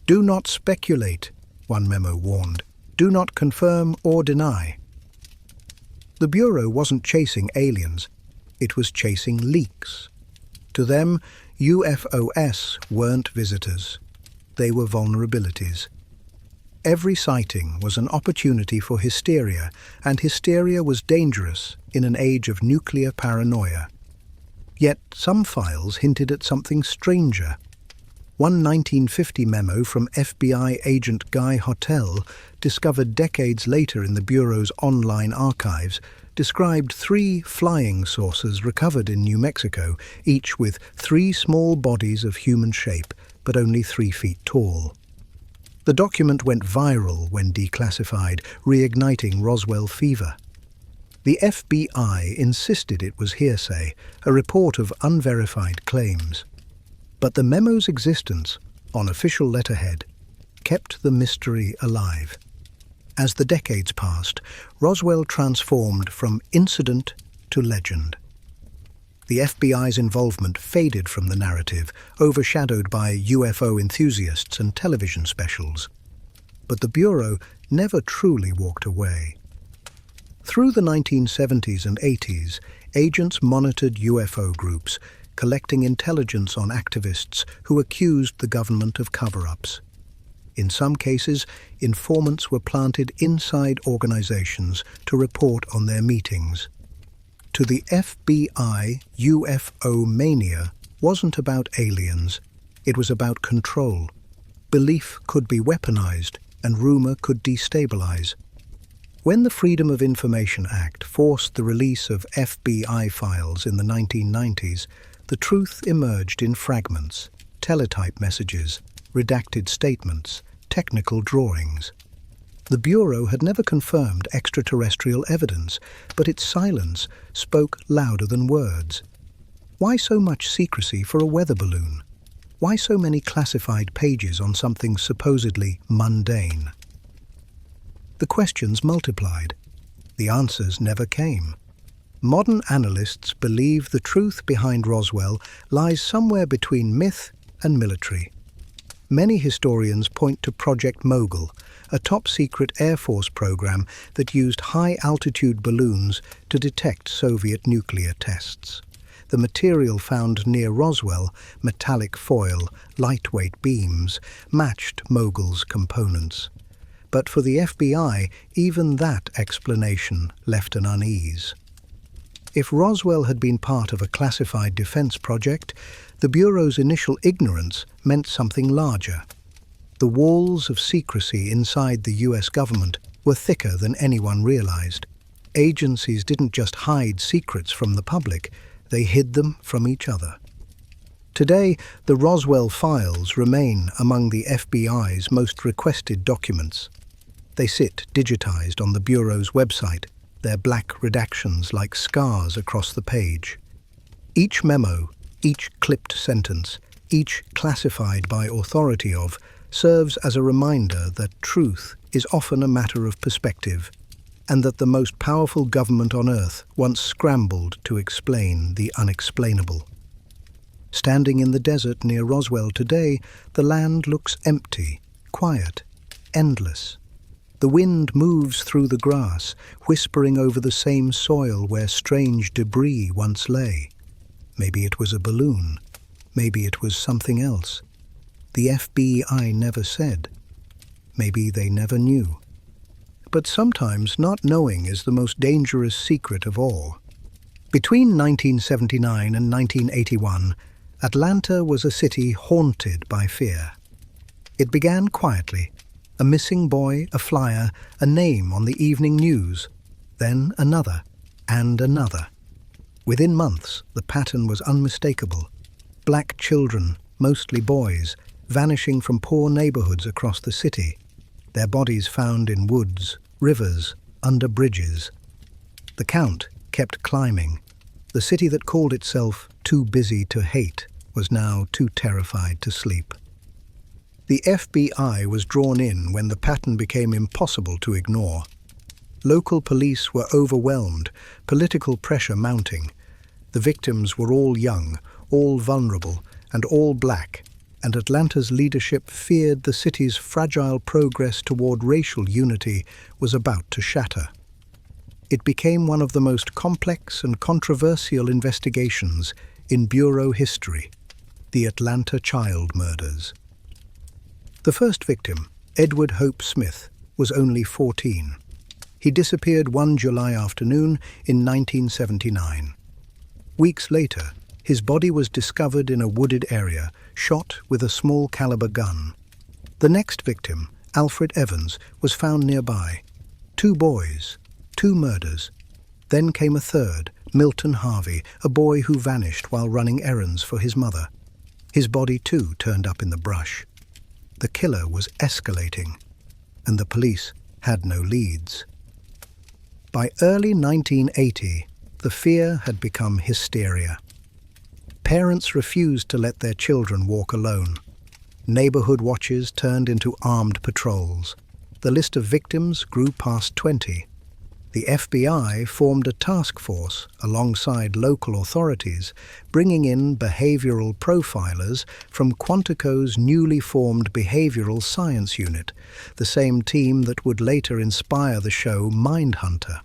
Do not speculate, one memo warned. Do not confirm or deny. The Bureau wasn't chasing aliens, it was chasing leaks. To them, UFOs weren't visitors. They were vulnerabilities. Every sighting was an opportunity for hysteria, and hysteria was dangerous in an age of nuclear paranoia. Yet some files hinted at something stranger. One 1950 memo from FBI agent Guy Hotel, discovered decades later in the Bureau's online archives, described 3 flying saucers recovered in New Mexico, each with 3 small bodies of human shape, but only 3 feet tall. The document went viral when declassified, reigniting Roswell fever. The FBI insisted it was hearsay, a report of unverified claims. But the memo's existence, on official letterhead, kept the mystery alive. As the decades passed, Roswell transformed from incident to legend. The FBI's involvement faded from the narrative, overshadowed by UFO enthusiasts and television specials. But the Bureau never truly walked away. Through the 1970s and 80s, agents monitored UFO groups, collecting intelligence on activists who accused the government of cover-ups. In some cases, informants were planted inside organizations to report on their meetings. To the FBI, UFO mania wasn't about aliens. It was about control. Belief could be weaponized, and rumor could destabilize. When the Freedom of Information Act forced the release of FBI files in the 1990s, the truth emerged in fragments, teletype messages, redacted statements, technical drawings. The Bureau had never confirmed extraterrestrial evidence, but its silence spoke louder than words. Why so much secrecy for a weather balloon? Why so many classified pages on something supposedly mundane? The questions multiplied. The answers never came. Modern analysts believe the truth behind Roswell lies somewhere between myth and military. Many historians point to Project Mogul, a top-secret Air Force program that used high-altitude balloons to detect Soviet nuclear tests. The material found near Roswell, metallic foil, lightweight beams, matched Mogul's components. But for the FBI, even that explanation left an unease. If Roswell had been part of a classified defense project, the Bureau's initial ignorance meant something larger. The walls of secrecy inside the US government were thicker than anyone realized. Agencies didn't just hide secrets from the public, they hid them from each other. Today, the Roswell files remain among the FBI's most requested documents. They sit digitized on the Bureau's website, their black redactions like scars across the page. Each memo, each clipped sentence, each classified by authority of, serves as a reminder that truth is often a matter of perspective, and that the most powerful government on Earth once scrambled to explain the unexplainable. Standing in the desert near Roswell today, the land looks empty, quiet, endless. The wind moves through the grass, whispering over the same soil where strange debris once lay. Maybe it was a balloon. Maybe it was something else. The FBI never said. Maybe they never knew. But sometimes not knowing is the most dangerous secret of all. Between 1979 and 1981, Atlanta was a city haunted by fear. It began quietly. A missing boy, a flyer, a name on the evening news, then another, and another. Within months, the pattern was unmistakable. Black children, mostly boys, vanishing from poor neighborhoods across the city, their bodies found in woods, rivers, under bridges. The count kept climbing. The city that called itself too busy to hate was now too terrified to sleep. The FBI was drawn in when the pattern became impossible to ignore. Local police were overwhelmed, political pressure mounting. The victims were all young, all vulnerable, and all black, and Atlanta's leadership feared the city's fragile progress toward racial unity was about to shatter. It became one of the most complex and controversial investigations in Bureau history, the Atlanta child murders. The first victim, Edward Hope Smith, was only 14. He disappeared one July afternoon in 1979. Weeks later, his body was discovered in a wooded area, shot with a small caliber gun. The next victim, Alfred Evans, was found nearby. 2 boys, 2 murders. Then came a third, Milton Harvey, a boy who vanished while running errands for his mother. His body too turned up in the brush. The killer was escalating, and the police had no leads. By early 1980, the fear had become hysteria. Parents refused to let their children walk alone. Neighborhood watches turned into armed patrols. The list of victims grew past 20. The FBI formed a task force alongside local authorities, bringing in behavioral profilers from Quantico's newly formed Behavioral Science Unit, the same team that would later inspire the show Mindhunter.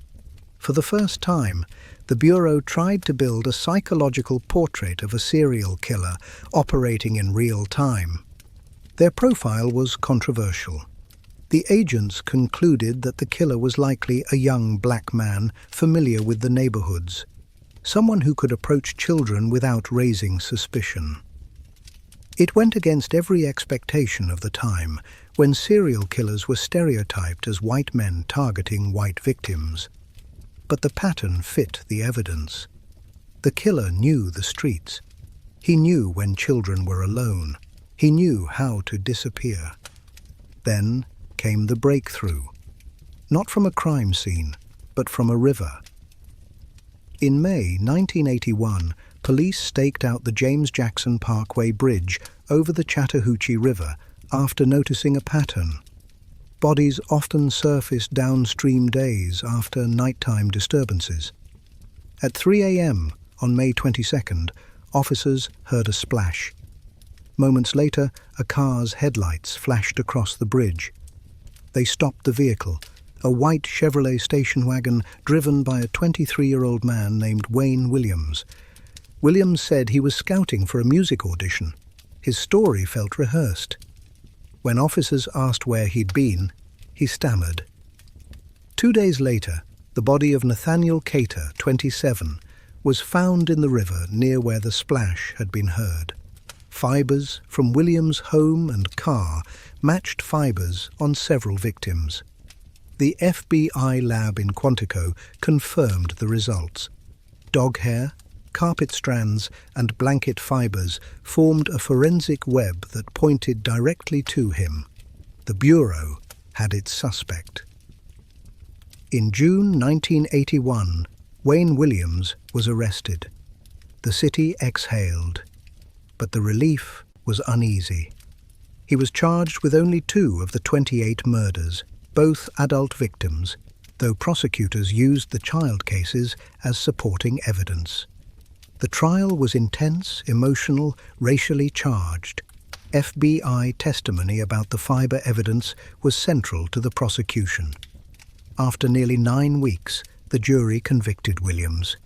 For the first time, the Bureau tried to build a psychological portrait of a serial killer operating in real time. Their profile was controversial. The agents concluded that the killer was likely a young black man familiar with the neighborhoods, someone who could approach children without raising suspicion. It went against every expectation of the time, when serial killers were stereotyped as white men targeting white victims. But the pattern fit the evidence. The killer knew the streets. He knew when children were alone. He knew how to disappear. Then came the breakthrough. Not from a crime scene, but from a river. In May 1981, police staked out the James Jackson Parkway Bridge over the Chattahoochee River after noticing a pattern. Bodies often surfaced downstream days after nighttime disturbances. At 3 a.m. on May 22nd, officers heard a splash. Moments later, a car's headlights flashed across the bridge. They stopped the vehicle, a white Chevrolet station wagon driven by a 23-year-old man named Wayne Williams. Williams said he was scouting for a music audition. His story felt rehearsed. When officers asked where he'd been, he stammered. 2 days later, the body of Nathaniel Cater, 27, was found in the river near where the splash had been heard. Fibers from Williams' home and car matched fibers on several victims. The FBI lab in Quantico confirmed the results. Dog hair, carpet strands, and blanket fibers formed a forensic web that pointed directly to him. The Bureau had its suspect. In June 1981, Wayne Williams was arrested. The city exhaled, but the relief was uneasy. He was charged with only 2 of the 28 murders, both adult victims, though prosecutors used the child cases as supporting evidence. The trial was intense, emotional, racially charged. FBI testimony about the fiber evidence was central to the prosecution. After nearly 9 weeks, the jury convicted Williams.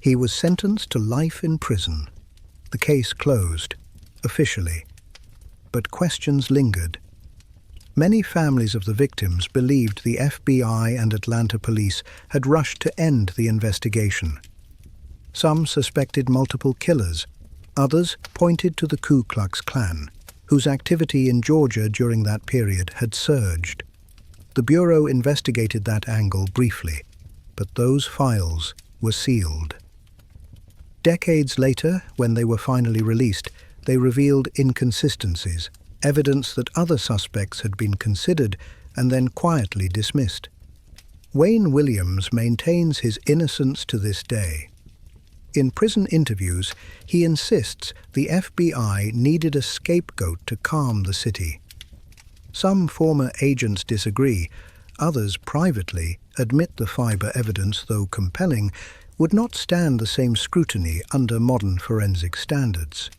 He was sentenced to life in prison. The case closed, officially, but questions lingered. Many families of the victims believed the FBI and Atlanta police had rushed to end the investigation. Some suspected multiple killers. Others pointed to the Ku Klux Klan, whose activity in Georgia during that period had surged. The Bureau investigated that angle briefly, but those files were sealed. Decades later, when they were finally released, they revealed inconsistencies, evidence that other suspects had been considered and then quietly dismissed. Wayne Williams maintains his innocence to this day. In prison interviews, he insists the FBI needed a scapegoat to calm the city. Some former agents disagree. Others privately admit the fiber evidence, though compelling, would not stand the same scrutiny under modern forensic standards.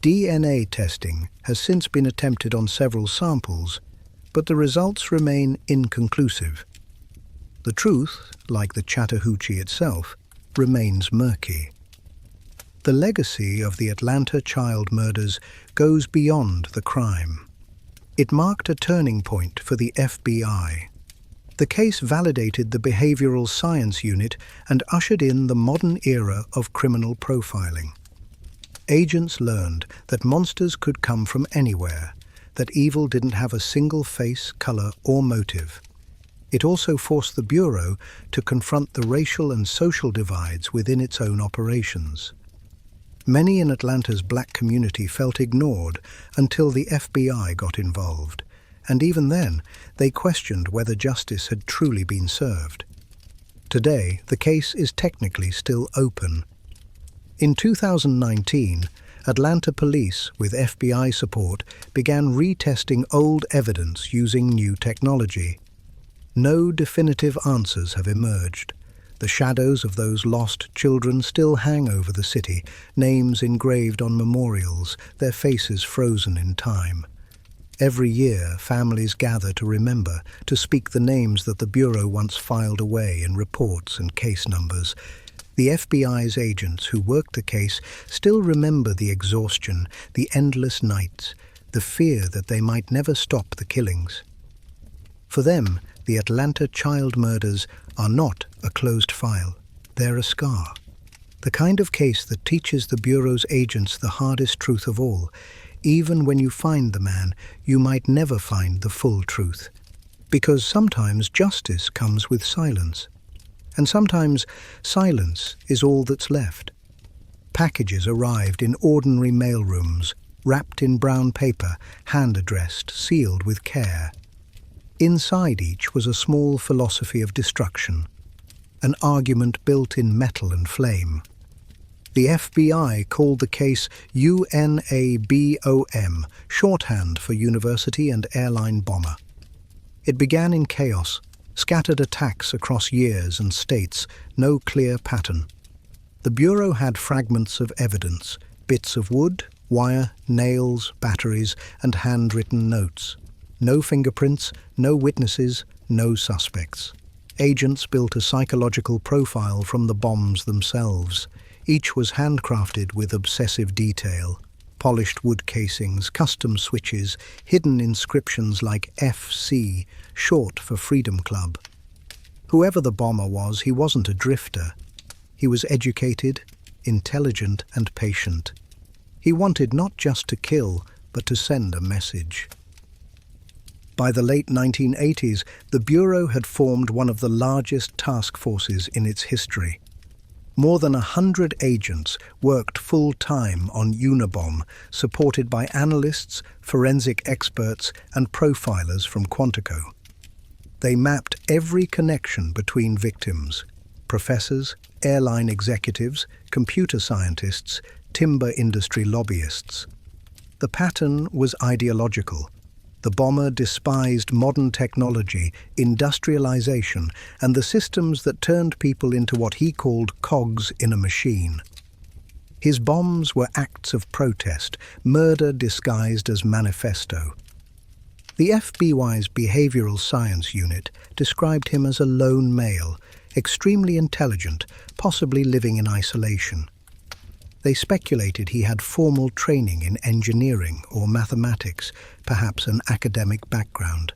DNA testing has since been attempted on several samples, but the results remain inconclusive. The truth, like the Chattahoochee itself, remains murky. The legacy of the Atlanta child murders goes beyond the crime. It marked a turning point for the FBI. The case validated the behavioral science unit and ushered in the modern era of criminal profiling. Agents learned that monsters could come from anywhere, that evil didn't have a single face, color, or motive. It also forced the Bureau to confront the racial and social divides within its own operations. Many in Atlanta's black community felt ignored until the FBI got involved, and even then, they questioned whether justice had truly been served. Today, the case is technically still open. In 2019, Atlanta police, with FBI support, began retesting old evidence using new technology. No definitive answers have emerged. The shadows of those lost children still hang over the city, names engraved on memorials, their faces frozen in time. Every year, families gather to remember, to speak the names that the Bureau once filed away in reports and case numbers. The FBI's agents who worked the case still remember the exhaustion, the endless nights, the fear that they might never stop the killings. For them, the Atlanta child murders are not a closed file. They're a scar. The kind of case that teaches the Bureau's agents the hardest truth of all. Even when you find the man, you might never find the full truth. Because sometimes justice comes with silence. And sometimes silence is all that's left. Packages arrived in ordinary mailrooms, wrapped in brown paper, hand-addressed, sealed with care. Inside each was a small philosophy of destruction, an argument built in metal and flame. The FBI called the case UNABOM, shorthand for University and Airline Bomber. It began in chaos, scattered attacks across years and states, no clear pattern. The Bureau had fragments of evidence, bits of wood, wire, nails, batteries, and handwritten notes. No fingerprints, no witnesses, no suspects. Agents built a psychological profile from the bombs themselves. Each was handcrafted with obsessive detail. Polished wood casings, custom switches, hidden inscriptions like FC, short for Freedom Club. Whoever the bomber was, he wasn't a drifter. He was educated, intelligent, and patient. He wanted not just to kill, but to send a message. By the late 1980s, the Bureau had formed one of the largest task forces in its history. More than 100 agents worked full-time on Unabomb, supported by analysts, forensic experts, and profilers from Quantico. They mapped every connection between victims: professors, airline executives, computer scientists, timber industry lobbyists. The pattern was ideological. The bomber despised modern technology, industrialization, and the systems that turned people into what he called cogs in a machine. His bombs were acts of protest, murder disguised as manifesto. The FBI's behavioral science unit described him as a lone male, extremely intelligent, possibly living in isolation. They speculated he had formal training in engineering or mathematics, perhaps an academic background.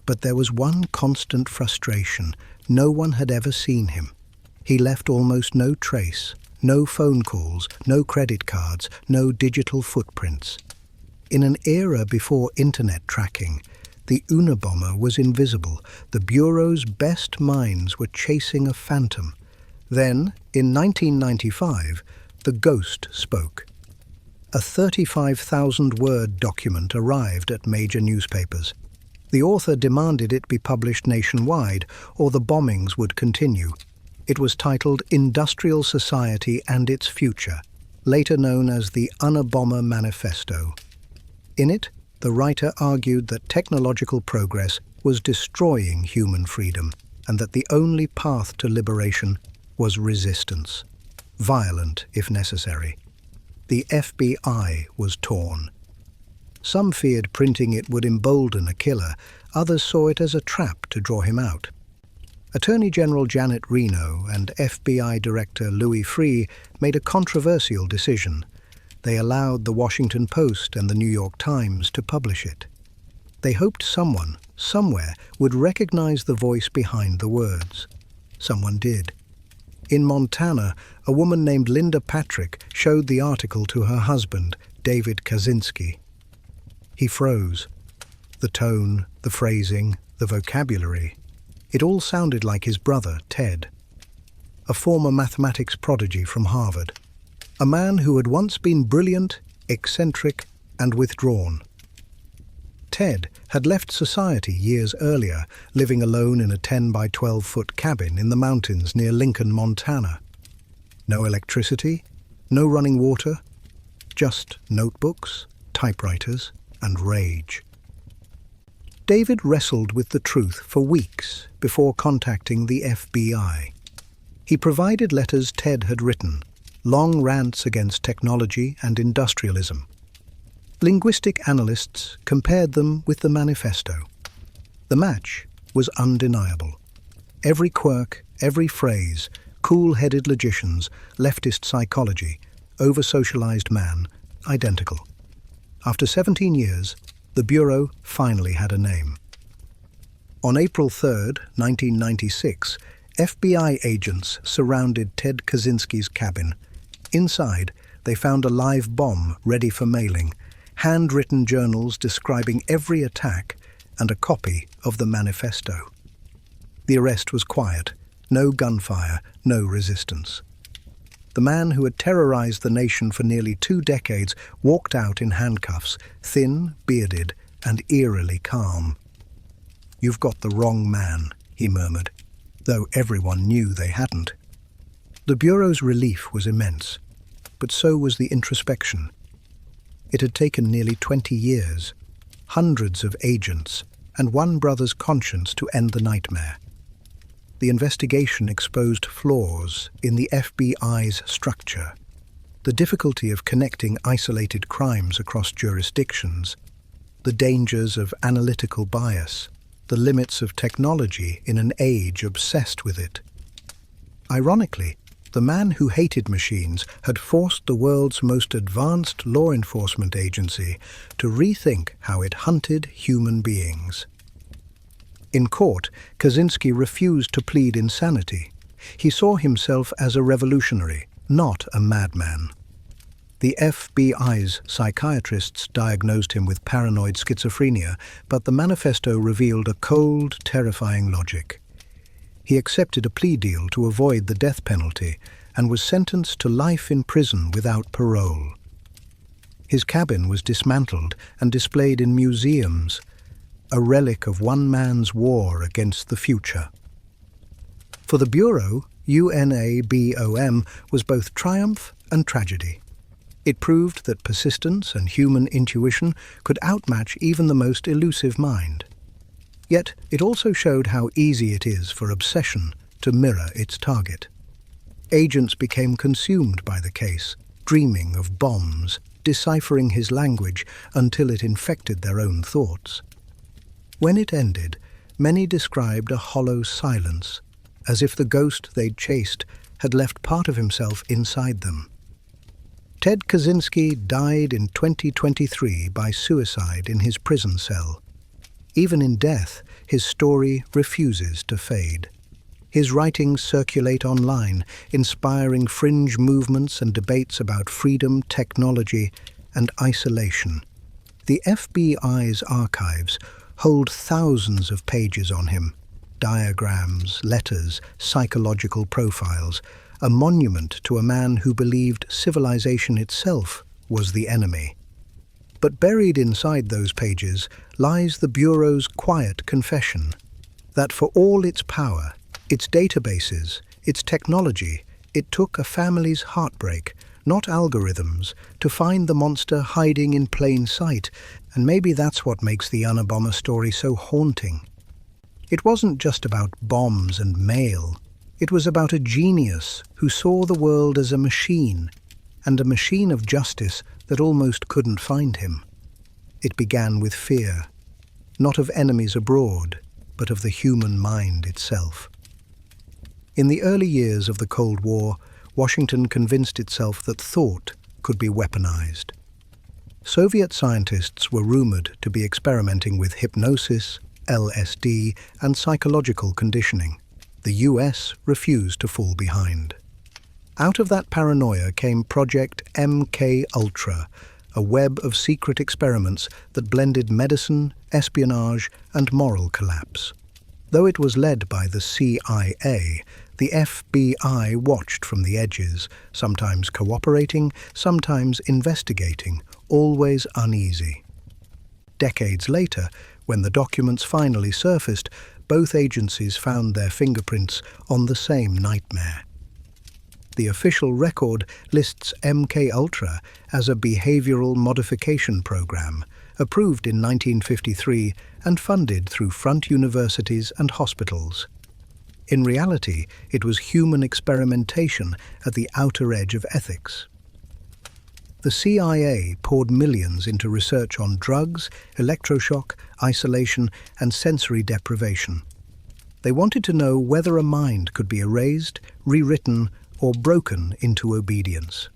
But there was one constant frustration. No one had ever seen him. He left almost no trace, no phone calls, no credit cards, no digital footprints. In an era before internet tracking, the Unabomber was invisible. The Bureau's best minds were chasing a phantom. Then, in 1995, the ghost spoke. A 35,000-word document arrived at major newspapers. The author demanded it be published nationwide, or the bombings would continue. It was titled Industrial Society and Its Future, later known as the Unabomber Manifesto. In it, the writer argued that technological progress was destroying human freedom, and that the only path to liberation was resistance. Violent if necessary. The FBI was torn. Some feared printing it would embolden a killer, others saw it as a trap to draw him out. Attorney General Janet Reno and FBI Director Louis Freeh made a controversial decision. They allowed the Washington Post and the New York Times to publish it. They hoped someone, somewhere, would recognize the voice behind the words. Someone did. In Montana, a woman named Linda Patrick showed the article to her husband, David Kaczynski. He froze. The tone, the phrasing, the vocabulary. It all sounded like his brother, Ted, a former mathematics prodigy from Harvard, a man who had once been brilliant, eccentric, and withdrawn. Ted had left society years earlier, living alone in a 10 by 12-foot cabin in the mountains near Lincoln, Montana. No electricity, no running water, just notebooks, typewriters, and rage. David wrestled with the truth for weeks before contacting the FBI. He provided letters Ted had written, long rants against technology and industrialism. Linguistic analysts compared them with the manifesto. The match was undeniable. Every quirk, every phrase, cool-headed logicians, leftist psychology, over-socialized man, identical. After 17 years, the Bureau finally had a name. On April 3, 1996, FBI agents surrounded Ted Kaczynski's cabin. Inside, they found a live bomb ready for mailing, handwritten journals describing every attack, and a copy of the manifesto. The arrest was quiet, no gunfire, no resistance. The man who had terrorized the nation for nearly 2 decades walked out in handcuffs, thin, bearded, and eerily calm. "You've got the wrong man," he murmured, though everyone knew they hadn't. The Bureau's relief was immense, but so was the introspection. It had taken nearly 20 years, hundreds of agents, and one brother's conscience to end the nightmare. The investigation exposed flaws in the FBI's structure, the difficulty of connecting isolated crimes across jurisdictions, the dangers of analytical bias, the limits of technology in an age obsessed with it. Ironically, the man who hated machines had forced the world's most advanced law enforcement agency to rethink how it hunted human beings. In court, Kaczynski refused to plead insanity. He saw himself as a revolutionary, not a madman. The FBI's psychiatrists diagnosed him with paranoid schizophrenia, but the manifesto revealed a cold, terrifying logic. He accepted a plea deal to avoid the death penalty and was sentenced to life in prison without parole. His cabin was dismantled and displayed in museums, a relic of one man's war against the future. For the Bureau, UNABOM was both triumph and tragedy. It proved that persistence and human intuition could outmatch even the most elusive mind. Yet it also showed how easy it is for obsession to mirror its target. Agents became consumed by the case, dreaming of bombs, deciphering his language until it infected their own thoughts. When it ended, many described a hollow silence, as if the ghost they'd chased had left part of himself inside them. Ted Kaczynski died in 2023 by suicide in his prison cell. Even in death, his story refuses to fade. His writings circulate online, inspiring fringe movements and debates about freedom, technology, and isolation. The FBI's archives hold thousands of pages on him, diagrams, letters, psychological profiles, a monument to a man who believed civilization itself was the enemy. But buried inside those pages lies the Bureau's quiet confession that for all its power, its databases, its technology, it took a family's heartbreak, not algorithms, to find the monster hiding in plain sight, and maybe that's what makes the Unabomber story so haunting. It wasn't just about bombs and mail. It was about a genius who saw the world as a machine, and a machine of justice that almost couldn't find him. It began with fear, not of enemies abroad, but of the human mind itself. In the early years of the Cold War, Washington convinced itself that thought could be weaponized. Soviet scientists were rumored to be experimenting with hypnosis, LSD, and psychological conditioning. The US refused to fall behind. Out of that paranoia came Project MK-Ultra, a web of secret experiments that blended medicine, espionage, and moral collapse. Though it was led by the CIA, the FBI watched from the edges, sometimes cooperating, sometimes investigating, always uneasy. Decades later, when the documents finally surfaced, both agencies found their fingerprints on the same nightmare. The official record lists MK-Ultra as a behavioral modification program, approved in 1953 and funded through front universities and hospitals. In reality, it was human experimentation at the outer edge of ethics. The CIA poured millions into research on drugs, electroshock, isolation, and sensory deprivation. They wanted to know whether a mind could be erased, rewritten, or broken into obedience.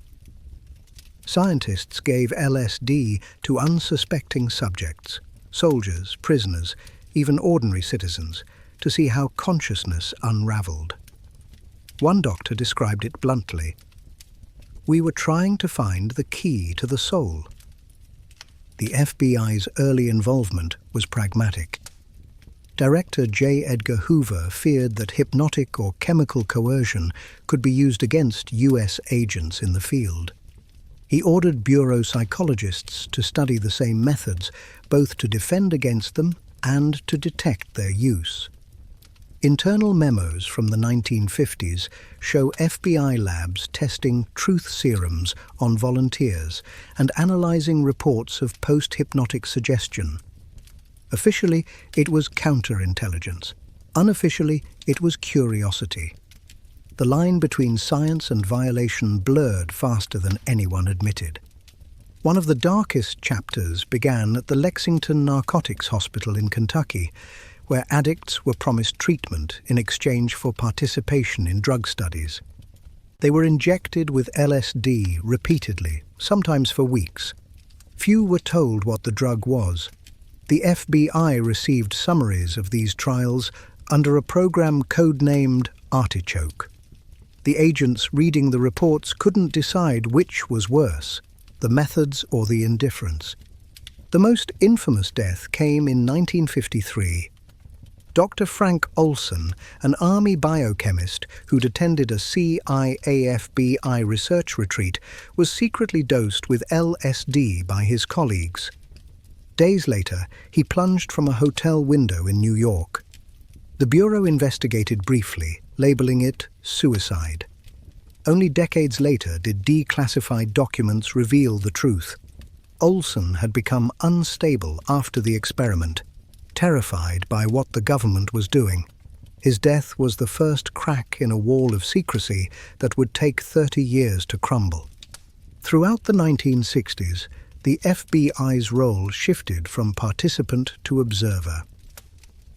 Scientists gave LSD to unsuspecting subjects, soldiers, prisoners, even ordinary citizens, to see how consciousness unraveled. One doctor described it bluntly: "We were trying to find the key to the soul." The FBI's early involvement was pragmatic. Director J. Edgar Hoover feared that hypnotic or chemical coercion could be used against U.S. agents in the field. He ordered bureau psychologists to study the same methods, both to defend against them and to detect their use. Internal memos from the 1950s show FBI labs testing truth serums on volunteers and analyzing reports of post-hypnotic suggestion. Officially, it was counterintelligence. Unofficially, it was curiosity. The line between science and violation blurred faster than anyone admitted. One of the darkest chapters began at the Lexington Narcotics Hospital in Kentucky, where addicts were promised treatment in exchange for participation in drug studies. They were injected with LSD repeatedly, sometimes for weeks. Few were told what the drug was. The FBI received summaries of these trials under a program codenamed Artichoke. The agents reading the reports couldn't decide which was worse, the methods or the indifference. The most infamous death came in 1953. Dr. Frank Olson, an Army biochemist who'd attended a CIA-FBI research retreat, was secretly dosed with LSD by his colleagues. Days later, he plunged from a hotel window in New York. The Bureau investigated briefly, labeling it suicide. Only decades later did declassified documents reveal the truth. Olson had become unstable after the experiment, terrified by what the government was doing. His death was the first crack in a wall of secrecy that would take 30 years to crumble. Throughout the 1960s, the FBI's role shifted from participant to observer.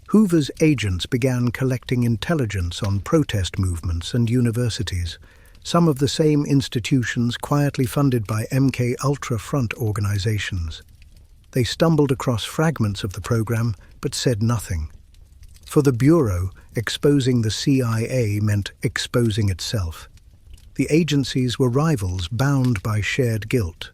Hoover's agents began collecting intelligence on protest movements and universities, some of the same institutions quietly funded by MK-Ultra front organizations. They stumbled across fragments of the program, but said nothing. For the Bureau, exposing the CIA meant exposing itself. The agencies were rivals bound by shared guilt.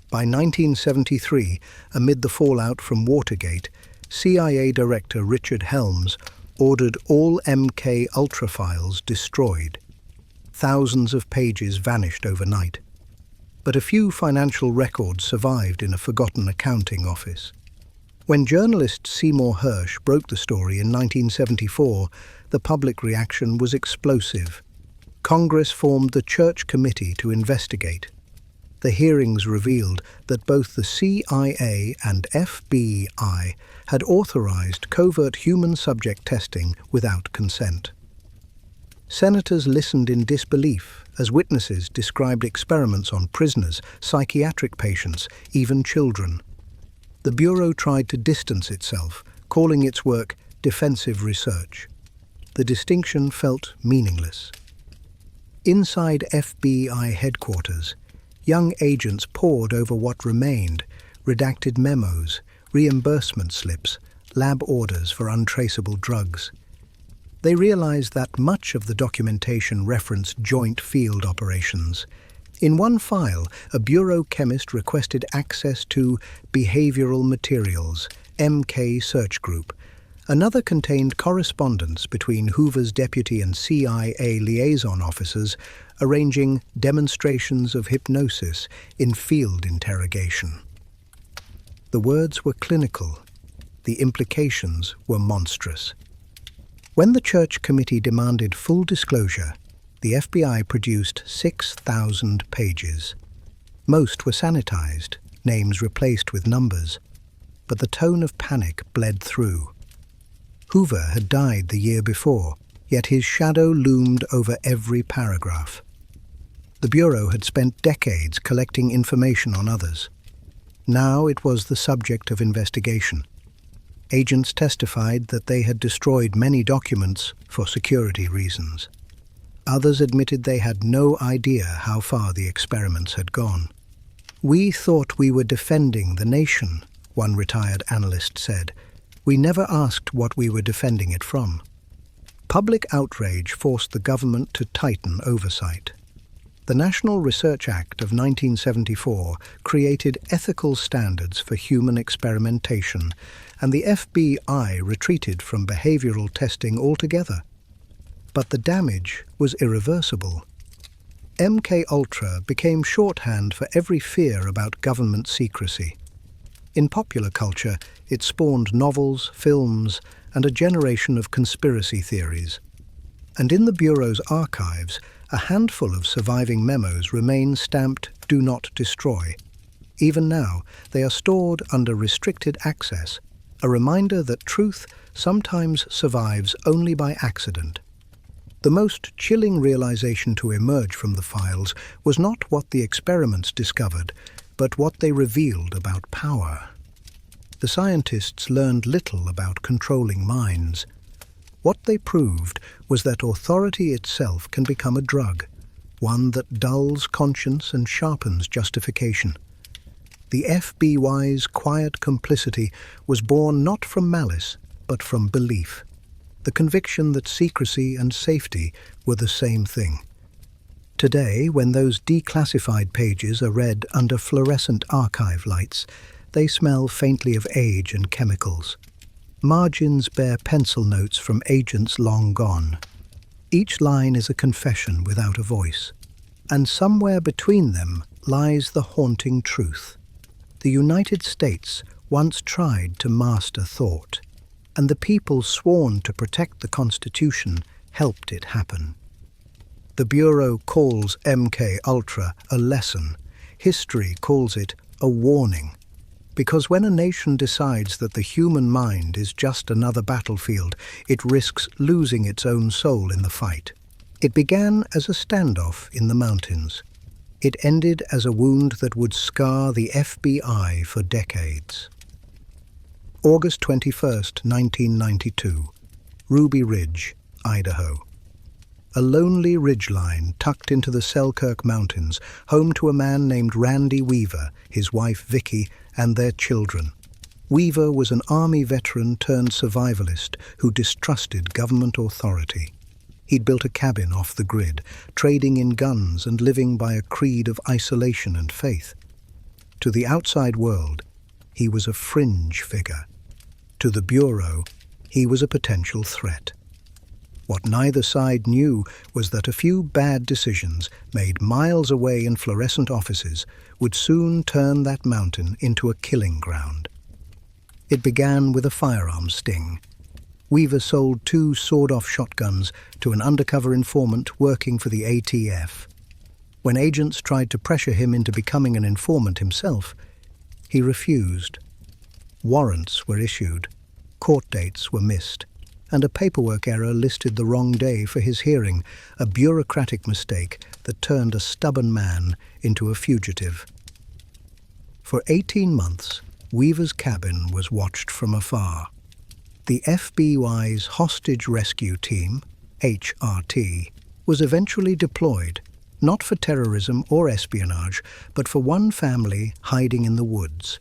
By 1973, amid the fallout from Watergate, CIA Director Richard Helms ordered all MK-Ultra files destroyed. Thousands of pages vanished overnight. But a few financial records survived in a forgotten accounting office. When journalist Seymour Hersh broke the story in 1974, the public reaction was explosive. Congress formed the Church Committee to investigate. The hearings revealed that both the CIA and FBI had authorized covert human subject testing without consent. Senators listened in disbelief as witnesses described experiments on prisoners, psychiatric patients, even children. The Bureau tried to distance itself, calling its work defensive research. the distinction felt meaningless. Inside FBI headquarters, young agents pored over what remained: redacted memos, reimbursement slips, lab orders for untraceable drugs. They realized that much of the documentation referenced joint field operations. In one file, a bureau chemist requested access to behavioral materials, MK Search Group. Another contained correspondence between Hoover's deputy and CIA liaison officers arranging demonstrations of hypnosis in field interrogation. The words were clinical. The implications were monstrous. When the Church Committee demanded full disclosure, the FBI produced 6,000 pages. Most were sanitized, names replaced with numbers, but the tone of panic bled through. Hoover had died the year before, yet his shadow loomed over every paragraph. The Bureau had spent decades collecting information on others. Now it was the subject of investigation. Agents testified that they had destroyed many documents for security reasons. Others admitted they had no idea how far the experiments had gone. "We thought we were defending the nation," one retired analyst said. "We never asked what we were defending it from." Public outrage forced the government to tighten oversight. The National Research Act of 1974 created ethical standards for human experimentation, and the FBI retreated from behavioral testing altogether. But the damage was irreversible. MK-Ultra became shorthand for every fear about government secrecy. In popular culture, it spawned novels, films, and a generation of conspiracy theories. And in the Bureau's archives, a handful of surviving memos remain stamped "Do Not Destroy." Even now, they are stored under restricted access, a reminder that truth sometimes survives only by accident. The most chilling realization to emerge from the files was not what the experiments discovered, but what they revealed about power. The scientists learned little about controlling minds. What they proved was that authority itself can become a drug, one that dulls conscience and sharpens justification. The FBI's quiet complicity was born not from malice, but from belief, the conviction that secrecy and safety were the same thing. Today, when those declassified pages are read under fluorescent archive lights, they smell faintly of age and chemicals. Margins bear pencil notes from agents long gone. Each line is a confession without a voice. And somewhere between them lies the haunting truth. The United States once tried to master thought, and the people sworn to protect the Constitution helped it happen. The Bureau calls MK-Ultra a lesson. History calls it a warning. Because when a nation decides that the human mind is just another battlefield, it risks losing its own soul in the fight. It began as a standoff in the mountains. It ended as a wound that would scar the FBI for decades. August 21, 1992, Ruby Ridge, Idaho. A lonely ridgeline tucked into the Selkirk Mountains, home to a man named Randy Weaver, his wife Vicky, and their children. Weaver was an Army veteran turned survivalist who distrusted government authority. He'd built a cabin off the grid, trading in guns and living by a creed of isolation and faith. To the outside world, he was a fringe figure. To the Bureau, he was a potential threat. What neither side knew was that a few bad decisions made miles away in fluorescent offices would soon turn that mountain into a killing ground. It began with a firearms sting. Weaver sold 2 sawed-off shotguns to an undercover informant working for the ATF. When agents tried to pressure him into becoming an informant himself, he refused. Warrants were issued, court dates were missed, and a paperwork error listed the wrong day for his hearing, a bureaucratic mistake that turned a stubborn man into a fugitive. For 18 months, Weaver's cabin was watched from afar. The FBI's Hostage Rescue Team, HRT, was eventually deployed, not for terrorism or espionage, but for one family hiding in the woods.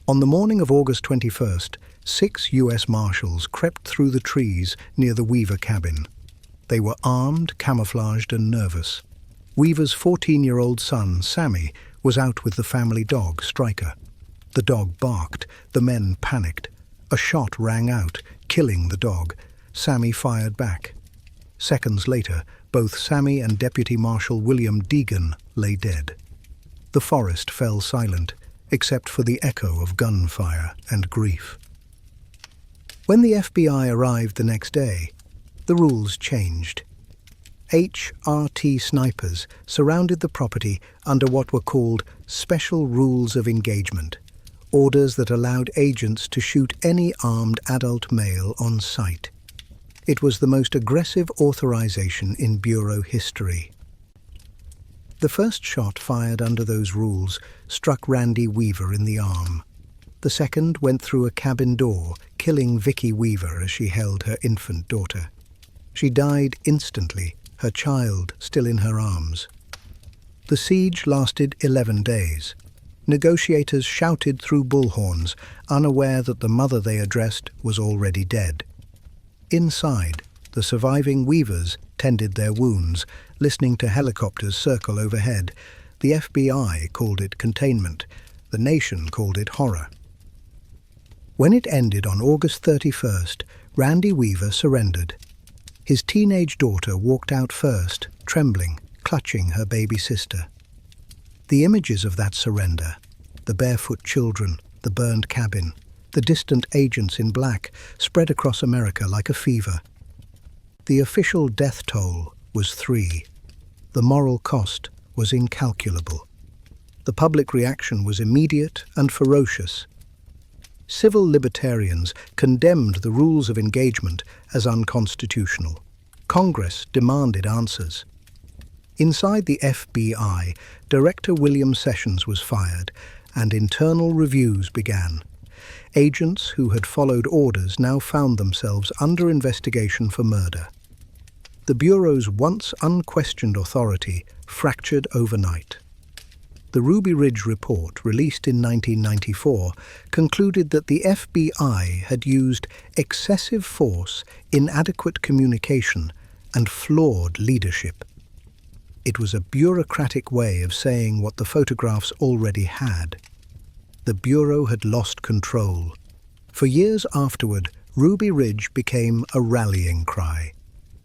On the morning of August 21st, 6 U.S. Marshals crept through the trees near the Weaver cabin. They were armed, camouflaged, and nervous. Weaver's 14-year-old son, Sammy, was out with the family dog, Striker. The dog barked. The men panicked. A shot rang out, killing the dog. Sammy fired back. Seconds later, both Sammy and Deputy Marshal William Deegan lay dead. The forest fell silent, except for the echo of gunfire and grief. When the FBI arrived the next day, the rules changed. HRT snipers surrounded the property under what were called Special Rules of Engagement, orders that allowed agents to shoot any armed adult male on sight. It was the most aggressive authorization in Bureau history. The first shot fired under those rules struck Randy Weaver in the arm. The second went through a cabin door, killing Vicky Weaver as she held her infant daughter. She died instantly, her child still in her arms. The siege lasted 11 days. Negotiators shouted through bullhorns, unaware that the mother they addressed was already dead. Inside, the surviving Weavers tended their wounds, listening to helicopters circle overhead. The FBI called it containment. The nation called it horror. When it ended on August 31st, Randy Weaver surrendered. His teenage daughter walked out first, trembling, clutching her baby sister. The images of that surrender, the barefoot children, the burned cabin, the distant agents in black, spread across America like a fever. The official death toll was 3. The moral cost was incalculable. The public reaction was immediate and ferocious. Civil libertarians condemned the rules of engagement as unconstitutional. Congress demanded answers. Inside the FBI, Director William Sessions was fired, and internal reviews began. Agents who had followed orders now found themselves under investigation for murder. The Bureau's once unquestioned authority fractured overnight. The Ruby Ridge Report, released in 1994, concluded that the FBI had used excessive force, inadequate communication, and flawed leadership. It was a bureaucratic way of saying what the photographs already had. The Bureau had lost control. For years afterward, Ruby Ridge became a rallying cry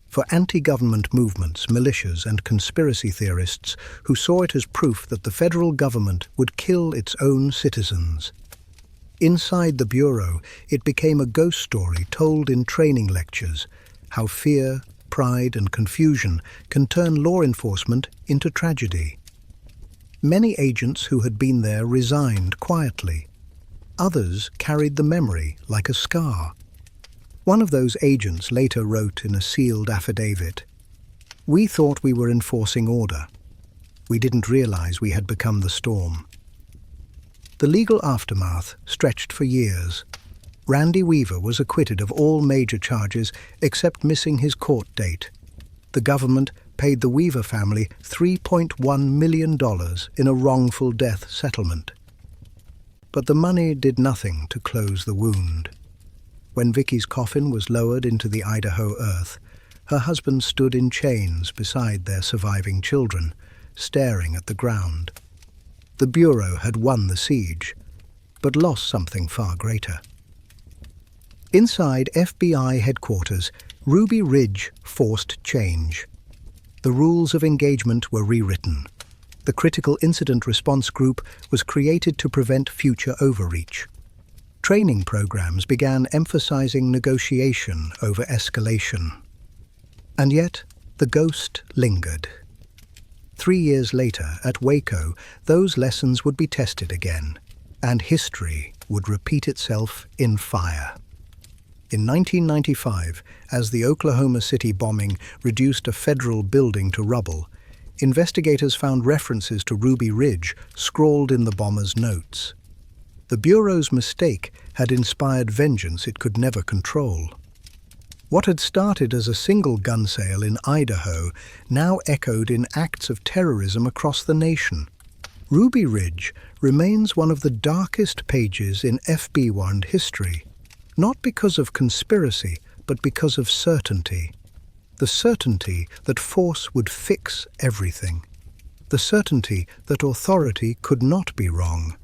for anti-government movements, militias, and conspiracy theorists who saw it as proof that the federal government would kill its own citizens. Inside the Bureau, it became a ghost story told in training lectures, how fear, pride, and confusion can turn law enforcement into tragedy. Many agents who had been there resigned quietly. Others carried the memory like a scar. One of those agents later wrote in a sealed affidavit, "We thought we were enforcing order. We didn't realize we had become the storm." The legal aftermath stretched for years. Randy Weaver was acquitted of all major charges except missing his court date. The government paid the Weaver family $3.1 million in a wrongful death settlement. But the money did nothing to close the wound. When Vicky's coffin was lowered into the Idaho earth, her husband stood in chains beside their surviving children, staring at the ground. The Bureau had won the siege, but lost something far greater. Inside FBI headquarters, Ruby Ridge forced change. The rules of engagement were rewritten. The Critical Incident Response Group was created to prevent future overreach. Training programs began emphasizing negotiation over escalation. And yet, the ghost lingered. 3 years later, at Waco, those lessons would be tested again, and history would repeat itself in fire. In 1995, as the Oklahoma City bombing reduced a federal building to rubble, investigators found references to Ruby Ridge scrawled in the bombers' notes. The Bureau's mistake had inspired vengeance it could never control. What had started as a single gun sale in Idaho now echoed in acts of terrorism across the nation. Ruby Ridge remains one of the darkest pages in FB1 history, not because of conspiracy, but because of certainty. The certainty that force would fix everything. The certainty that authority could not be wrong.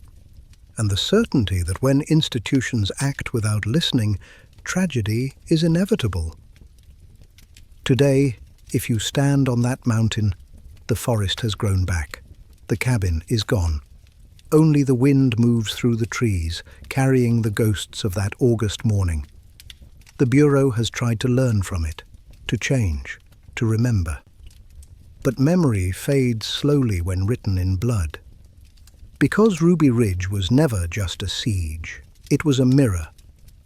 And the certainty that when institutions act without listening, tragedy is inevitable. Today, if you stand on that mountain, the forest has grown back. The cabin is gone. Only the wind moves through the trees, carrying the ghosts of that August morning. The Bureau has tried to learn from it, to change, to remember. But memory fades slowly when written in blood. Because Ruby Ridge was never just a siege, it was a mirror.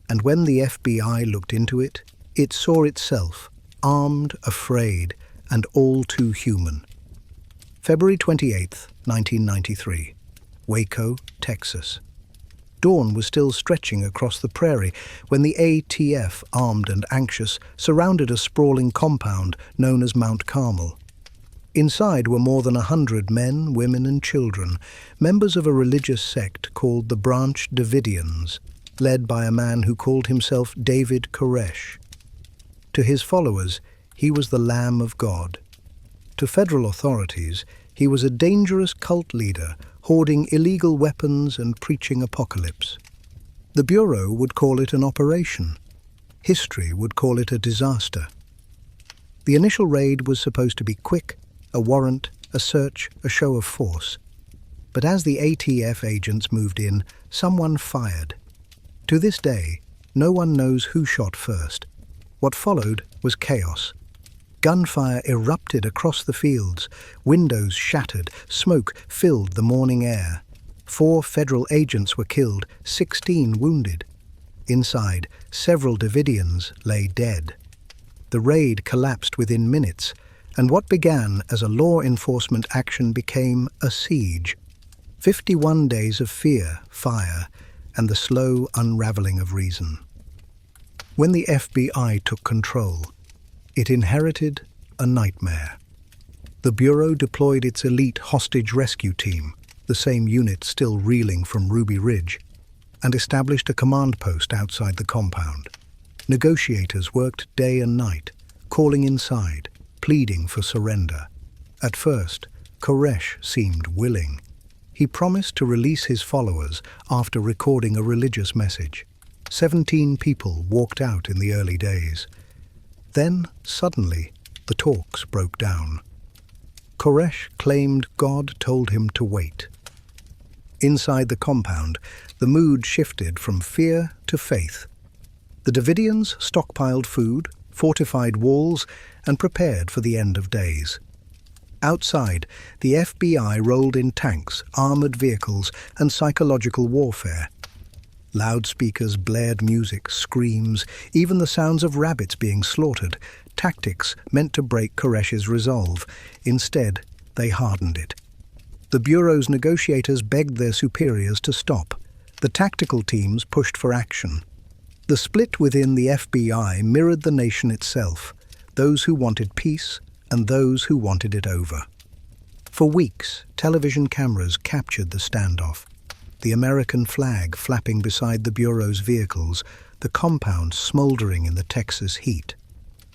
And when the FBI looked into it, it saw itself, armed, afraid, and all too human. February 28, 1993, Waco, Texas. Dawn was still stretching across the prairie when the ATF, armed and anxious, surrounded a sprawling compound known as Mount Carmel. Inside were more than 100 men, women, and children, members of a religious sect called the Branch Davidians, led by a man who called himself David Koresh. To his followers, he was the Lamb of God. To federal authorities, he was a dangerous cult leader, hoarding illegal weapons and preaching apocalypse. The Bureau would call it an operation. History would call it a disaster. The initial raid was supposed to be quick, a warrant, a search, a show of force. But as the ATF agents moved in, someone fired. To this day, no one knows who shot first. What followed was chaos. Gunfire erupted across the fields, windows shattered, smoke filled the morning air. 4 federal agents were killed, 16 wounded. Inside, several Davidians lay dead. The raid collapsed within minutes, and what began as a law enforcement action became a siege. 51 days of fear, fire, and the slow unraveling of reason. When the FBI took control, it inherited a nightmare. The Bureau deployed its elite hostage rescue team, the same unit still reeling from Ruby Ridge, and established a command post outside the compound. Negotiators worked day and night, calling inside, pleading for surrender. At first, Koresh seemed willing. He promised to release his followers after recording a religious message. 17 people walked out in the early days. Then, suddenly, the talks broke down. Koresh claimed God told him to wait. Inside the compound, the mood shifted from fear to faith. The Davidians stockpiled food, fortified walls, and prepared for the end of days. Outside, the FBI rolled in tanks, armored vehicles, and psychological warfare. Loudspeakers blared music, screams, even the sounds of rabbits being slaughtered, tactics meant to break Koresh's resolve. Instead, they hardened it. The Bureau's negotiators begged their superiors to stop. The tactical teams pushed for action. The split within the FBI mirrored the nation itself, those who wanted peace and those who wanted it over. For weeks, television cameras captured the standoff. The American flag flapping beside the Bureau's vehicles, the compound smoldering in the Texas heat.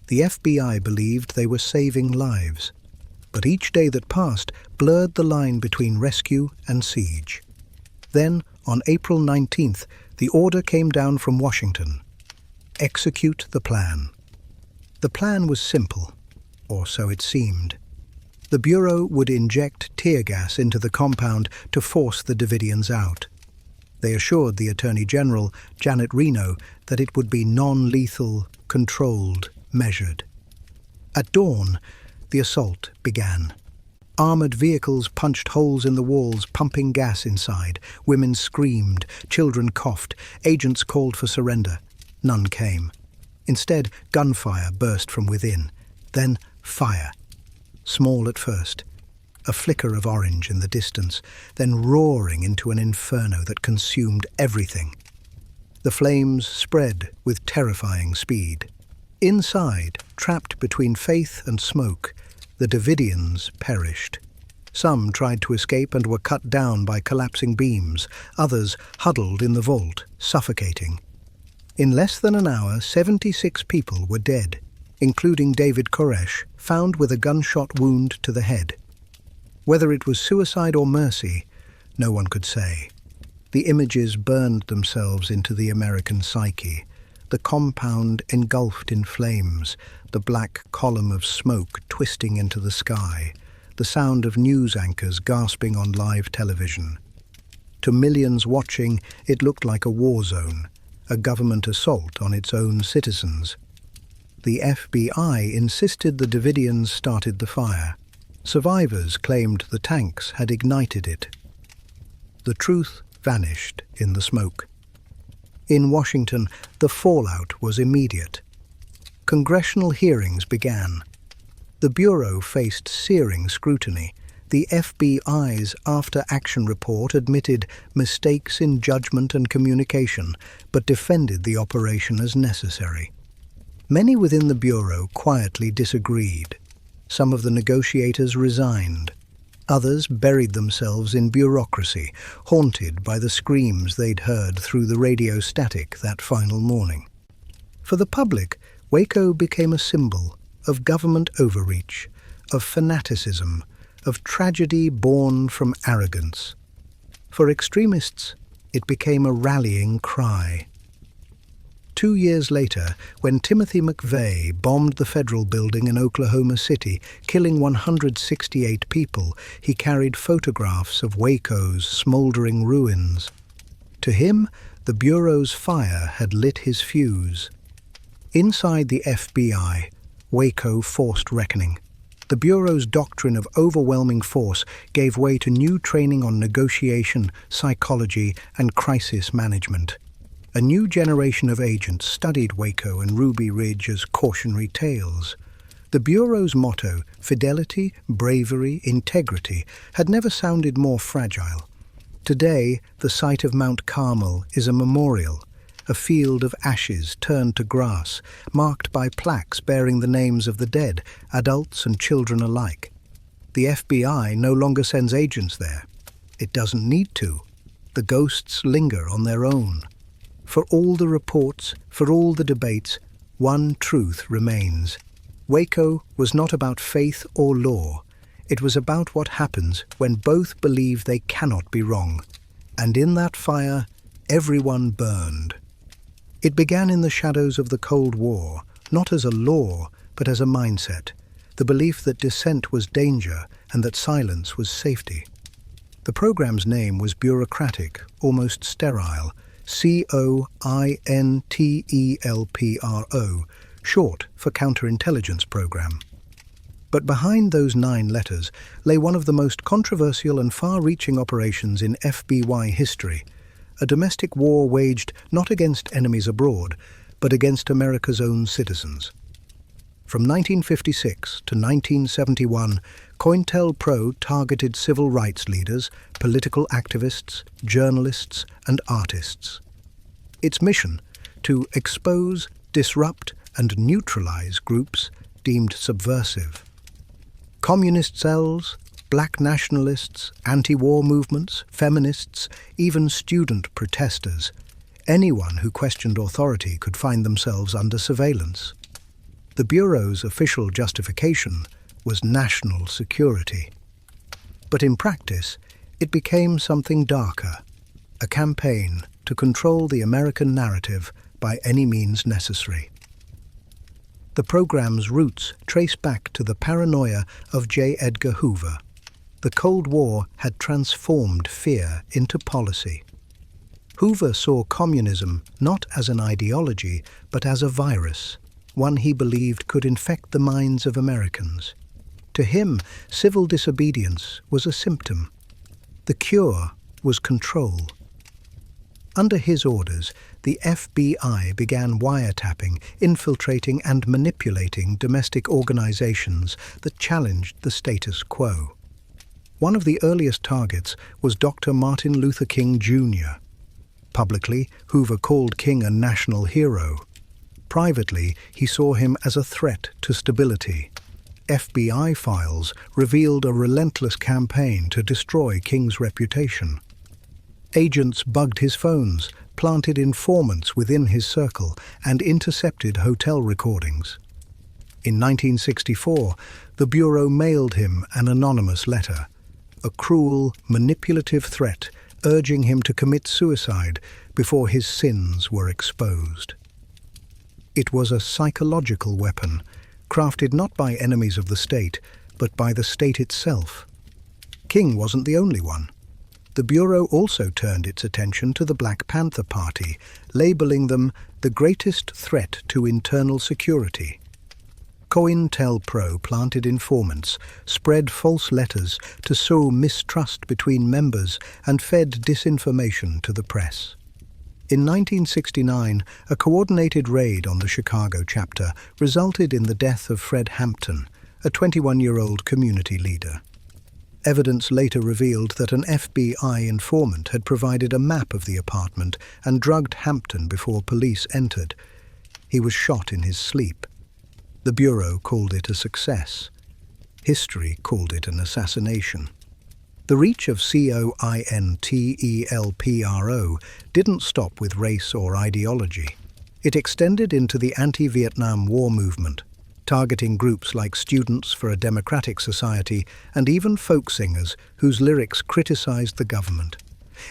The FBI believed they were saving lives. But each day that passed blurred the line between rescue and siege. Then, on April 19th, the order came down from Washington. Execute the plan. The plan was simple, or so it seemed. The Bureau would inject tear gas into the compound to force the Davidians out. They assured the Attorney General, Janet Reno, that it would be non-lethal, controlled, measured. At dawn, the assault began. Armored vehicles punched holes in the walls, pumping gas inside. Women screamed, children coughed, agents called for surrender. None came. Instead, gunfire burst from within. Then fire. Small at first. a flicker of orange in the distance, then roaring into an inferno that consumed everything. The flames spread with terrifying speed. Inside, trapped between faith and smoke, the Davidians perished. Some tried to escape and were cut down by collapsing beams. Others huddled in the vault, suffocating. In less than an hour, 76 people were dead, including David Koresh, found with a gunshot wound to the head. Whether it was suicide or mercy, no one could say. The images burned themselves into the American psyche. The compound engulfed in flames, the black column of smoke twisting into the sky, the sound of news anchors gasping on live television. To millions watching, it looked like a war zone, a government assault on its own citizens. The FBI insisted the Davidians started the fire. Survivors claimed the tanks had ignited it. The truth vanished in the smoke. In Washington, the fallout was immediate. Congressional hearings began. The Bureau faced searing scrutiny. The FBI's after-action report admitted mistakes in judgment and communication, but defended the operation as necessary. Many within the Bureau quietly disagreed. Some of the negotiators resigned. Others buried themselves in bureaucracy, haunted by the screams they'd heard through the radio static that final morning. For the public, Waco became a symbol of government overreach, of fanaticism, of tragedy born from arrogance. For extremists, it became a rallying cry. 2 years later, when Timothy McVeigh bombed the federal building in Oklahoma City, killing 168 people, he carried photographs of Waco's smoldering ruins. To him, the Bureau's fire had lit his fuse. Inside the FBI, Waco forced reckoning. The Bureau's doctrine of overwhelming force gave way to new training on negotiation, psychology, and crisis management. A new generation of agents studied Waco and Ruby Ridge as cautionary tales. The Bureau's motto, fidelity, bravery, integrity, had never sounded more fragile. Today, the site of Mount Carmel is a memorial, a field of ashes turned to grass, marked by plaques bearing the names of the dead, adults and children alike. The FBI no longer sends agents there. It doesn't need to. The ghosts linger on their own. For all the reports, for all the debates, one truth remains. Waco was not about faith or law. It was about what happens when both believe they cannot be wrong. And in that fire, everyone burned. It began in the shadows of the Cold War, not as a law, but as a mindset, the belief that dissent was danger and that silence was safety. The program's name was bureaucratic, almost sterile, COINTELPRO, short for Counterintelligence Program. But behind those 9 letters lay one of the most controversial and far-reaching operations in FBI history, a domestic war waged not against enemies abroad, but against America's own citizens. From 1956 to 1971, COINTELPRO targeted civil rights leaders, political activists, journalists, and artists. Its mission: to expose, disrupt, and neutralize groups deemed subversive. Communist cells, black nationalists, anti-war movements, feminists, even student protesters. Anyone who questioned authority could find themselves under surveillance. The Bureau's official justification was national security. But in practice, it became something darker, a campaign to control the American narrative by any means necessary. The program's roots trace back to the paranoia of J. Edgar Hoover. The Cold War had transformed fear into policy. Hoover saw communism not as an ideology, but as a virus, one he believed could infect the minds of Americans. To him, civil disobedience was a symptom. The cure was control. Under his orders, the FBI began wiretapping, infiltrating and manipulating domestic organizations that challenged the status quo. One of the earliest targets was Dr. Martin Luther King Jr. Publicly, Hoover called King a national hero. Privately, he saw him as a threat to stability. FBI files revealed a relentless campaign to destroy King's reputation. Agents bugged his phones, planted informants within his circle, and intercepted hotel recordings. In 1964, the Bureau mailed him an anonymous letter, a cruel, manipulative threat urging him to commit suicide before his sins were exposed. It was a psychological weapon, crafted not by enemies of the state, but by the state itself. King wasn't the only one. The Bureau also turned its attention to the Black Panther Party, labeling the greatest threat to internal security. COINTELPRO planted informants, spread false letters to sow mistrust between members, and fed disinformation to the press. In 1969, a coordinated raid on the Chicago chapter resulted in the death of Fred Hampton, a 21-year-old community leader. Evidence later revealed that an FBI informant had provided a map of the apartment and drugged Hampton before police entered. He was shot in his sleep. The Bureau called it a success. History called it an assassination. The reach of COINTELPRO didn't stop with race or ideology. It extended into the anti-Vietnam War movement, targeting groups like Students for a Democratic Society and even folk singers whose lyrics criticized the government.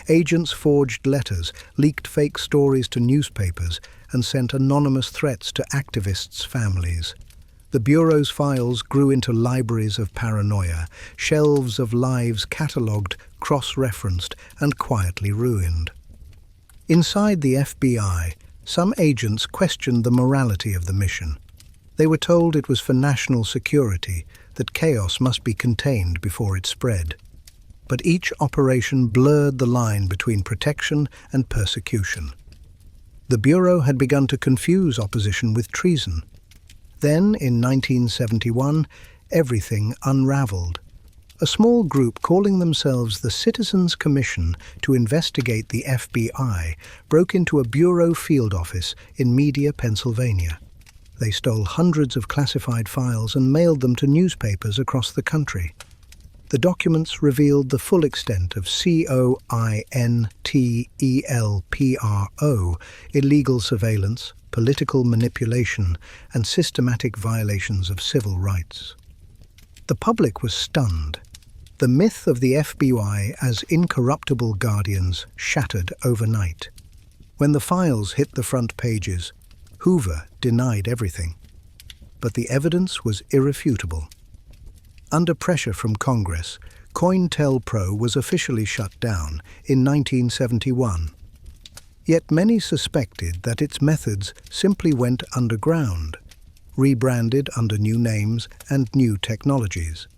Agents forged letters, leaked fake stories to newspapers, and sent anonymous threats to activists' families. The Bureau's files grew into libraries of paranoia, shelves of lives catalogued, cross-referenced, and quietly ruined. Inside the FBI, some agents questioned the morality of the mission. They were told it was for national security, that chaos must be contained before it spread. But each operation blurred the line between protection and persecution. The Bureau had begun to confuse opposition with treason. Then, in 1971, everything unraveled. A small group calling themselves the Citizens Commission to investigate the FBI broke into a Bureau field office in Media, Pennsylvania. They stole hundreds of classified files and mailed them to newspapers across the country. The documents revealed the full extent of COINTELPRO, illegal surveillance, political manipulation, and systematic violations of civil rights. The public was stunned. The myth of the FBI as incorruptible guardians shattered overnight. When the files hit the front pages, Hoover denied everything. But the evidence was irrefutable. Under pressure from Congress, COINTELPRO was officially shut down in 1971. Yet many suspected that its methods simply went underground, rebranded under new names and new technologies.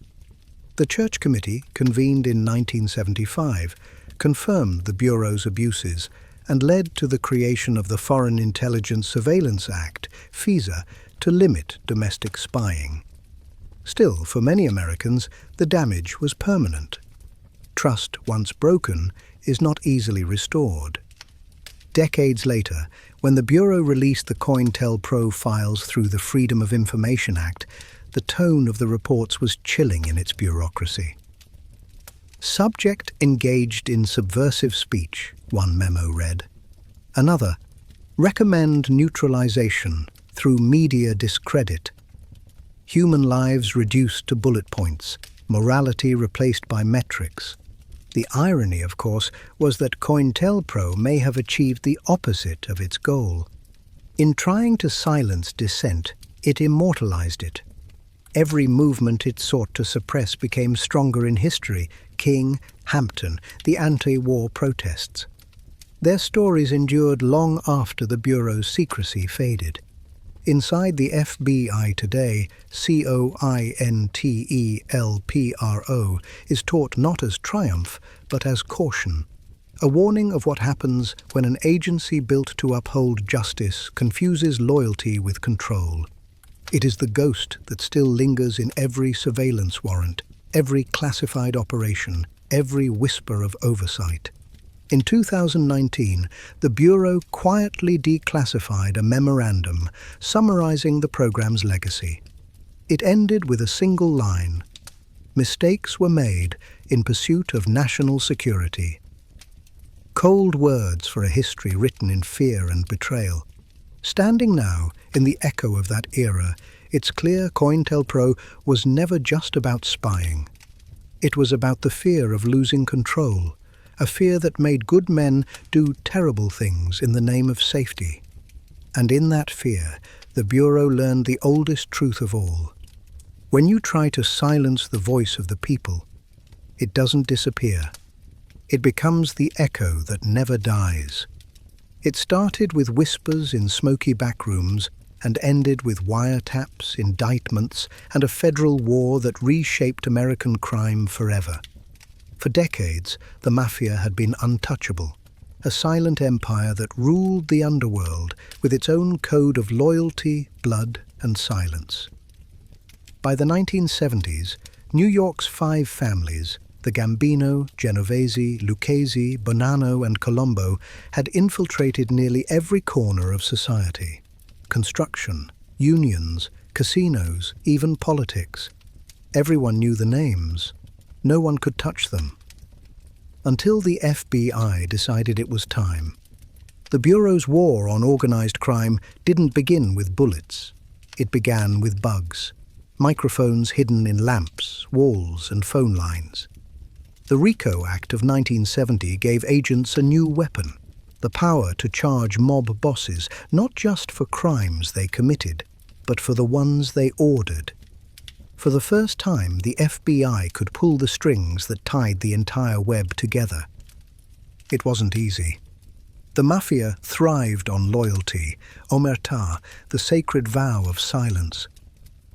The Church Committee, convened in 1975, confirmed the Bureau's abuses and led to the creation of the Foreign Intelligence Surveillance Act, FISA, to limit domestic spying. Still, for many Americans, the damage was permanent. Trust, once broken, is not easily restored. Decades later, when the Bureau released the COINTELPRO files through the Freedom of Information Act, the tone of the reports was chilling in its bureaucracy. Subject engaged in subversive speech, one memo read. Another, recommend neutralization through media discredit. Human lives reduced to bullet points, morality replaced by metrics. The irony, of course, was that COINTELPRO may have achieved the opposite of its goal. In trying to silence dissent, it immortalized it. Every movement it sought to suppress became stronger in history: King, Hampton, the anti-war protests. Their stories endured long after the Bureau's secrecy faded. Inside the FBI today, COINTELPRO is taught not as triumph, but as caution. A warning of what happens when an agency built to uphold justice confuses loyalty with control. It is the ghost that still lingers in every surveillance warrant, every classified operation, every whisper of oversight. In 2019, the Bureau quietly declassified a memorandum summarizing the program's legacy. It ended with a single line: "Mistakes were made in pursuit of national security." Cold words for a history written in fear and betrayal. Standing now in the echo of that era, it's clear COINTELPRO was never just about spying. It was about the fear of losing control, a fear that made good men do terrible things in the name of safety. And in that fear, the Bureau learned the oldest truth of all. When you try to silence the voice of the people, it doesn't disappear. It becomes the echo that never dies. It started with whispers in smoky backrooms and ended with wiretaps, indictments, and a federal war that reshaped American crime forever. For decades, the mafia had been untouchable, a silent empire that ruled the underworld with its own code of loyalty, blood, and silence. By the 1970s, New York's 5 families, the Gambino, Genovese, Lucchese, Bonanno, and Colombo, had infiltrated nearly every corner of society. Construction, unions, casinos, even politics. Everyone knew the names. No one could touch them. Until the FBI decided it was time. The Bureau's war on organized crime didn't begin with bullets. It began with bugs, microphones hidden in lamps, walls, and phone lines. The RICO Act of 1970 gave agents a new weapon, the power to charge mob bosses not just for crimes they committed, but for the ones they ordered. For the first time, the FBI could pull the strings that tied the entire web together. It wasn't easy. The mafia thrived on loyalty, omertà, the sacred vow of silence.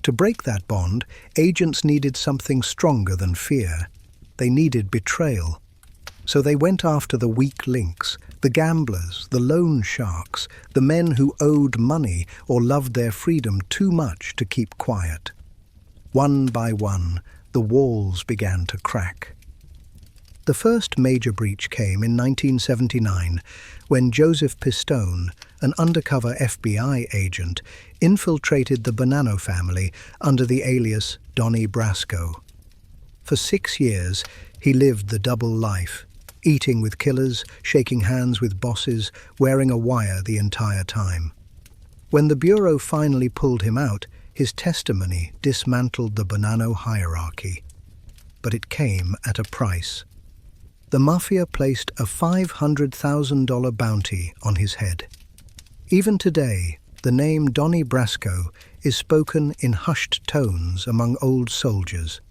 To break that bond, agents needed something stronger than fear. They needed betrayal. So they went after the weak links, the gamblers, the loan sharks, the men who owed money or loved their freedom too much to keep quiet. One by one, the walls began to crack. The first major breach came in 1979 when Joseph Pistone, an undercover FBI agent, infiltrated the Bonanno family under the alias Donnie Brasco. For 6 years, he lived the double life, eating with killers, shaking hands with bosses, wearing a wire the entire time. When the Bureau finally pulled him out, his testimony dismantled the Bonanno hierarchy. But it came at a price. The mafia placed a $500,000 bounty on his head. Even today, the name Donnie Brasco is spoken in hushed tones among old soldiers.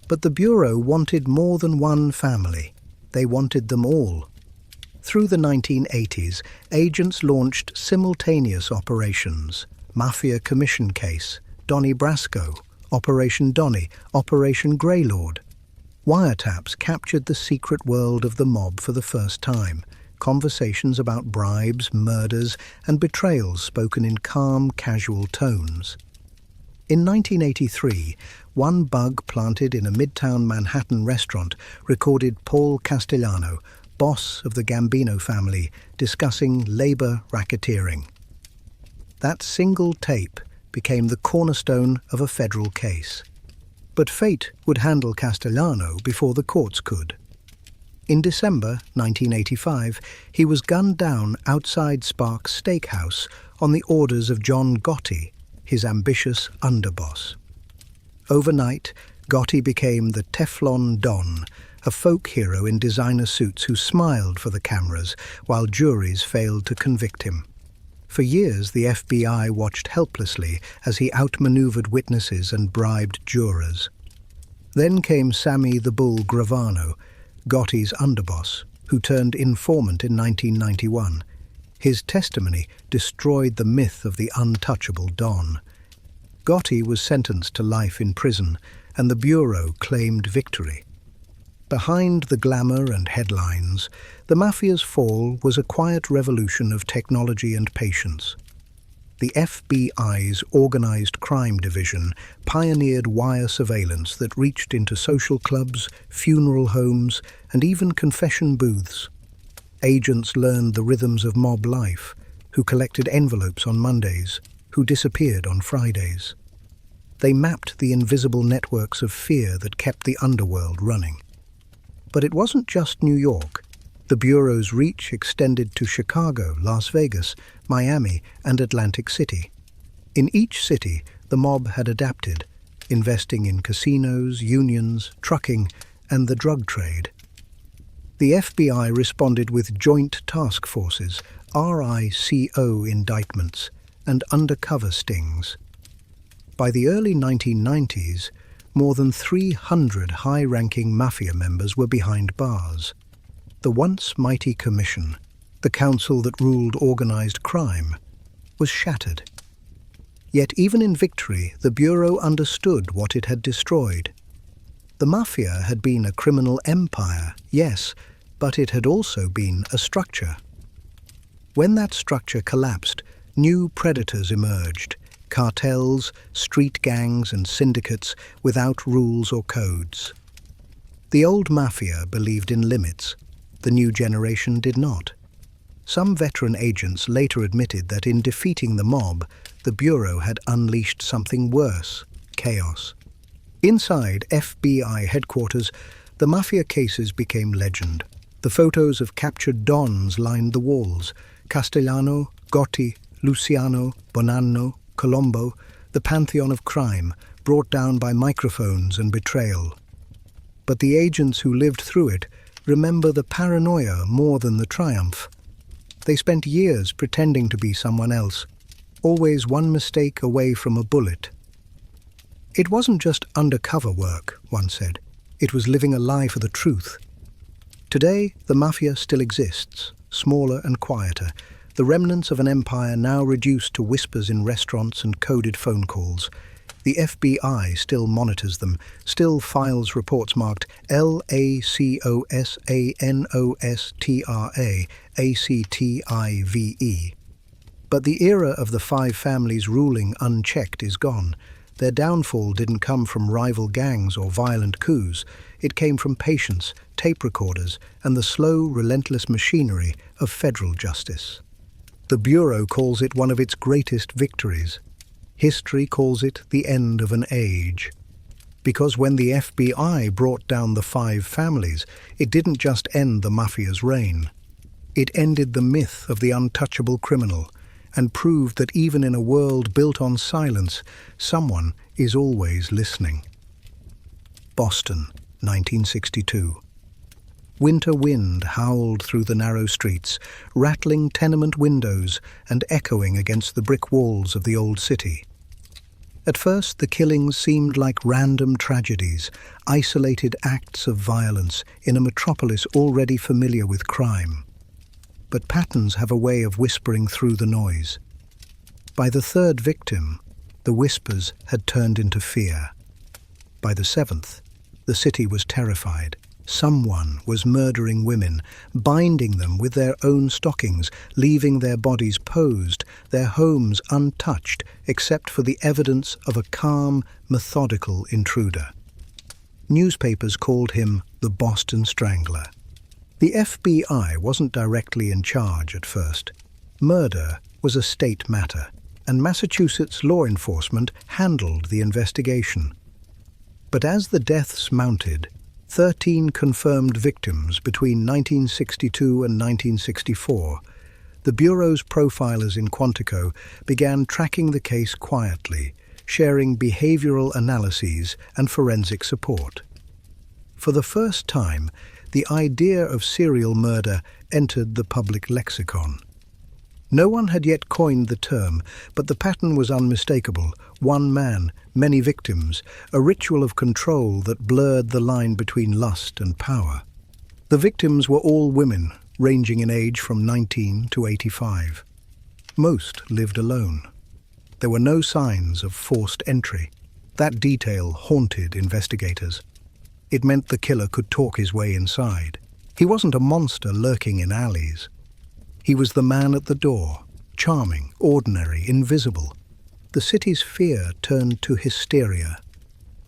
But the Bureau wanted more than one family. They wanted them all. Through the 1980s, agents launched simultaneous operations: Mafia Commission Case, Donnie Brasco, Operation Donnie, Operation Greylord. Wiretaps captured the secret world of the mob for the first time. Conversations about bribes, murders, and betrayals spoken in calm, casual tones. In 1983, one bug planted in a midtown Manhattan restaurant recorded Paul Castellano, boss of the Gambino family, discussing labor racketeering. That single tape became the cornerstone of a federal case. But fate would handle Castellano before the courts could. In December 1985, he was gunned down outside Sparks Steakhouse on the orders of John Gotti, his ambitious underboss. Overnight, Gotti became the Teflon Don, a folk hero in designer suits who smiled for the cameras while juries failed to convict him. For years, the FBI watched helplessly as he outmaneuvered witnesses and bribed jurors. Then came Sammy the Bull Gravano, Gotti's underboss, who turned informant in 1991. His testimony destroyed the myth of the untouchable Don. Gotti was sentenced to life in prison, and the Bureau claimed victory. Behind the glamour and headlines, the mafia's fall was a quiet revolution of technology and patience. the FBI's Organized Crime Division pioneered wire surveillance that reached into social clubs, funeral homes, and even confession booths. Agents learned the rhythms of mob life, who collected envelopes on Mondays, who disappeared on Fridays. They mapped the invisible networks of fear that kept the underworld running. But it wasn't just New York. The Bureau's reach extended to Chicago, Las Vegas, Miami, and Atlantic City. In each city, the mob had adapted, investing in casinos, unions, trucking, and the drug trade. The FBI responded with joint task forces, RICO indictments, and undercover stings. By the early 1990s, more than 300 high-ranking mafia members were behind bars. The once mighty commission, the council that ruled organized crime, was shattered. Yet even in victory, the Bureau understood what it had destroyed. The mafia had been a criminal empire, yes, but it had also been a structure. When that structure collapsed, new predators emerged, cartels, street gangs, and syndicates without rules or codes. The old mafia believed in limits. The new generation did not. Some veteran agents later admitted that in defeating the mob, the Bureau had unleashed something worse: chaos. Inside FBI headquarters, the mafia cases became legend. The photos of captured dons lined the walls: Castellano, Gotti, Luciano, Bonanno, Colombo, the pantheon of crime, brought down by microphones and betrayal. But the agents who lived through it remember the paranoia more than the triumph. They spent years pretending to be someone else, always one mistake away from a bullet. It wasn't just undercover work, one said. It was living a lie for the truth. Today, the mafia still exists, smaller and quieter, the remnants of an empire now reduced to whispers in restaurants and coded phone calls. The FBI still monitors them, still files reports marked LACOSANOSTRA-ACTIVE. But the era of the five families ruling unchecked is gone. Their downfall didn't come from rival gangs or violent coups. It came from patience, tape recorders, and the slow, relentless machinery of federal justice. The Bureau calls it one of its greatest victories. History calls it the end of an age. Because when the FBI brought down the five families, it didn't just end the mafia's reign. It ended the myth of the untouchable criminal and proved that even in a world built on silence, someone is always listening. Boston, 1962. Winter wind howled through the narrow streets, rattling tenement windows and echoing against the brick walls of the old city. At first, the killings seemed like random tragedies, isolated acts of violence in a metropolis already familiar with crime. But patterns have a way of whispering through the noise. By the third victim, the whispers had turned into fear. By the seventh, the city was terrified. Someone was murdering women, binding them with their own stockings, leaving their bodies posed, their homes untouched, except for the evidence of a calm, methodical intruder. Newspapers called him the Boston Strangler. The FBI wasn't directly in charge at first. Murder was a state matter, and Massachusetts law enforcement handled the investigation. But as the deaths mounted, 13 confirmed victims between 1962 and 1964, the Bureau's profilers in Quantico began tracking the case quietly, sharing behavioral analyses and forensic support. For the first time, the idea of serial murder entered the public lexicon. No one had yet coined the term, but the pattern was unmistakable. One man, many victims, a ritual of control that blurred the line between lust and power. The victims were all women, ranging in age from 19 to 85. Most lived alone. There were no signs of forced entry. That detail haunted investigators. It meant the killer could talk his way inside. He wasn't a monster lurking in alleys. He was the man at the door, charming, ordinary, invisible. The city's fear turned to hysteria.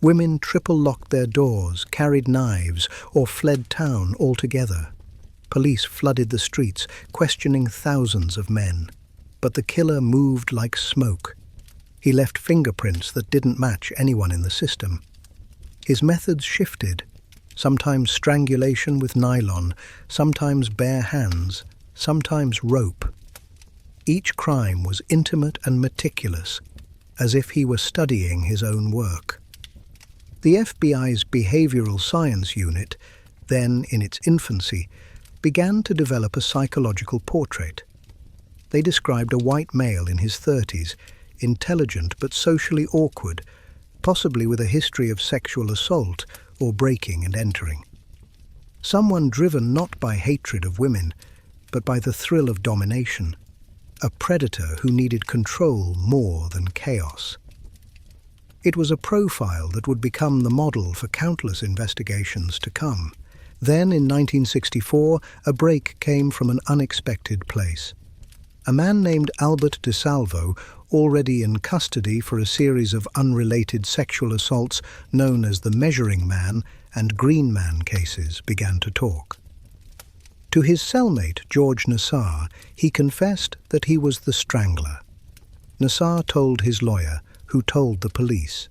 Women triple-locked their doors, carried knives, or fled town altogether. Police flooded the streets, questioning thousands of men. But the killer moved like smoke. He left fingerprints that didn't match anyone in the system. His methods shifted, sometimes strangulation with nylon, sometimes bare hands, sometimes rope. Each crime was intimate and meticulous, as if he were studying his own work. The FBI's Behavioral Science Unit, then in its infancy, began to develop a psychological portrait. They described a white male in his 30s, intelligent but socially awkward, possibly with a history of sexual assault or breaking and entering. Someone driven not by hatred of women, but by the thrill of domination. A predator who needed control more than chaos. It was a profile that would become the model for countless investigations to come. Then, in 1964, a break came from an unexpected place. A man named Albert DeSalvo, already in custody for a series of unrelated sexual assaults known as the Measuring Man and Green Man cases, began to talk. To his cellmate, George Nassar, he confessed that he was the strangler. Nassar told his lawyer, who told the police.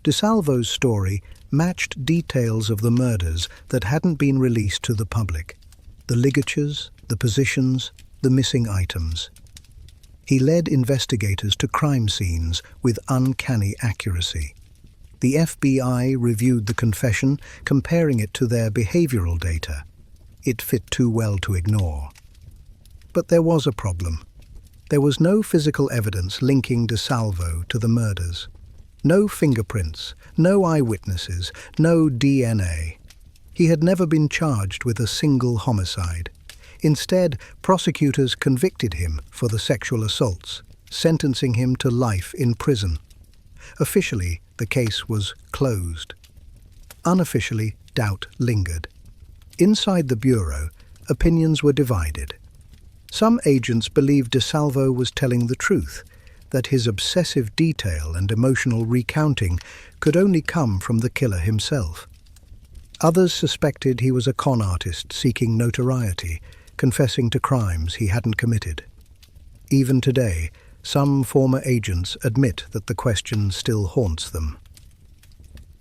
DeSalvo's story matched details of the murders that hadn't been released to the public. The ligatures, the positions, the missing items. He led investigators to crime scenes with uncanny accuracy. The FBI reviewed the confession, comparing it to their behavioral data. It fit too well to ignore. But there was a problem. There was no physical evidence linking DeSalvo to the murders. No fingerprints, no eyewitnesses, no DNA. He had never been charged with a single homicide. Instead, prosecutors convicted him for the sexual assaults, sentencing him to life in prison. Officially, the case was closed. Unofficially, doubt lingered. Inside the Bureau, opinions were divided. Some agents believed DeSalvo was telling the truth, that his obsessive detail and emotional recounting could only come from the killer himself. Others suspected he was a con artist seeking notoriety, confessing to crimes he hadn't committed. Even today, some former agents admit that the question still haunts them.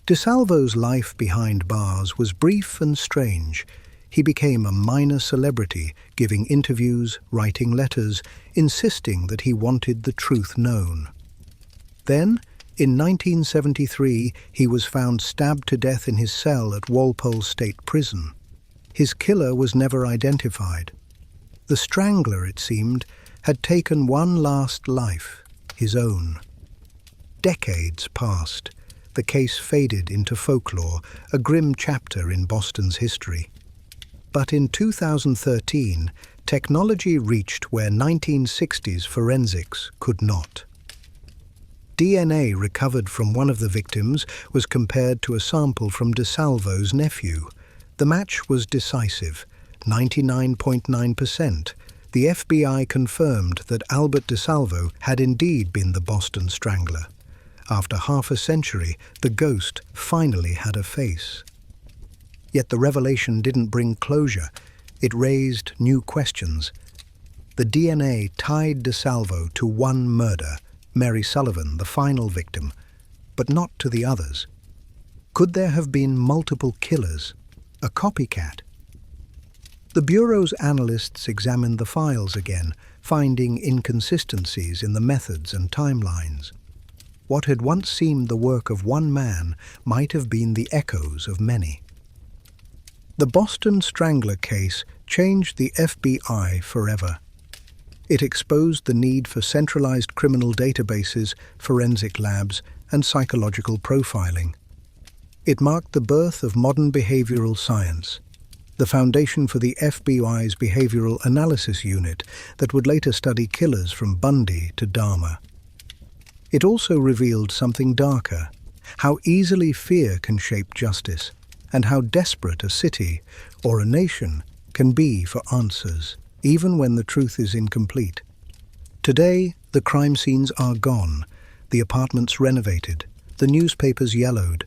DeSalvo's life behind bars was brief and strange. He became a minor celebrity, giving interviews, writing letters, insisting that he wanted the truth known. Then, in 1973, he was found stabbed to death in his cell at Walpole State Prison. His killer was never identified. The strangler, it seemed, had taken one last life, his own. Decades passed. The case faded into folklore, a grim chapter in Boston's history. But in 2013, technology reached where 1960s forensics could not. DNA recovered from one of the victims was compared to a sample from DeSalvo's nephew. The match was decisive, 99.9%. The FBI confirmed that Albert DeSalvo had indeed been the Boston Strangler. After half a century, the ghost finally had a face. Yet the revelation didn't bring closure. It raised new questions. The DNA tied DeSalvo to one murder, Mary Sullivan, the final victim, but not to the others. Could there have been multiple killers? A copycat? The Bureau's analysts examined the files again, finding inconsistencies in the methods and timelines. What had once seemed the work of one man might have been the echoes of many. The Boston Strangler case changed the FBI forever. It exposed the need for centralized criminal databases, forensic labs, and psychological profiling. It marked the birth of modern behavioral science, the foundation for the FBI's Behavioral Analysis Unit that would later study killers from Bundy to Dahmer. It also revealed something darker, how easily fear can shape justice, and how desperate a city or a nation can be for answers, even when the truth is incomplete. Today, the crime scenes are gone, the apartments renovated, the newspapers yellowed.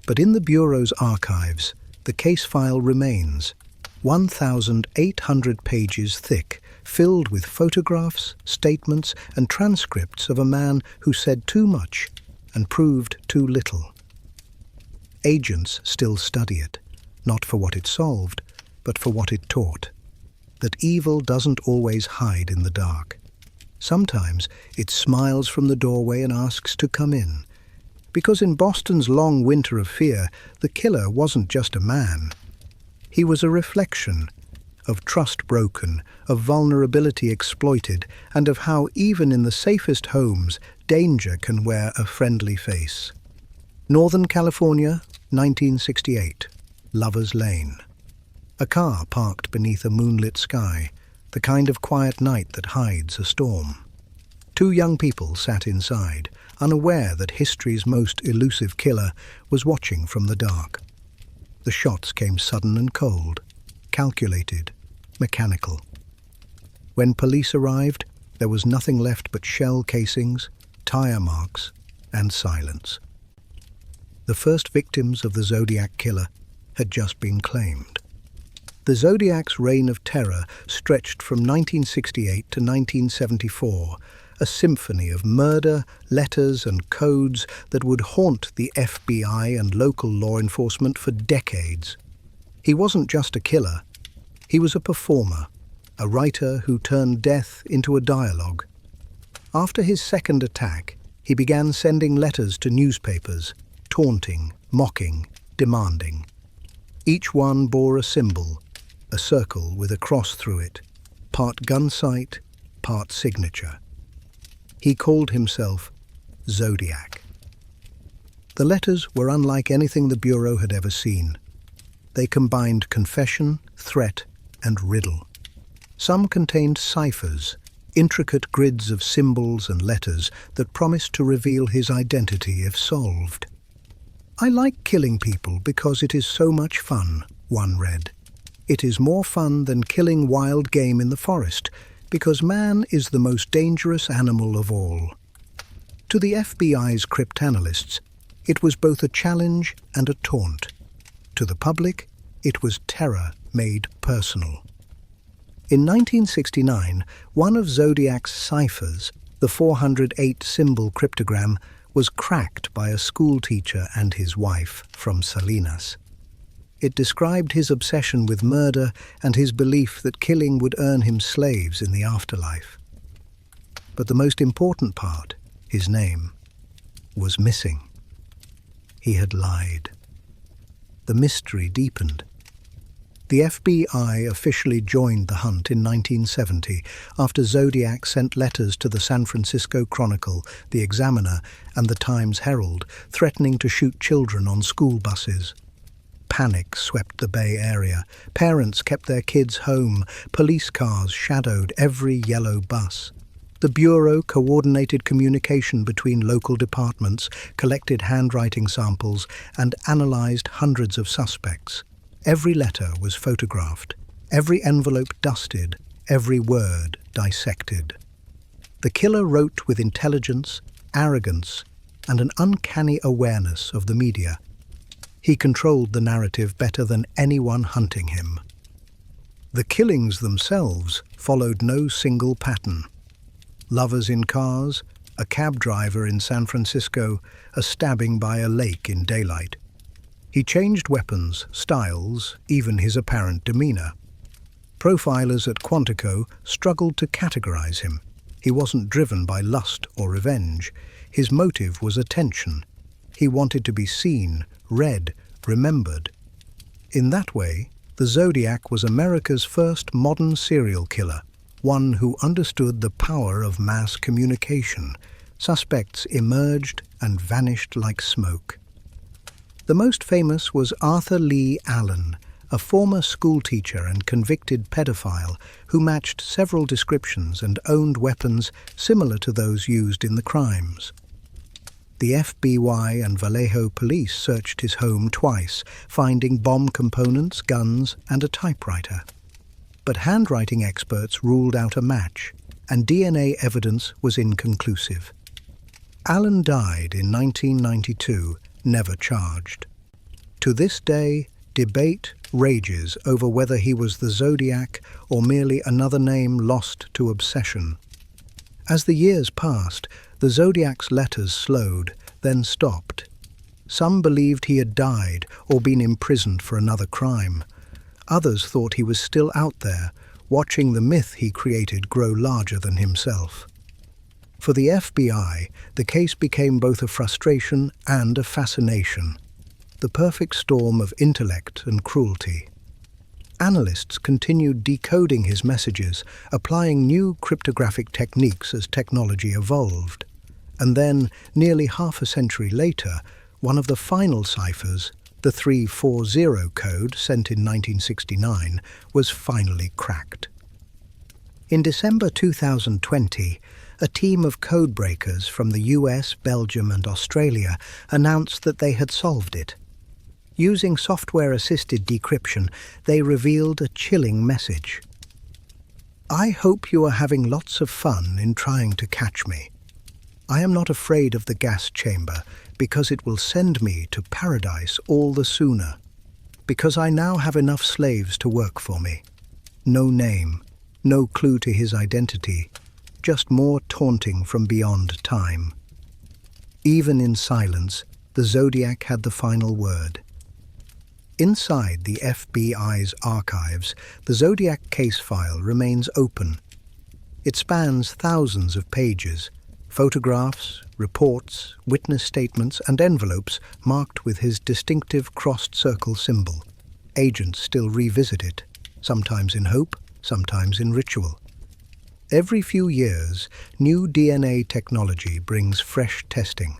But in the Bureau's archives, the case file remains, 1,800 pages thick, filled with photographs, statements, and transcripts of a man who said too much and proved too little. Agents still study it, not for what it solved, but for what it taught. That evil doesn't always hide in the dark. Sometimes it smiles from the doorway and asks to come in. Because in Boston's long winter of fear, the killer wasn't just a man. He was a reflection of trust broken, of vulnerability exploited, and of how even in the safest homes, danger can wear a friendly face. Northern California, 1968, Lover's Lane. A car parked beneath a moonlit sky, the kind of quiet night that hides a storm. Two young people sat inside, unaware that history's most elusive killer was watching from the dark. The shots came sudden and cold, calculated, mechanical. When police arrived, there was nothing left but shell casings, tire marks, and silence. The first victims of the Zodiac killer had just been claimed. The Zodiac's reign of terror stretched from 1968 to 1974, a symphony of murder, letters, and codes that would haunt the FBI and local law enforcement for decades. He wasn't just a killer. He was a performer, a writer who turned death into a dialogue. After his second attack, he began sending letters to newspapers, taunting, mocking, demanding. Each one bore a symbol, a circle with a cross through it, part gun sight, part signature. He called himself Zodiac. The letters were unlike anything the Bureau had ever seen. They combined confession, threat, and riddle. Some contained ciphers, intricate grids of symbols and letters that promised to reveal his identity if solved. "I like killing people because it is so much fun," one read. "It is more fun than killing wild game in the forest, because man is the most dangerous animal of all." To the FBI's cryptanalysts, it was both a challenge and a taunt. To the public, it was terror made personal. In 1969, one of Zodiac's ciphers, the 408-symbol cryptogram, was cracked by a schoolteacher and his wife from Salinas. It described his obsession with murder and his belief that killing would earn him slaves in the afterlife. But the most important part, his name, was missing. He had lied. The mystery deepened. The FBI officially joined the hunt in 1970 after Zodiac sent letters to the San Francisco Chronicle, the Examiner, and the Times-Herald, threatening to shoot children on school buses. Panic swept the Bay Area. Parents kept their kids home. Police cars shadowed every yellow bus. The Bureau coordinated communication between local departments, collected handwriting samples, and analyzed hundreds of suspects. Every letter was photographed, every envelope dusted, every word dissected. The killer wrote with intelligence, arrogance, and an uncanny awareness of the media. He controlled the narrative better than anyone hunting him. The killings themselves followed no single pattern. Lovers in cars, a cab driver in San Francisco, a stabbing by a lake in daylight. He changed weapons, styles, even his apparent demeanor. Profilers at Quantico struggled to categorize him. He wasn't driven by lust or revenge. His motive was attention. He wanted to be seen, read, remembered. In that way, the Zodiac was America's first modern serial killer, one who understood the power of mass communication. Suspects emerged and vanished like smoke. The most famous was Arthur Lee Allen, a former schoolteacher and convicted pedophile who matched several descriptions and owned weapons similar to those used in the crimes. The FBI and Vallejo police searched his home twice, finding bomb components, guns, and a typewriter. But handwriting experts ruled out a match. and DNA evidence was inconclusive. Allen died in 1992, never charged. To this day, debate rages over whether he was the Zodiac or merely another name lost to obsession. As the years passed, the Zodiac's letters slowed, then stopped. Some believed he had died or been imprisoned for another crime. Others thought he was still out there, watching the myth he created grow larger than himself. For the FBI, the case became both a frustration and a fascination, the perfect storm of intellect and cruelty. Analysts continued decoding his messages, applying new cryptographic techniques as technology evolved. And then, nearly half a century later, one of the final ciphers, the 340 code sent in 1969, was finally cracked. In December 2020, a team of codebreakers from the US, Belgium, and Australia announced that they had solved it. Using software-assisted decryption, they revealed a chilling message. "I hope you are having lots of fun in trying to catch me. I am not afraid of the gas chamber because it will send me to paradise all the sooner. Because I now have enough slaves to work for me. No name, no clue to his identity, just more taunting from beyond time." Even in silence, the Zodiac had the final word. Inside the FBI's archives, the Zodiac case file remains open. It spans thousands of pages, photographs, reports, witness statements, and envelopes marked with his distinctive crossed circle symbol. Agents still revisit it, sometimes in hope, sometimes in ritual. Every few years, new DNA technology brings fresh testing.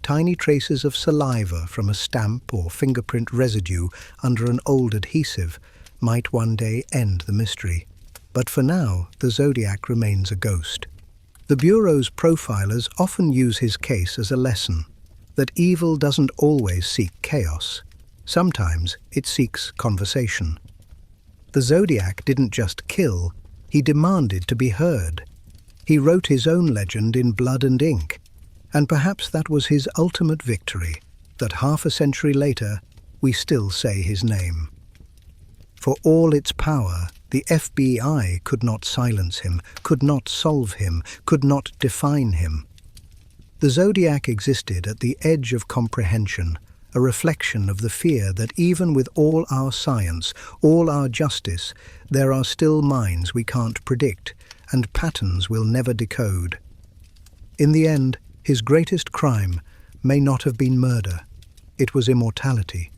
Tiny traces of saliva from a stamp or fingerprint residue under an old adhesive might one day end the mystery. But for now, the Zodiac remains a ghost. The Bureau's profilers often use his case as a lesson, that evil doesn't always seek chaos. Sometimes it seeks conversation. The Zodiac didn't just kill, he demanded to be heard. He wrote his own legend in blood and ink, and perhaps that was his ultimate victory, that half a century later, we still say his name. For all its power, the FBI could not silence him, could not solve him, could not define him. The Zodiac existed at the edge of comprehension, a reflection of the fear that even with all our science, all our justice, there are still minds we can't predict and patterns we'll never decode. In the end, his greatest crime may not have been murder. It was immortality.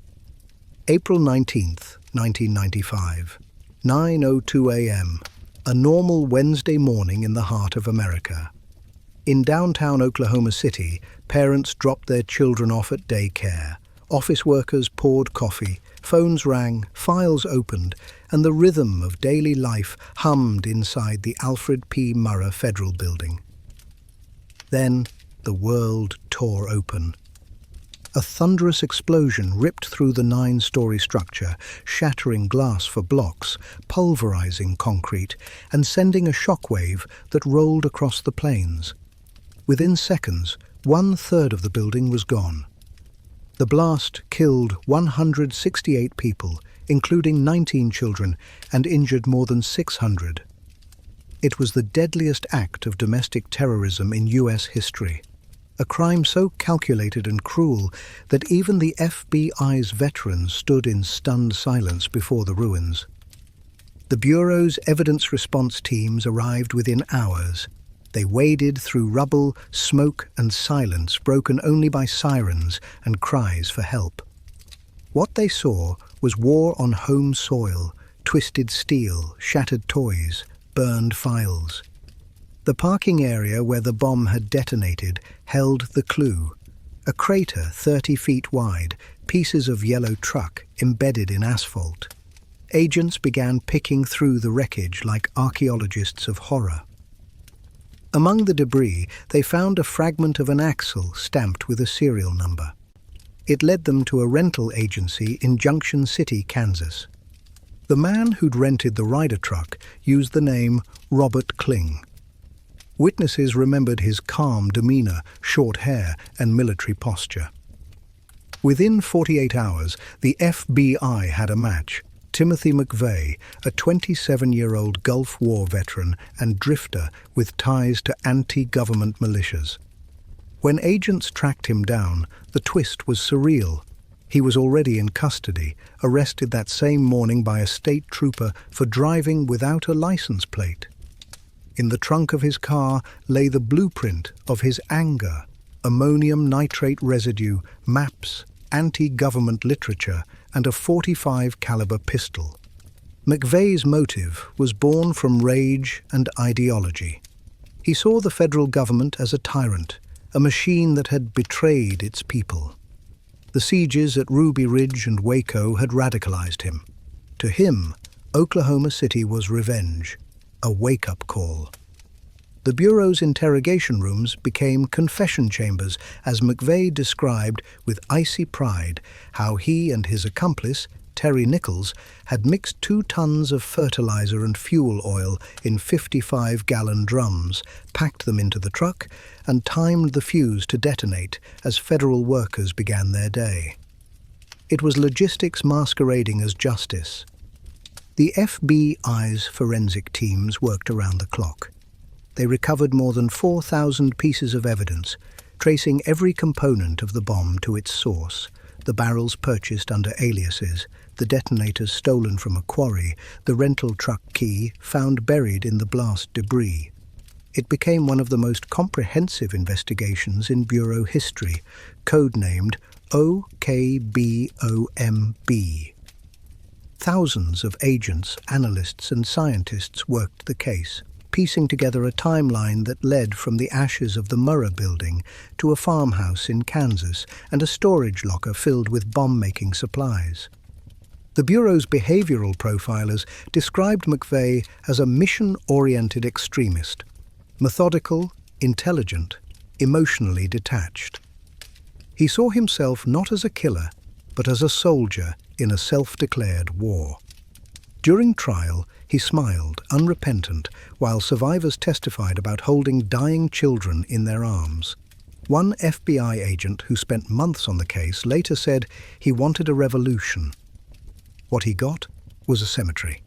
April 19th, 1995, 9:02 a.m., a normal Wednesday morning in the heart of America. In downtown Oklahoma City, parents dropped their children off at daycare. Office workers poured coffee, phones rang, files opened, and the rhythm of daily life hummed inside the Alfred P. Murrah Federal Building. Then, the world tore open. A thunderous explosion ripped through the 9-story structure, shattering glass for blocks, pulverizing concrete, and sending a shockwave that rolled across the plains. Within seconds, 1/3 of the building was gone. The blast killed 168 people, including 19 children, and injured more than 600. It was the deadliest act of domestic terrorism in U.S. history. A crime so calculated and cruel that even the FBI's veterans stood in stunned silence before the ruins. The Bureau's evidence response teams arrived within hours. They waded through rubble, smoke, and silence broken only by sirens and cries for help. What they saw was war on home soil, twisted steel, shattered toys, burned files. The parking area where the bomb had detonated held the clue. A crater 30 feet wide, pieces of yellow truck embedded in asphalt. Agents began picking through the wreckage like archaeologists of horror. Among the debris, they found a fragment of an axle stamped with a serial number. It led them to a rental agency in Junction City, Kansas. The man who'd rented the Ryder truck used the name Robert Kling. Witnesses remembered his calm demeanor, short hair, and military posture. Within 48 hours, the FBI had a match. Timothy McVeigh, a 27-year-old Gulf War veteran and drifter with ties to anti-government militias. When agents tracked him down, the twist was surreal. He was already in custody, arrested that same morning by a state trooper for driving without a license plate. In the trunk of his car lay the blueprint of his anger: ammonium nitrate residue, maps, anti-government literature, and a .45 caliber pistol. McVeigh's motive was born from rage and ideology. He saw the federal government as a tyrant, a machine that had betrayed its people. The sieges at Ruby Ridge and Waco had radicalized him. To him, Oklahoma City was revenge, a wake-up call. The Bureau's interrogation rooms became confession chambers as McVeigh described with icy pride how he and his accomplice, Terry Nichols, had mixed 2 tons of fertilizer and fuel oil in 55-gallon drums, packed them into the truck, and timed the fuse to detonate as federal workers began their day. It was logistics masquerading as justice. The FBI's forensic teams worked around the clock. They recovered more than 4,000 pieces of evidence, tracing every component of the bomb to its source: the barrels purchased under aliases, the detonators stolen from a quarry, the rental truck key found buried in the blast debris. It became one of the most comprehensive investigations in Bureau history, codenamed OKBOMB. Thousands of agents, analysts, and scientists worked the case, piecing together a timeline that led from the ashes of the Murrah building to a farmhouse in Kansas and a storage locker filled with bomb-making supplies. The Bureau's behavioral profilers described McVeigh as a mission-oriented extremist, methodical, intelligent, emotionally detached. He saw himself not as a killer, but as a soldier in a self-declared war. During trial, he smiled, unrepentant, while survivors testified about holding dying children in their arms. One FBI agent who spent months on the case later said he wanted a revolution. What he got was a cemetery.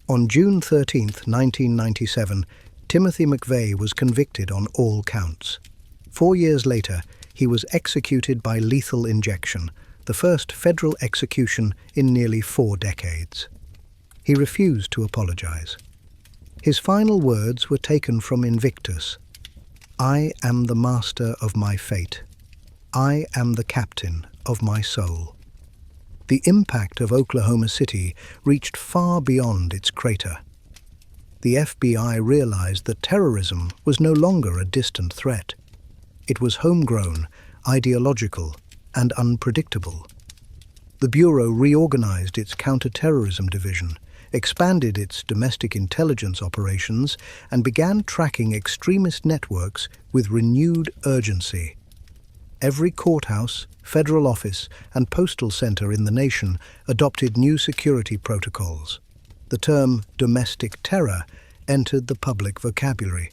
On June 13, 1997, Timothy McVeigh was convicted on all counts. 4 years later, he was executed by lethal injection, the first federal execution in nearly 4 decades. He refused to apologize. His final words were taken from Invictus: "I am the master of my fate. I am the captain of my soul." The impact of Oklahoma City reached far beyond its crater. The FBI realized that terrorism was no longer a distant threat. It was homegrown, ideological, and unpredictable. The Bureau reorganized its counterterrorism division, expanded its domestic intelligence operations, and began tracking extremist networks with renewed urgency. Every courthouse, federal office, and postal center in the nation adopted new security protocols. The term domestic terror entered the public vocabulary.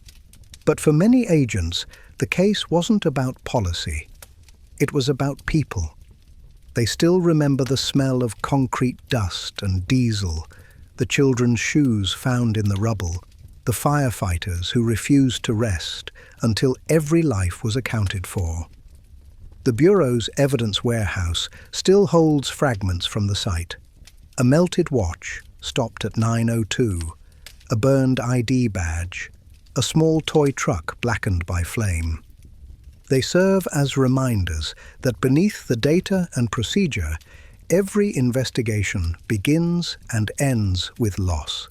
But for many agents, the case wasn't about policy. It was about people. They still remember the smell of concrete dust and diesel, the children's shoes found in the rubble, the firefighters who refused to rest until every life was accounted for. The Bureau's evidence warehouse still holds fragments from the site: a melted watch stopped at 9:02, a burned ID badge, a small toy truck blackened by flame. They serve as reminders that beneath the data and procedure, every investigation begins and ends with loss.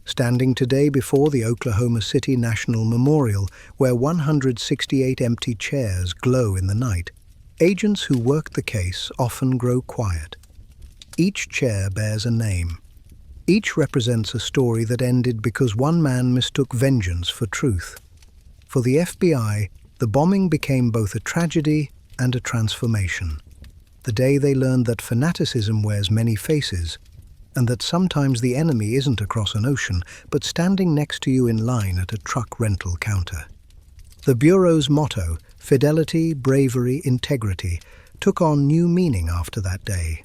Standing today before the Oklahoma City National Memorial, where 168 empty chairs glow in the night, agents who work the case often grow quiet. Each chair bears a name. Each represents a story that ended because one man mistook vengeance for truth. For the FBI, the bombing became both a tragedy and a transformation. The day they learned that fanaticism wears many faces, and that sometimes the enemy isn't across an ocean, but standing next to you in line at a truck rental counter. The Bureau's motto, fidelity, bravery, integrity, took on new meaning after that day.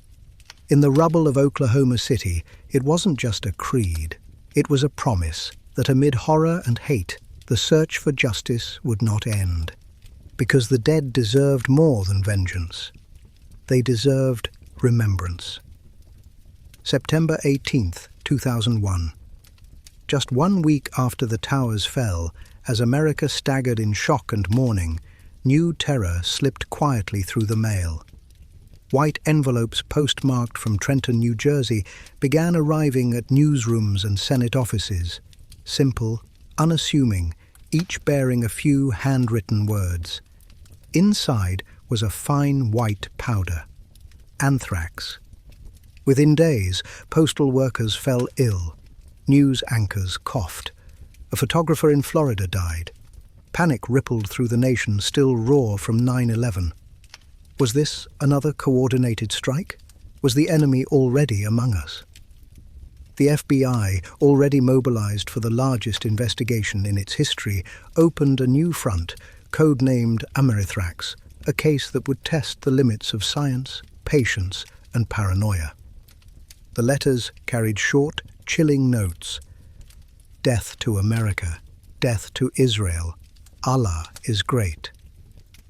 In the rubble of Oklahoma City, it wasn't just a creed. It was a promise that amid horror and hate, the search for justice would not end. Because the dead deserved more than vengeance. They deserved remembrance. September 18th, 2001. Just 1 week after the towers fell, as America staggered in shock and mourning, new terror slipped quietly through the mail. White envelopes postmarked from Trenton, New Jersey, began arriving at newsrooms and Senate offices. Simple, unassuming, each bearing a few handwritten words. Inside was a fine white powder. Anthrax. Within days, postal workers fell ill. News anchors coughed. A photographer in Florida died. Panic rippled through the nation still raw from 9/11. Was this another coordinated strike? Was the enemy already among us? The FBI, already mobilized for the largest investigation in its history, opened a new front, codenamed Amerithrax, a case that would test the limits of science, patience, and paranoia. The letters carried short, chilling notes. Death to America, death to Israel, Allah is great.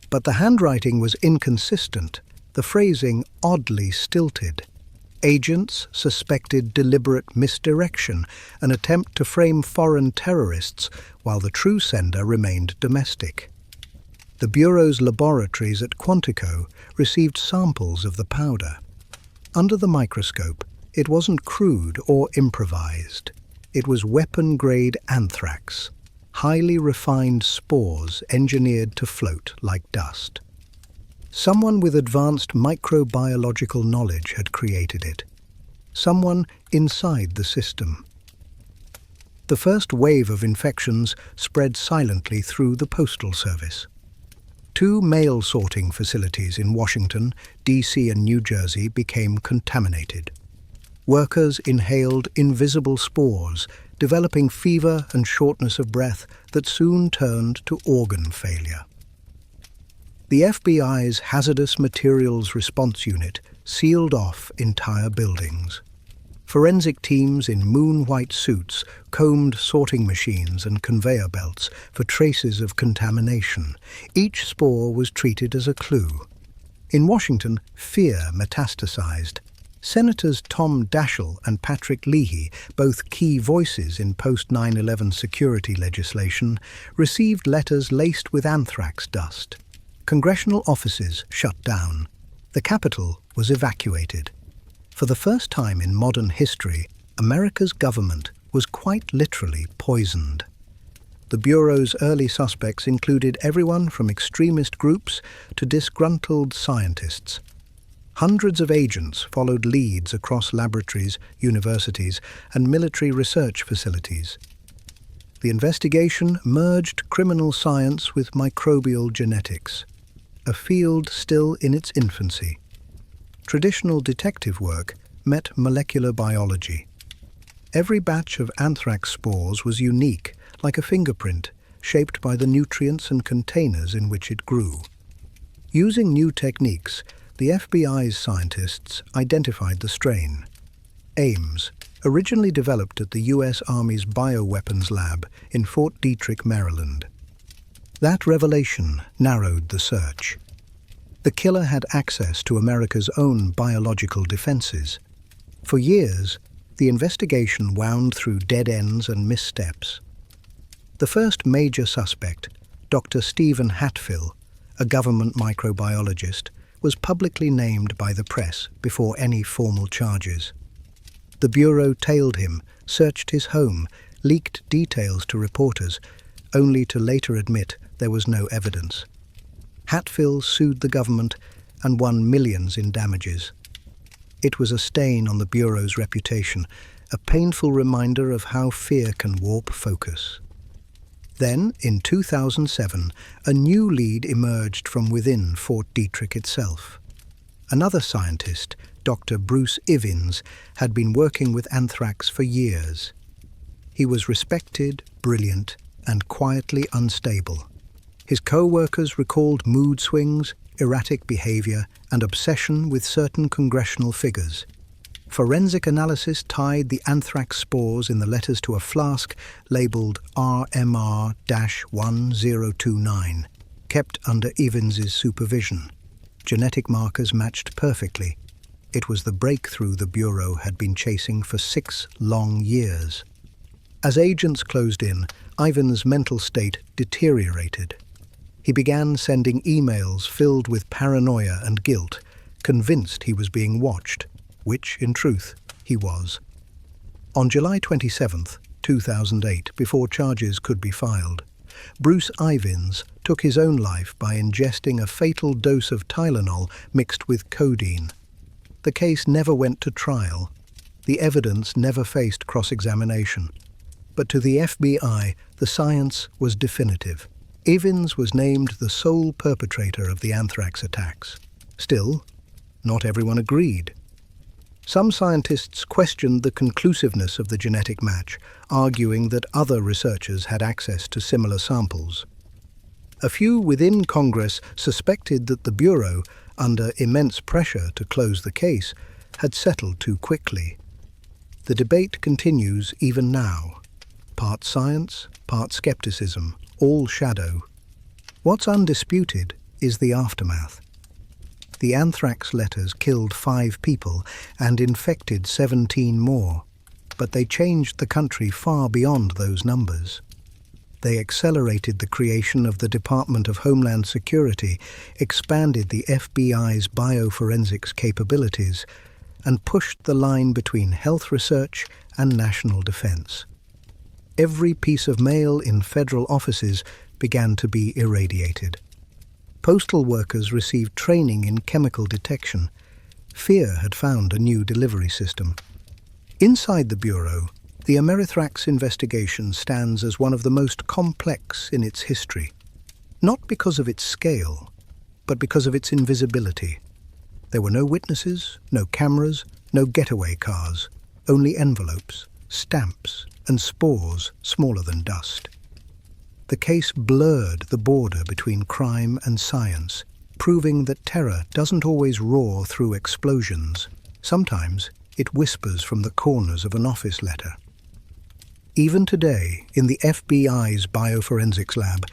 But the handwriting was inconsistent, the phrasing oddly stilted. Agents suspected deliberate misdirection, an attempt to frame foreign terrorists, while the true sender remained domestic. The Bureau's laboratories at Quantico received samples of the powder. Under the microscope, it wasn't crude or improvised. It was weapon-grade anthrax, highly refined spores engineered to float like dust. Someone with advanced microbiological knowledge had created it. Someone inside the system. The first wave of infections spread silently through the Postal Service. 2 mail sorting facilities in Washington, D.C. and New Jersey became contaminated. Workers inhaled invisible spores, developing fever and shortness of breath that soon turned to organ failure. The FBI's Hazardous Materials Response Unit sealed off entire buildings. Forensic teams in moon-white suits combed sorting machines and conveyor belts for traces of contamination. Each spore was treated as a clue. In Washington, fear metastasized. Senators Tom Daschle and Patrick Leahy, both key voices in post-9/11 security legislation, received letters laced with anthrax dust. Congressional offices shut down. The Capitol was evacuated. For the first time in modern history, America's government was quite literally poisoned. The Bureau's early suspects included everyone from extremist groups to disgruntled scientists. Hundreds of agents followed leads across laboratories, universities, and military research facilities. The investigation merged criminal science with microbial genetics, a field still in its infancy. Traditional detective work met molecular biology. Every batch of anthrax spores was unique, like a fingerprint, shaped by the nutrients and containers in which it grew. Using new techniques, the FBI's scientists identified the strain. Ames, originally developed at the U.S. Army's Bioweapons Lab in Fort Detrick, Maryland. That revelation narrowed the search. The killer had access to America's own biological defenses. For years, the investigation wound through dead ends and missteps. The first major suspect, Dr. Stephen Hatfill, a government microbiologist, was publicly named by the press before any formal charges. The Bureau tailed him, searched his home, leaked details to reporters, only to later admit there was no evidence. Hatfill sued the government and won millions in damages. It was a stain on the Bureau's reputation, a painful reminder of how fear can warp focus. Then, in 2007, a new lead emerged from within Fort Detrick itself. Another scientist, Dr. Bruce Ivins, had been working with anthrax for years. He was respected, brilliant, and quietly unstable. His co-workers recalled mood swings, erratic behavior, and obsession with certain congressional figures. Forensic analysis tied the anthrax spores in the letters to a flask labeled RMR-1029, kept under Evans's supervision. Genetic markers matched perfectly. It was the breakthrough the Bureau had been chasing for 6 long years. As agents closed in, Ivan's mental state deteriorated. He began sending emails filled with paranoia and guilt, convinced he was being watched, which, in truth, he was. On July 27, 2008, before charges could be filed, Bruce Ivins took his own life by ingesting a fatal dose of Tylenol mixed with codeine. The case never went to trial. The evidence never faced cross-examination. But to the FBI, the science was definitive. Ivins was named the sole perpetrator of the anthrax attacks. Still, not everyone agreed. Some scientists questioned the conclusiveness of the genetic match, arguing that other researchers had access to similar samples. A few within Congress suspected that the Bureau, under immense pressure to close the case, had settled too quickly. The debate continues even now. Part science, part skepticism, all shadow. What's undisputed is the aftermath. The anthrax letters killed 5 people and infected 17 more, but they changed the country far beyond those numbers. They accelerated the creation of the Department of Homeland Security, expanded the FBI's bioforensics capabilities, and pushed the line between health research and national defense. Every piece of mail in federal offices began to be irradiated. Postal workers received training in chemical detection. Fear had found a new delivery system. Inside the Bureau, the Amerithrax investigation stands as one of the most complex in its history, not because of its scale, but because of its invisibility. There were no witnesses, no cameras, no getaway cars, only envelopes, stamps, and spores smaller than dust. The case blurred the border between crime and science, proving that terror doesn't always roar through explosions. Sometimes it whispers from the corners of an office letter. Even today, in the FBI's bioforensics lab,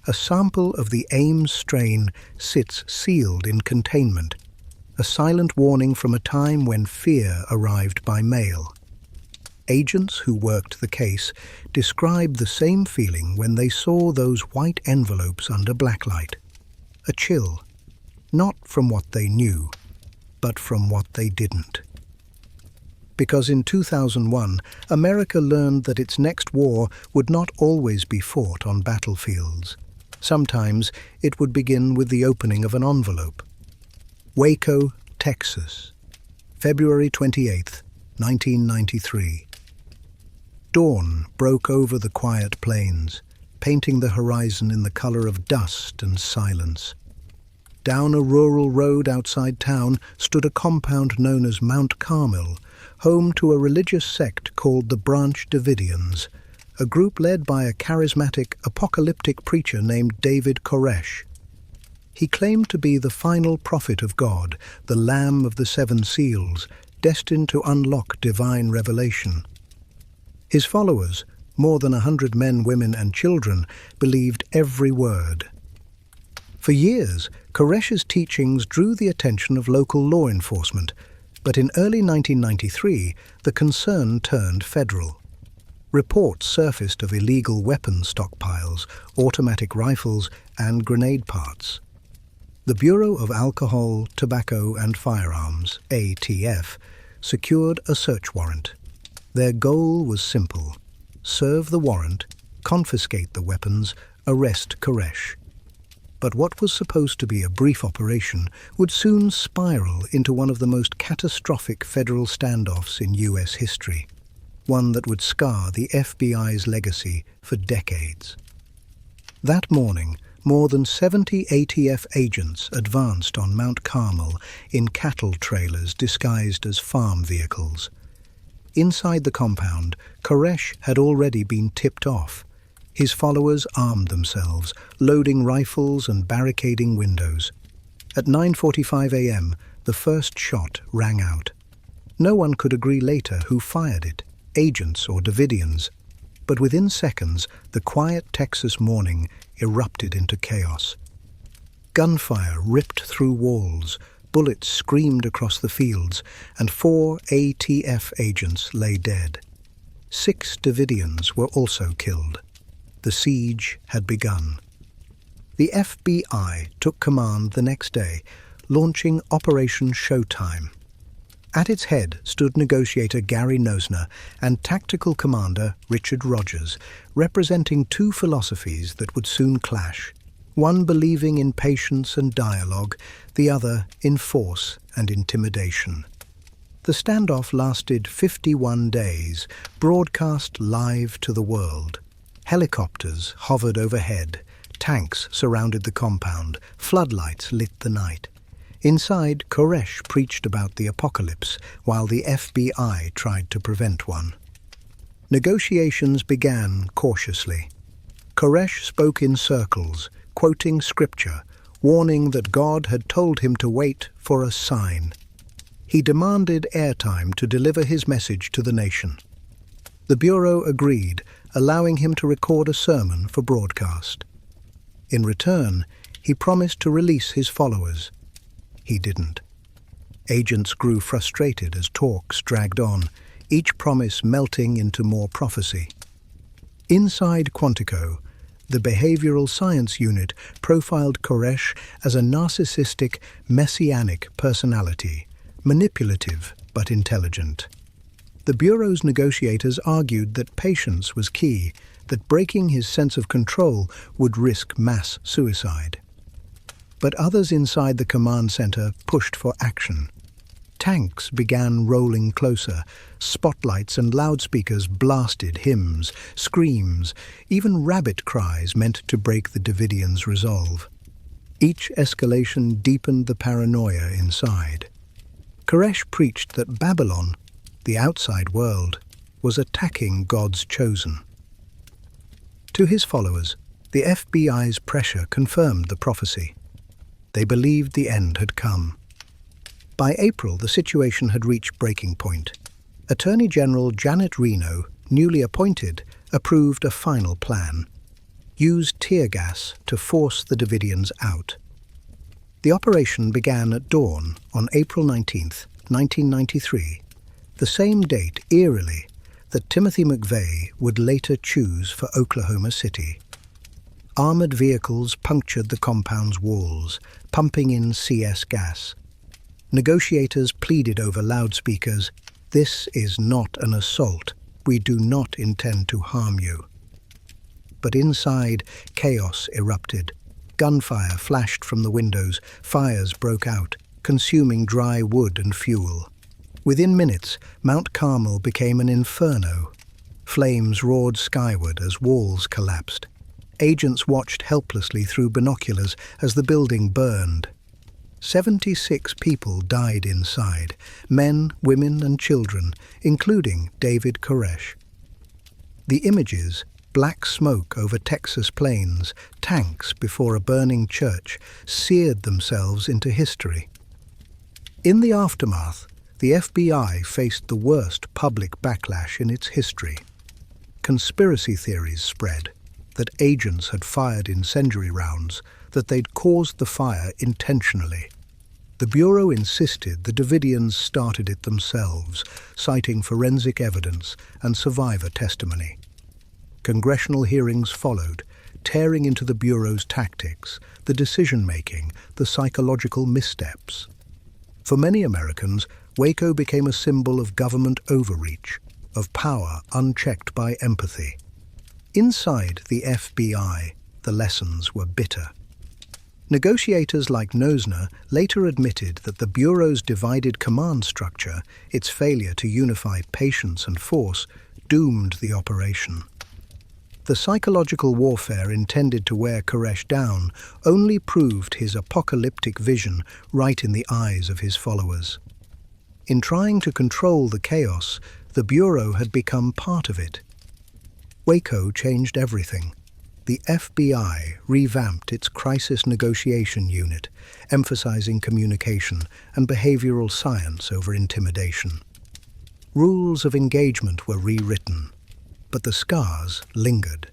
a sample of the Ames strain sits sealed in containment, a silent warning from a time when fear arrived by mail. Agents who worked the case described the same feeling when they saw those white envelopes under blacklight. A chill, not from what they knew, but from what they didn't. Because in 2001, America learned that its next war would not always be fought on battlefields. Sometimes it would begin with the opening of an envelope. Waco, Texas, February 28, 1993. Dawn broke over the quiet plains, painting the horizon in the color of dust and silence. Down a rural road outside town stood a compound known as Mount Carmel, home to a religious sect called the Branch Davidians, a group led by a charismatic, apocalyptic preacher named David Koresh. He claimed to be the final prophet of God, the Lamb of the 7 seals, destined to unlock divine revelation. His followers, more than 100 men, women, and children, believed every word. For years, Koresh's teachings drew the attention of local law enforcement, but in early 1993, the concern turned federal. Reports surfaced of illegal weapons stockpiles, automatic rifles, and grenade parts. The Bureau of Alcohol, Tobacco and Firearms, ATF, secured a search warrant. Their goal was simple: serve the warrant, confiscate the weapons, arrest Koresh. But what was supposed to be a brief operation would soon spiral into one of the most catastrophic federal standoffs in U.S. history, one that would scar the FBI's legacy for decades. That morning, more than 70 ATF agents advanced on Mount Carmel in cattle trailers disguised as farm vehicles. Inside the compound, Koresh had already been tipped off. His followers armed themselves, loading rifles and barricading windows. At 9:45 a.m., the first shot rang out. No one could agree later who fired it, agents or Davidians. But within seconds, the quiet Texas morning erupted into chaos. Gunfire ripped through walls, bullets screamed across the fields, and 4 ATF agents lay dead. 6 Davidians were also killed. The siege had begun. The FBI took command the next day, launching Operation Showtime. At its head stood negotiator Gary Nosner and tactical commander Richard Rogers, representing 2 philosophies that would soon clash, one believing in patience and dialogue, the other in force and intimidation. The standoff lasted 51 days, broadcast live to the world. Helicopters hovered overhead, tanks surrounded the compound, floodlights lit the night. Inside, Koresh preached about the apocalypse, while the FBI tried to prevent one. Negotiations began cautiously. Koresh spoke in circles, quoting scripture, warning that God had told him to wait for a sign. He demanded airtime to deliver his message to the nation. The Bureau agreed, allowing him to record a sermon for broadcast. In return, he promised to release his followers. He didn't. Agents grew frustrated as talks dragged on, each promise melting into more prophecy. Inside Quantico, the behavioral science unit profiled Koresh as a narcissistic, messianic personality, manipulative but intelligent. The Bureau's negotiators argued that patience was key, that breaking his sense of control would risk mass suicide. But others inside the command center pushed for action. Tanks began rolling closer, spotlights and loudspeakers blasted hymns, screams, even rabbit cries meant to break the Davidians' resolve. Each escalation deepened the paranoia inside. Koresh preached that Babylon, the outside world, was attacking God's chosen. To his followers, the FBI's pressure confirmed the prophecy. They believed the end had come. By April, the situation had reached breaking point. Attorney General Janet Reno, newly appointed, approved a final plan. Use tear gas to force the Davidians out. The operation began at dawn on April 19, 1993, the same date, eerily, that Timothy McVeigh would later choose for Oklahoma City. Armored vehicles punctured the compound's walls, pumping in CS gas. Negotiators pleaded over loudspeakers, "This is not an assault. We do not intend to harm you." But inside, chaos erupted. Gunfire flashed from the windows, fires broke out, consuming dry wood and fuel. Within minutes, Mount Carmel became an inferno. Flames roared skyward as walls collapsed. Agents watched helplessly through binoculars as the building burned. 76 people died inside, men, women, and children, including David Koresh. The images, black smoke over Texas plains, tanks before a burning church, seared themselves into history. In the aftermath, the FBI faced the worst public backlash in its history. Conspiracy theories spread that agents had fired incendiary rounds, that they'd caused the fire intentionally. The Bureau insisted the Davidians started it themselves, citing forensic evidence and survivor testimony. Congressional hearings followed, tearing into the Bureau's tactics, the decision-making, the psychological missteps. For many Americans, Waco became a symbol of government overreach, of power unchecked by empathy. Inside the FBI, the lessons were bitter. Negotiators like Nosner later admitted that the Bureau's divided command structure, its failure to unify patience and force, doomed the operation. The psychological warfare intended to wear Koresh down only proved his apocalyptic vision right in the eyes of his followers. In trying to control the chaos, the Bureau had become part of it. Waco changed everything. The FBI revamped its crisis negotiation unit, emphasizing communication and behavioral science over intimidation. Rules of engagement were rewritten, but the scars lingered.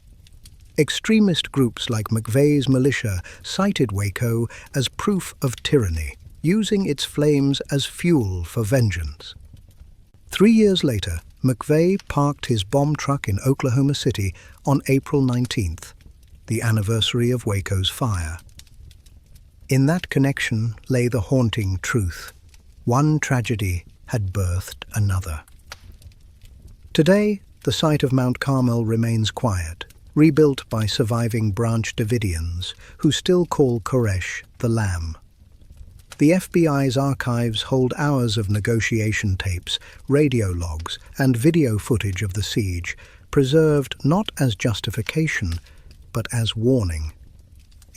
Extremist groups like McVeigh's militia cited Waco as proof of tyranny, using its flames as fuel for vengeance. 3 years later, McVeigh parked his bomb truck in Oklahoma City on April 19th, the anniversary of Waco's fire. In that connection lay the haunting truth. One tragedy had birthed another. Today, the site of Mount Carmel remains quiet, rebuilt by surviving Branch Davidians who still call Koresh the Lamb. The FBI's archives hold hours of negotiation tapes, radio logs, and video footage of the siege, preserved not as justification, but as warning.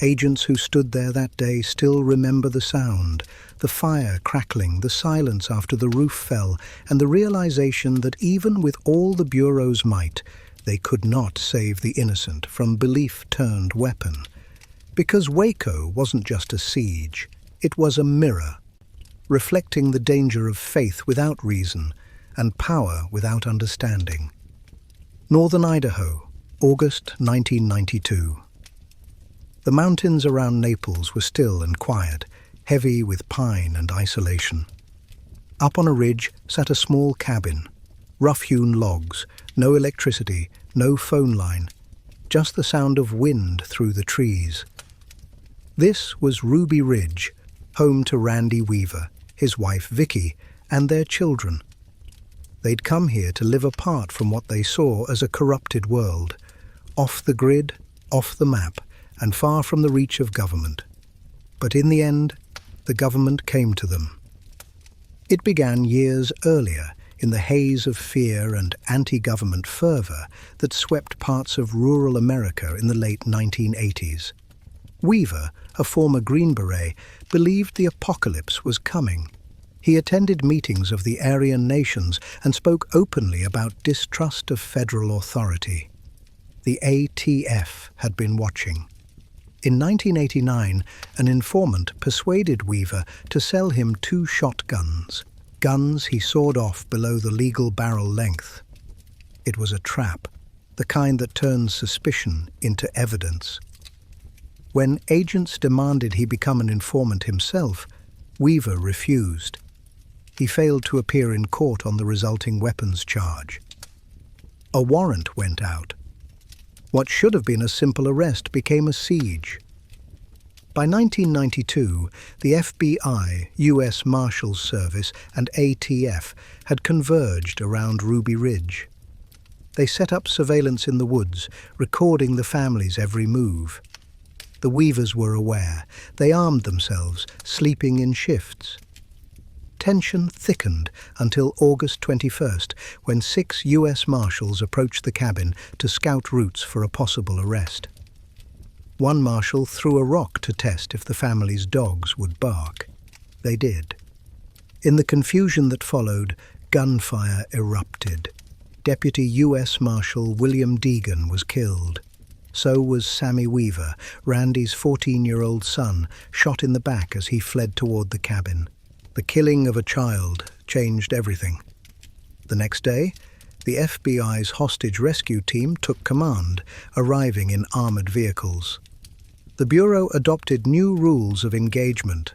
Agents who stood there that day still remember the sound, the fire crackling, the silence after the roof fell, and the realization that even with all the Bureau's might, they could not save the innocent from belief-turned weapon. Because Waco wasn't just a siege, it was a mirror, reflecting the danger of faith without reason and power without understanding. Northern Idaho, August 1992. The mountains around Naples were still and quiet, heavy with pine and isolation. Up on a ridge sat a small cabin, rough-hewn logs, no electricity, no phone line, just the sound of wind through the trees. This was Ruby Ridge, home to Randy Weaver, his wife Vicky, and their children. They'd come here to live apart from what they saw as a corrupted world, off the grid, off the map, and far from the reach of government. But in the end, the government came to them. It began years earlier, in the haze of fear and anti-government fervor that swept parts of rural America in the late 1980s. Weaver, a former Green Beret, believed the apocalypse was coming. He attended meetings of the Aryan nations and spoke openly about distrust of federal authority. The ATF had been watching. In 1989, an informant persuaded Weaver to sell him 2 shotguns, guns he sawed off below the legal barrel length. It was a trap, the kind that turns suspicion into evidence. When agents demanded he become an informant himself, Weaver refused. He failed to appear in court on the resulting weapons charge. A warrant went out. What should have been a simple arrest became a siege. By 1992, the FBI, U.S. Marshals Service, and ATF had converged around Ruby Ridge. They set up surveillance in the woods, recording the family's every move. The Weavers were aware. They armed themselves, sleeping in shifts. Tension thickened until August 21st, when 6 U.S. Marshals approached the cabin to scout routes for a possible arrest. One marshal threw a rock to test if the family's dogs would bark. They did. In the confusion that followed, gunfire erupted. Deputy U.S. Marshal William Deegan was killed. So was Sammy Weaver, Randy's 14-year-old son, shot in the back as he fled toward the cabin. The killing of a child changed everything. The next day, the FBI's hostage rescue team took command, arriving in armored vehicles. The Bureau adopted new rules of engagement.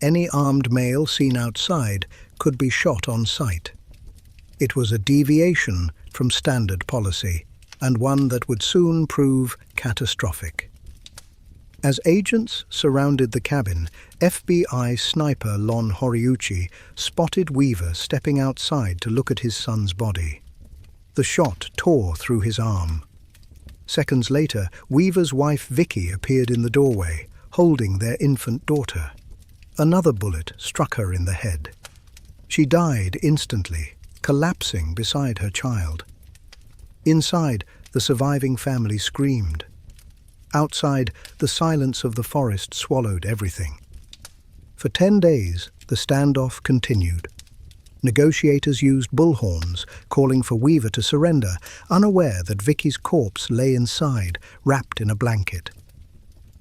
Any armed male seen outside could be shot on sight. It was a deviation from standard policy, and one that would soon prove catastrophic. As agents surrounded the cabin, FBI sniper Lon Horiuchi spotted Weaver stepping outside to look at his son's body. The shot tore through his arm. Seconds later, Weaver's wife Vicky appeared in the doorway, holding their infant daughter. Another bullet struck her in the head. She died instantly, collapsing beside her child. Inside, The surviving family screamed. Outside, the silence of the forest swallowed everything. For 10 days, the standoff continued. Negotiators used bullhorns, calling for Weaver to surrender, unaware that Vicky's corpse lay inside, wrapped in a blanket.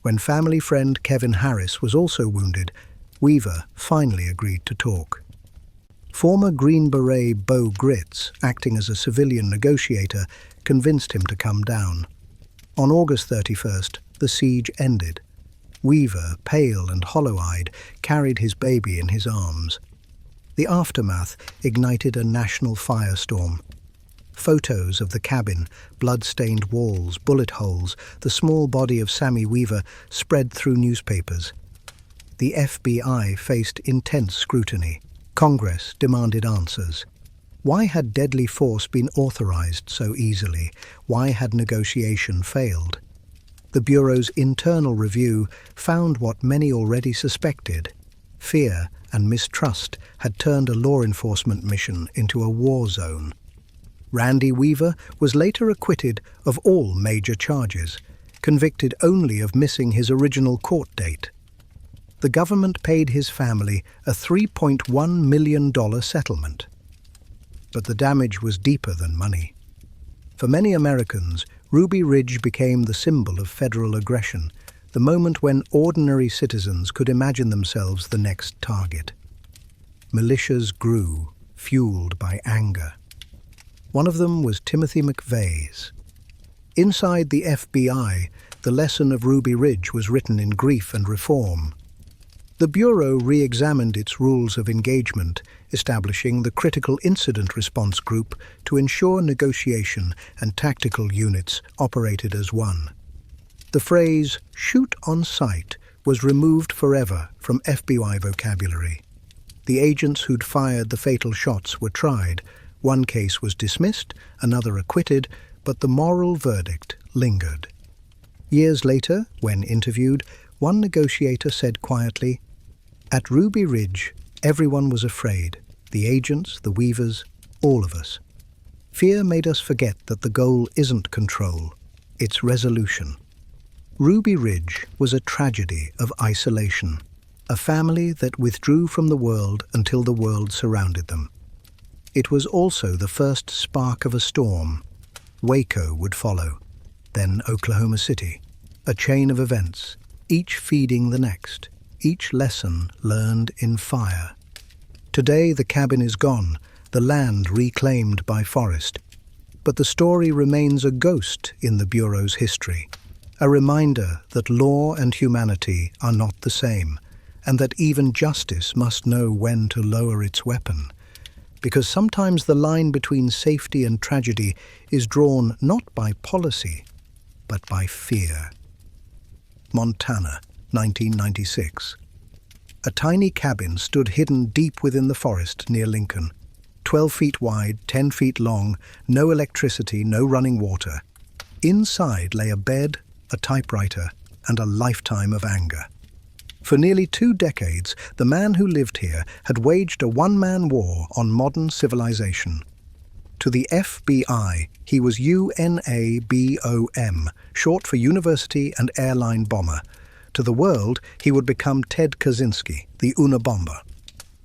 When family friend Kevin Harris was also wounded, Weaver finally agreed to talk. Former Green Beret Beau Gritz, acting as a civilian negotiator, convinced him to come down. On August 31st, the siege ended. Weaver, pale and hollow-eyed, carried his baby in his arms. The aftermath ignited a national firestorm. Photos of the cabin, blood-stained walls, bullet holes, the small body of Sammy Weaver spread through newspapers. The FBI faced intense scrutiny. Congress demanded answers. Why had deadly force been authorized so easily? Why had negotiation failed? The Bureau's internal review found what many already suspected. Fear and mistrust had turned a law enforcement mission into a war zone. Randy Weaver was later acquitted of all major charges, convicted only of missing his original court date. The government paid his family a $3.1 million settlement. But the damage was deeper than money. For many Americans, Ruby Ridge became the symbol of federal aggression, the moment when ordinary citizens could imagine themselves the next target. Militias grew, fueled by anger. One of them was Timothy McVeigh's. Inside the FBI, the lesson of Ruby Ridge was written in grief and reform. The Bureau re-examined its rules of engagement, establishing the Critical Incident Response Group to ensure negotiation and tactical units operated as one. The phrase, "shoot on sight," was removed forever from FBI vocabulary. The agents who'd fired the fatal shots were tried. One case was dismissed, another acquitted, but the moral verdict lingered. Years later, when interviewed, one negotiator said quietly, "At Ruby Ridge, everyone was afraid. The agents, the Weavers, all of us. Fear made us forget that the goal isn't control, it's resolution." Ruby Ridge was a tragedy of isolation, a family that withdrew from the world until the world surrounded them. It was also the first spark of a storm. Waco would follow, then Oklahoma City, a chain of events, each feeding the next, each lesson learned in fire. Today the cabin is gone, the land reclaimed by forest, but the story remains a ghost in the Bureau's history, a reminder that law and humanity are not the same, and that even justice must know when to lower its weapon. Because sometimes the line between safety and tragedy is drawn not by policy, but by fear. Montana, 1996. A tiny cabin stood hidden deep within the forest near Lincoln. 12 feet wide, 10 feet long, no electricity, no running water. Inside lay a bed, a typewriter, and a lifetime of anger. For nearly 2 decades, the man who lived here had waged a one-man war on modern civilization. To the FBI, he was UNABOM, short for University and Airline Bomber. To the world, he would become Ted Kaczynski, the Unabomber.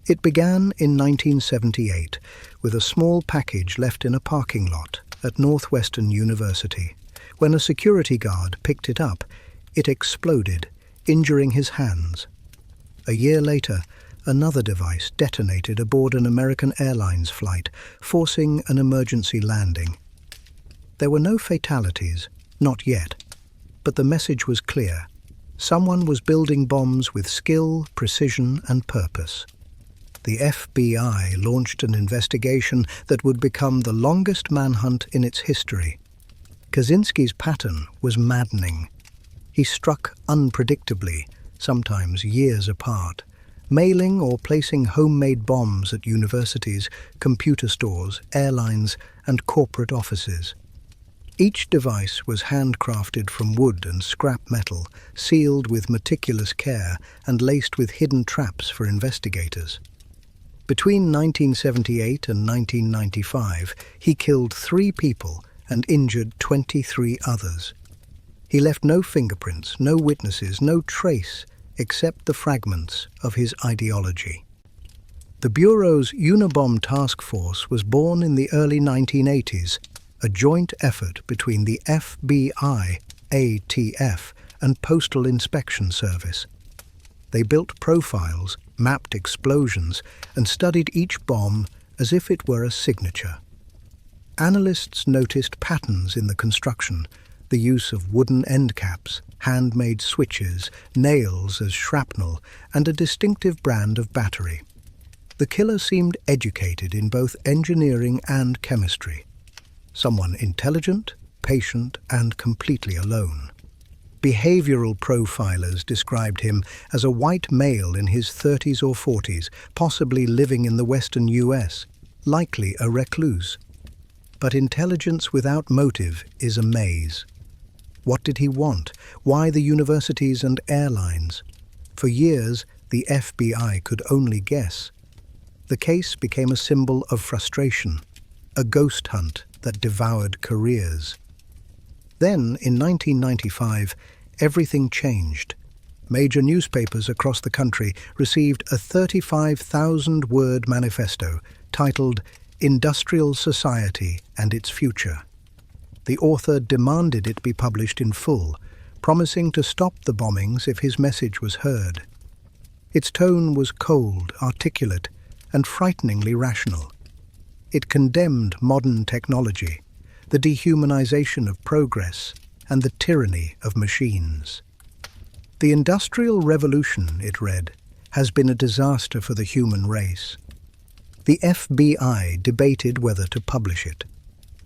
It began in 1978 with a small package left in a parking lot at Northwestern University. When a security guard picked it up, it exploded, injuring his hands. A year later, another device detonated aboard an American Airlines flight, forcing an emergency landing. There were no fatalities, not yet, but the message was clear. Someone was building bombs with skill, precision, and purpose. The FBI launched an investigation that would become the longest manhunt in its history. Kaczynski's pattern was maddening. He struck unpredictably, sometimes years apart, mailing or placing homemade bombs at universities, computer stores, airlines, and corporate offices. Each device was handcrafted from wood and scrap metal, sealed with meticulous care and laced with hidden traps for investigators. Between 1978 and 1995, he killed 3 people and injured 23 others. He left no fingerprints, no witnesses, no trace except the fragments of his ideology. The Bureau's Unabomb Task Force was born in the early 1980s, a joint effort between the FBI, ATF, and Postal Inspection Service. They built profiles, mapped explosions, and studied each bomb as if it were a signature. Analysts noticed patterns in the construction, the use of wooden end caps, handmade switches, nails as shrapnel, and a distinctive brand of battery. The killer seemed educated in both engineering and chemistry. Someone intelligent, patient, and completely alone. Behavioral profilers described him as a white male in his 30s or 40s, possibly living in the western US, likely a recluse. But intelligence without motive is a maze. What did he want? Why the universities and airlines? For years, the FBI could only guess. The case became a symbol of frustration, a ghost hunt that devoured careers. Then, in 1995, everything changed. Major newspapers across the country received a 35,000-word manifesto titled Industrial Society and Its Future. The author demanded it be published in full, promising to stop the bombings if his message was heard. Its tone was cold, articulate, and frighteningly rational. It condemned modern technology, the dehumanization of progress, and the tyranny of machines. The Industrial Revolution, it read, has been a disaster for the human race. The FBI debated whether to publish it.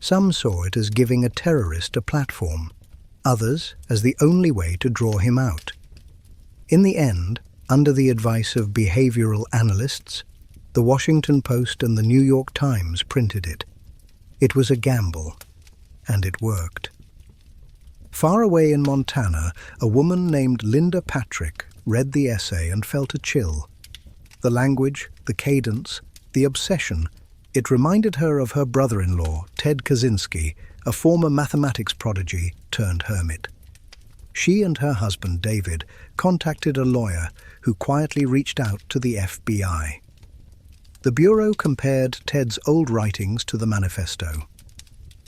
Some saw it as giving a terrorist a platform, others as the only way to draw him out. In the end, under the advice of behavioral analysts, the Washington Post and the New York Times printed it. It was a gamble, and it worked. Far away in Montana, a woman named Linda Patrick read the essay and felt a chill. The language, the cadence, the obsession, it reminded her of her brother-in-law, Ted Kaczynski, a former mathematics prodigy turned hermit. She and her husband, David, contacted a lawyer who quietly reached out to the FBI. The Bureau compared Ted's old writings to the manifesto.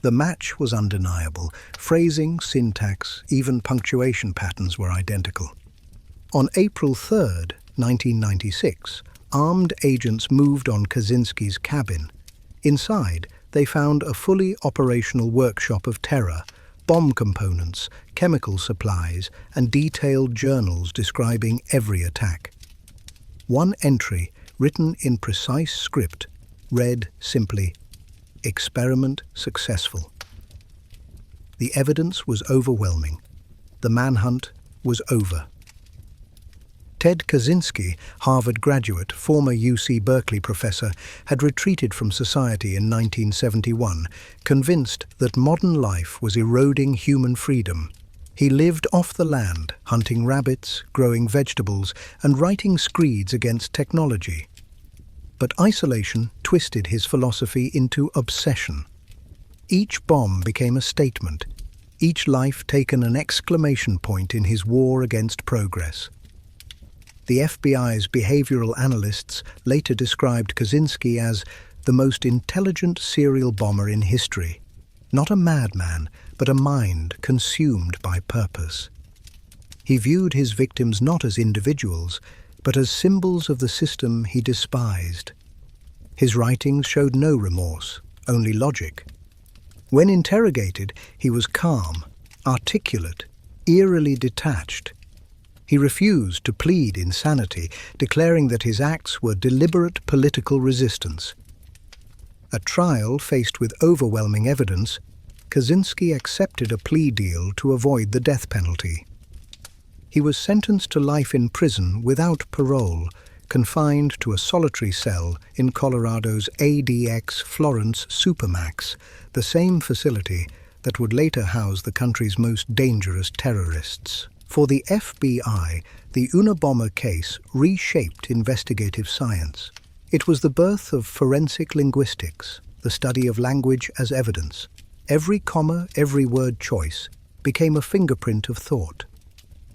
The match was undeniable. Phrasing, syntax, even punctuation patterns were identical. On April 3, 1996, armed agents moved on Kaczynski's cabin. Inside, they found a fully operational workshop of terror, bomb components, chemical supplies, and detailed journals describing every attack. One entry, written in precise script, read simply, "Experiment successful." The evidence was overwhelming. The manhunt was over. Ted Kaczynski, Harvard graduate, former UC Berkeley professor, had retreated from society in 1971, convinced that modern life was eroding human freedom. He lived off the land, hunting rabbits, growing vegetables, and writing screeds against technology. But isolation twisted his philosophy into obsession. Each bomb became a statement, each life taken an exclamation point in his war against progress. The FBI's behavioral analysts later described Kaczynski as the most intelligent serial bomber in history. Not a madman, but a mind consumed by purpose. He viewed his victims not as individuals, but as symbols of the system he despised. His writings showed no remorse, only logic. When interrogated, he was calm, articulate, eerily detached. He refused to plead insanity, declaring that his acts were deliberate political resistance. At trial, faced with overwhelming evidence, Kaczynski accepted a plea deal to avoid the death penalty. He was sentenced to life in prison without parole, confined to a solitary cell in Colorado's ADX Florence Supermax, the same facility that would later house the country's most dangerous terrorists. For the FBI, the Unabomber case reshaped investigative science. It was the birth of forensic linguistics, the study of language as evidence. Every comma, every word choice became a fingerprint of thought.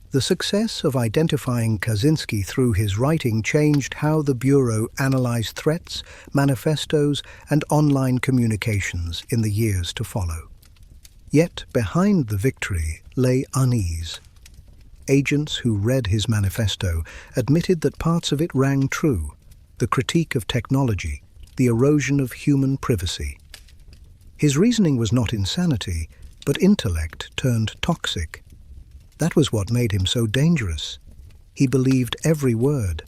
The success of identifying Kaczynski through his writing changed how the Bureau analyzed threats, manifestos, and online communications in the years to follow. Yet behind the victory lay unease. Agents who read his manifesto admitted that parts of it rang true: the critique of technology, the erosion of human privacy. His reasoning was not insanity, but intellect turned toxic. That was what made him so dangerous. He believed every word.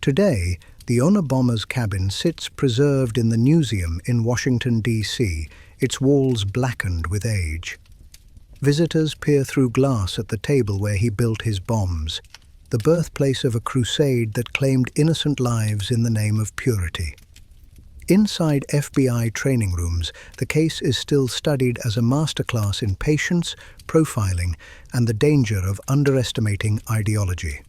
Today, the Unabomber's cabin sits preserved in the museum in Washington, D.C., its walls blackened with age. Visitors peer through glass at the table where he built his bombs, the birthplace of a crusade that claimed innocent lives in the name of purity. Inside FBI training rooms, the case is still studied as a masterclass in patience, profiling, and the danger of underestimating ideology.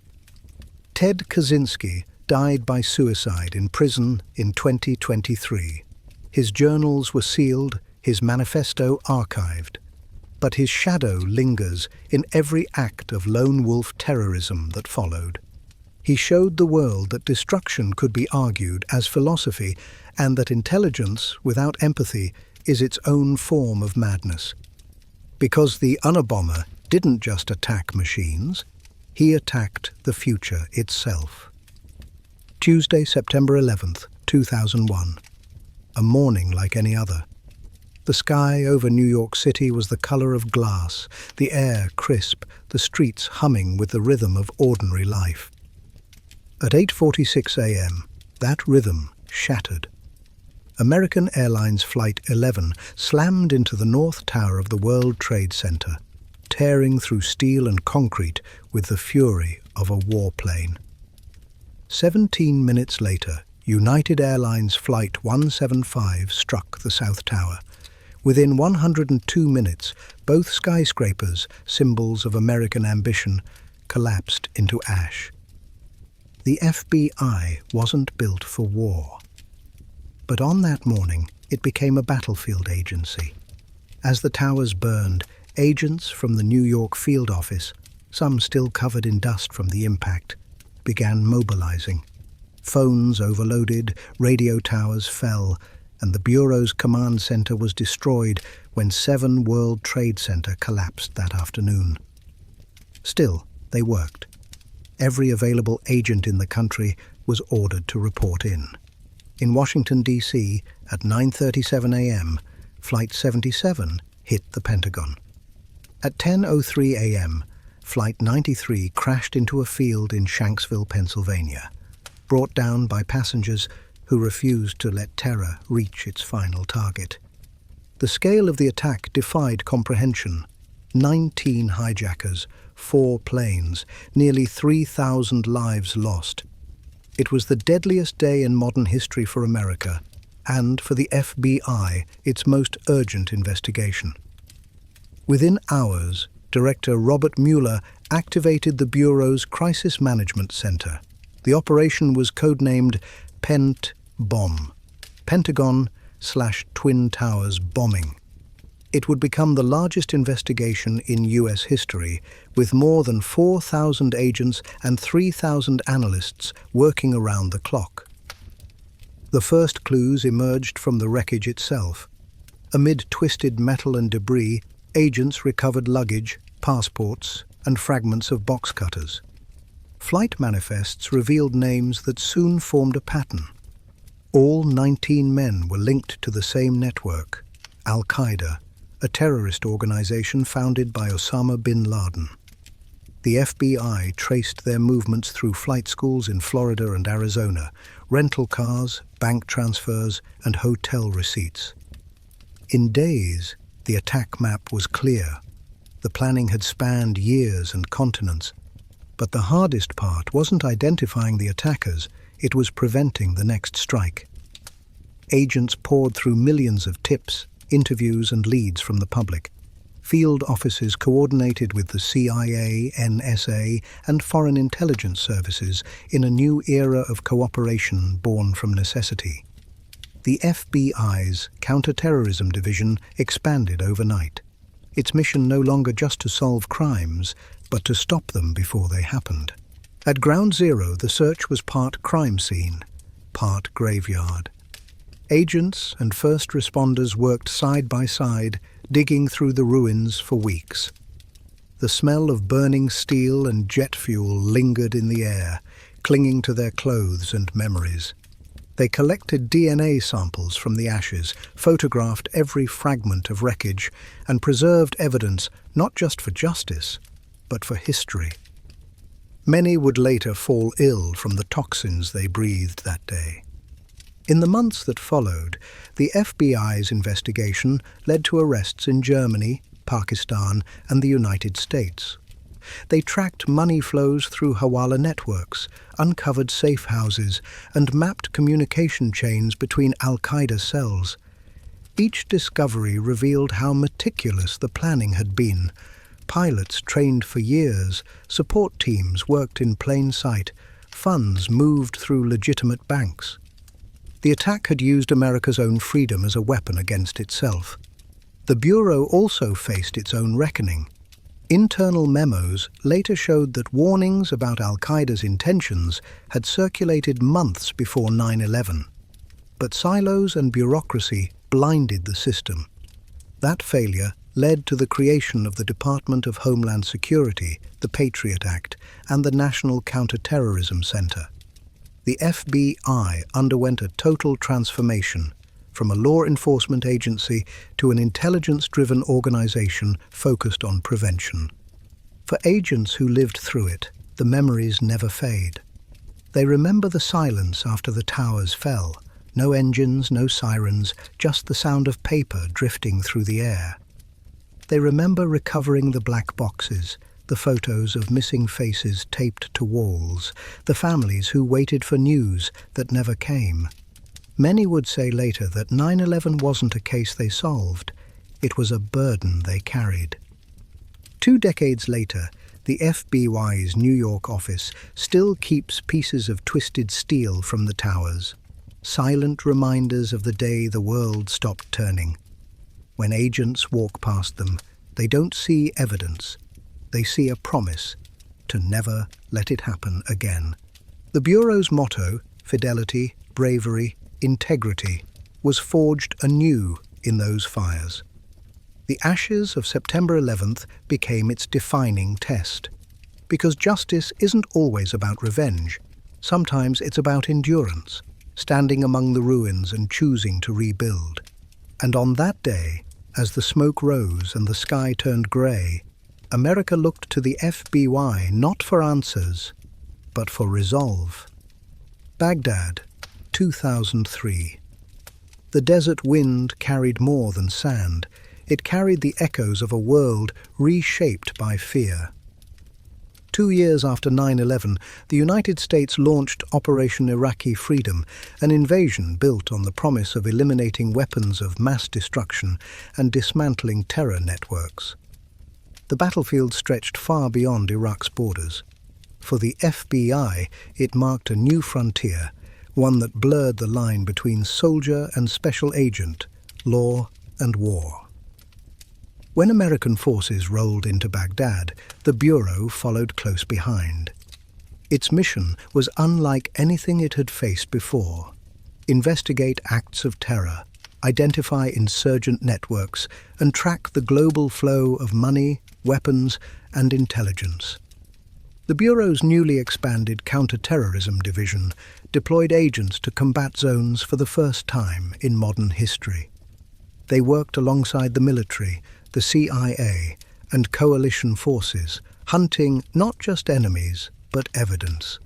Ted Kaczynski died by suicide in prison in 2023. His journals were sealed, his manifesto archived. But his shadow lingers in every act of lone wolf terrorism that followed. He showed the world that destruction could be argued as philosophy, and that intelligence without empathy is its own form of madness. Because the Unabomber didn't just attack machines, he attacked the future itself. Tuesday, September 11th, 2001. A morning like any other. The sky over New York City was the color of glass, the air crisp, the streets humming with the rhythm of ordinary life. At 8:46 a.m., that rhythm shattered. American Airlines Flight 11 slammed into the North Tower of the World Trade Center, tearing through steel and concrete with the fury of a warplane. 17 minutes later, United Airlines Flight 175 struck the South Tower. Within 102 minutes, both skyscrapers, symbols of American ambition, collapsed into ash. The FBI wasn't built for war. But on that morning, it became a battlefield agency. As the towers burned, agents from the New York field office, some still covered in dust from the impact, began mobilizing. Phones overloaded, radio towers fell, and the Bureau's command center was destroyed when 7 World Trade Center collapsed that afternoon. Still, they worked. Every available agent in the country was ordered to report in. In Washington, D.C., at 9:37 a.m., Flight 77 hit the Pentagon. At 10:03 a.m., Flight 93 crashed into a field in Shanksville, Pennsylvania, brought down by passengers who refused to let terror reach its final target. The scale of the attack defied comprehension. 19 hijackers, 4 planes, nearly 3,000 lives lost. It was the deadliest day in modern history for America, and for the FBI, its most urgent investigation. Within hours, Director Robert Mueller activated the Bureau's Crisis Management Center. The operation was codenamed Pent-Bomb, Pentagon/Twin Towers bombing. It would become the largest investigation in U.S. history, with more than 4,000 agents and 3,000 analysts working around the clock. The first clues emerged from the wreckage itself. Amid twisted metal and debris, agents recovered luggage, passports, and fragments of box cutters. Flight manifests revealed names that soon formed a pattern. All 19 men were linked to the same network, Al-Qaeda, a terrorist organization founded by Osama bin Laden. The FBI traced their movements through flight schools in Florida and Arizona, rental cars, bank transfers, and hotel receipts. In days, the attack map was clear. The planning had spanned years and continents. But the hardest part wasn't identifying the attackers, it was preventing the next strike. Agents poured through millions of tips, interviews, and leads from the public. Field offices coordinated with the CIA, NSA, and foreign intelligence services in a new era of cooperation born from necessity. the FBI's counterterrorism division expanded overnight. Its mission no longer just to solve crimes, but to stop them before they happened. At Ground Zero, the search was part crime scene, part graveyard. Agents and first responders worked side by side, digging through the ruins for weeks. The smell of burning steel and jet fuel lingered in the air, clinging to their clothes and memories. They collected DNA samples from the ashes, photographed every fragment of wreckage, and preserved evidence not just for justice, but for history. Many would later fall ill from the toxins they breathed that day. In the months that followed, the FBI's investigation led to arrests in Germany, Pakistan, and the United States. They tracked money flows through hawala networks, uncovered safe houses, and mapped communication chains between al-Qaeda cells. Each discovery revealed how meticulous the planning had been. Pilots trained for years, support teams worked in plain sight, funds moved through legitimate banks. The attack had used America's own freedom as a weapon against itself. The Bureau also faced its own reckoning. Internal memos later showed that warnings about al-Qaeda's intentions had circulated months before 9/11. But silos and bureaucracy blinded the system. That failure led to the creation of the Department of Homeland Security, the Patriot Act, and the National Counterterrorism Center. The FBI underwent a total transformation, from a law enforcement agency to an intelligence-driven organization focused on prevention. For agents who lived through it, the memories never fade. They remember the silence after the towers fell. No engines, no sirens, just the sound of paper drifting through the air. They remember recovering the black boxes, the photos of missing faces taped to walls, the families who waited for news that never came. Many would say later that 9/11 wasn't a case they solved, it was a burden they carried. 2 decades later, the FBI's New York office still keeps pieces of twisted steel from the towers, silent reminders of the day the world stopped turning. When agents walk past them, they don't see evidence, they see a promise to never let it happen again. The Bureau's motto, fidelity, bravery, integrity, was forged anew in those fires. The ashes of September 11th became its defining test. Because justice isn't always about revenge. Sometimes it's about endurance, standing among the ruins and choosing to rebuild. And on that day, as the smoke rose and the sky turned grey, America looked to the FBI not for answers, but for resolve. Baghdad, 2003. The desert wind carried more than sand. It carried the echoes of a world reshaped by fear. 2 years after 9/11, the United States launched Operation Iraqi Freedom, an invasion built on the promise of eliminating weapons of mass destruction and dismantling terror networks. The battlefield stretched far beyond Iraq's borders. For the FBI, it marked a new frontier, one that blurred the line between soldier and special agent, law and war. When American forces rolled into Baghdad, the Bureau followed close behind. Its mission was unlike anything it had faced before. Investigate acts of terror, identify insurgent networks, and track the global flow of money, weapons, and intelligence. The Bureau's newly expanded counterterrorism division deployed agents to combat zones for the first time in modern history. They worked alongside the military, the CIA, and coalition forces, hunting not just enemies, but evidence.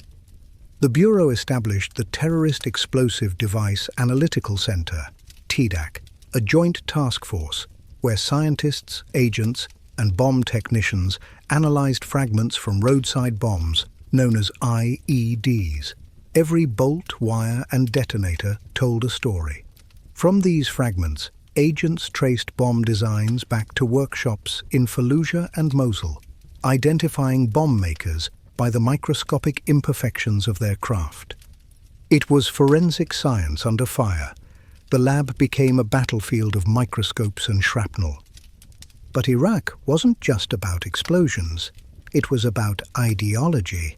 The Bureau established the Terrorist Explosive Device Analytical Center, TEDAC, a joint task force where scientists, agents, and bomb technicians analyzed fragments from roadside bombs, known as IEDs. Every bolt, wire, and detonator told a story. From these fragments, agents traced bomb designs back to workshops in Fallujah and Mosul, identifying bomb makers by the microscopic imperfections of their craft. It was forensic science under fire, The lab became a battlefield of microscopes and shrapnel. But Iraq wasn't just about explosions. It was about ideology.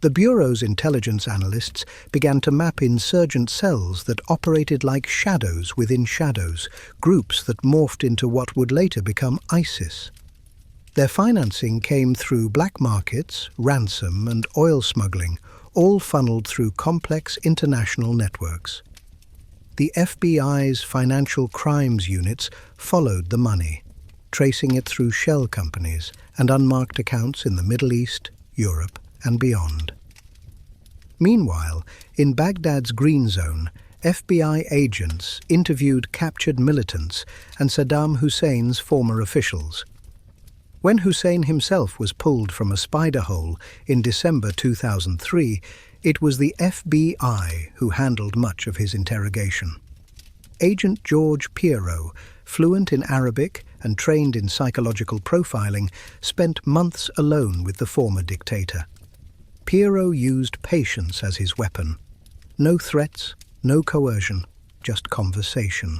The Bureau's intelligence analysts began to map insurgent cells that operated like shadows within shadows, groups that morphed into what would later become ISIS. Their financing came through black markets, ransom and oil smuggling, all funneled through complex international networks. The FBI's financial crimes units followed the money, tracing it through shell companies and unmarked accounts in the Middle East, Europe, and beyond. Meanwhile, in Baghdad's Green Zone, FBI agents interviewed captured militants and Saddam Hussein's former officials. When Hussein himself was pulled from a spider hole in December 2003, it was the FBI who handled much of his interrogation. Agent George Pirro, fluent in Arabic and trained in psychological profiling, spent months alone with the former dictator. Pirro used patience as his weapon. No threats, no coercion, just conversation.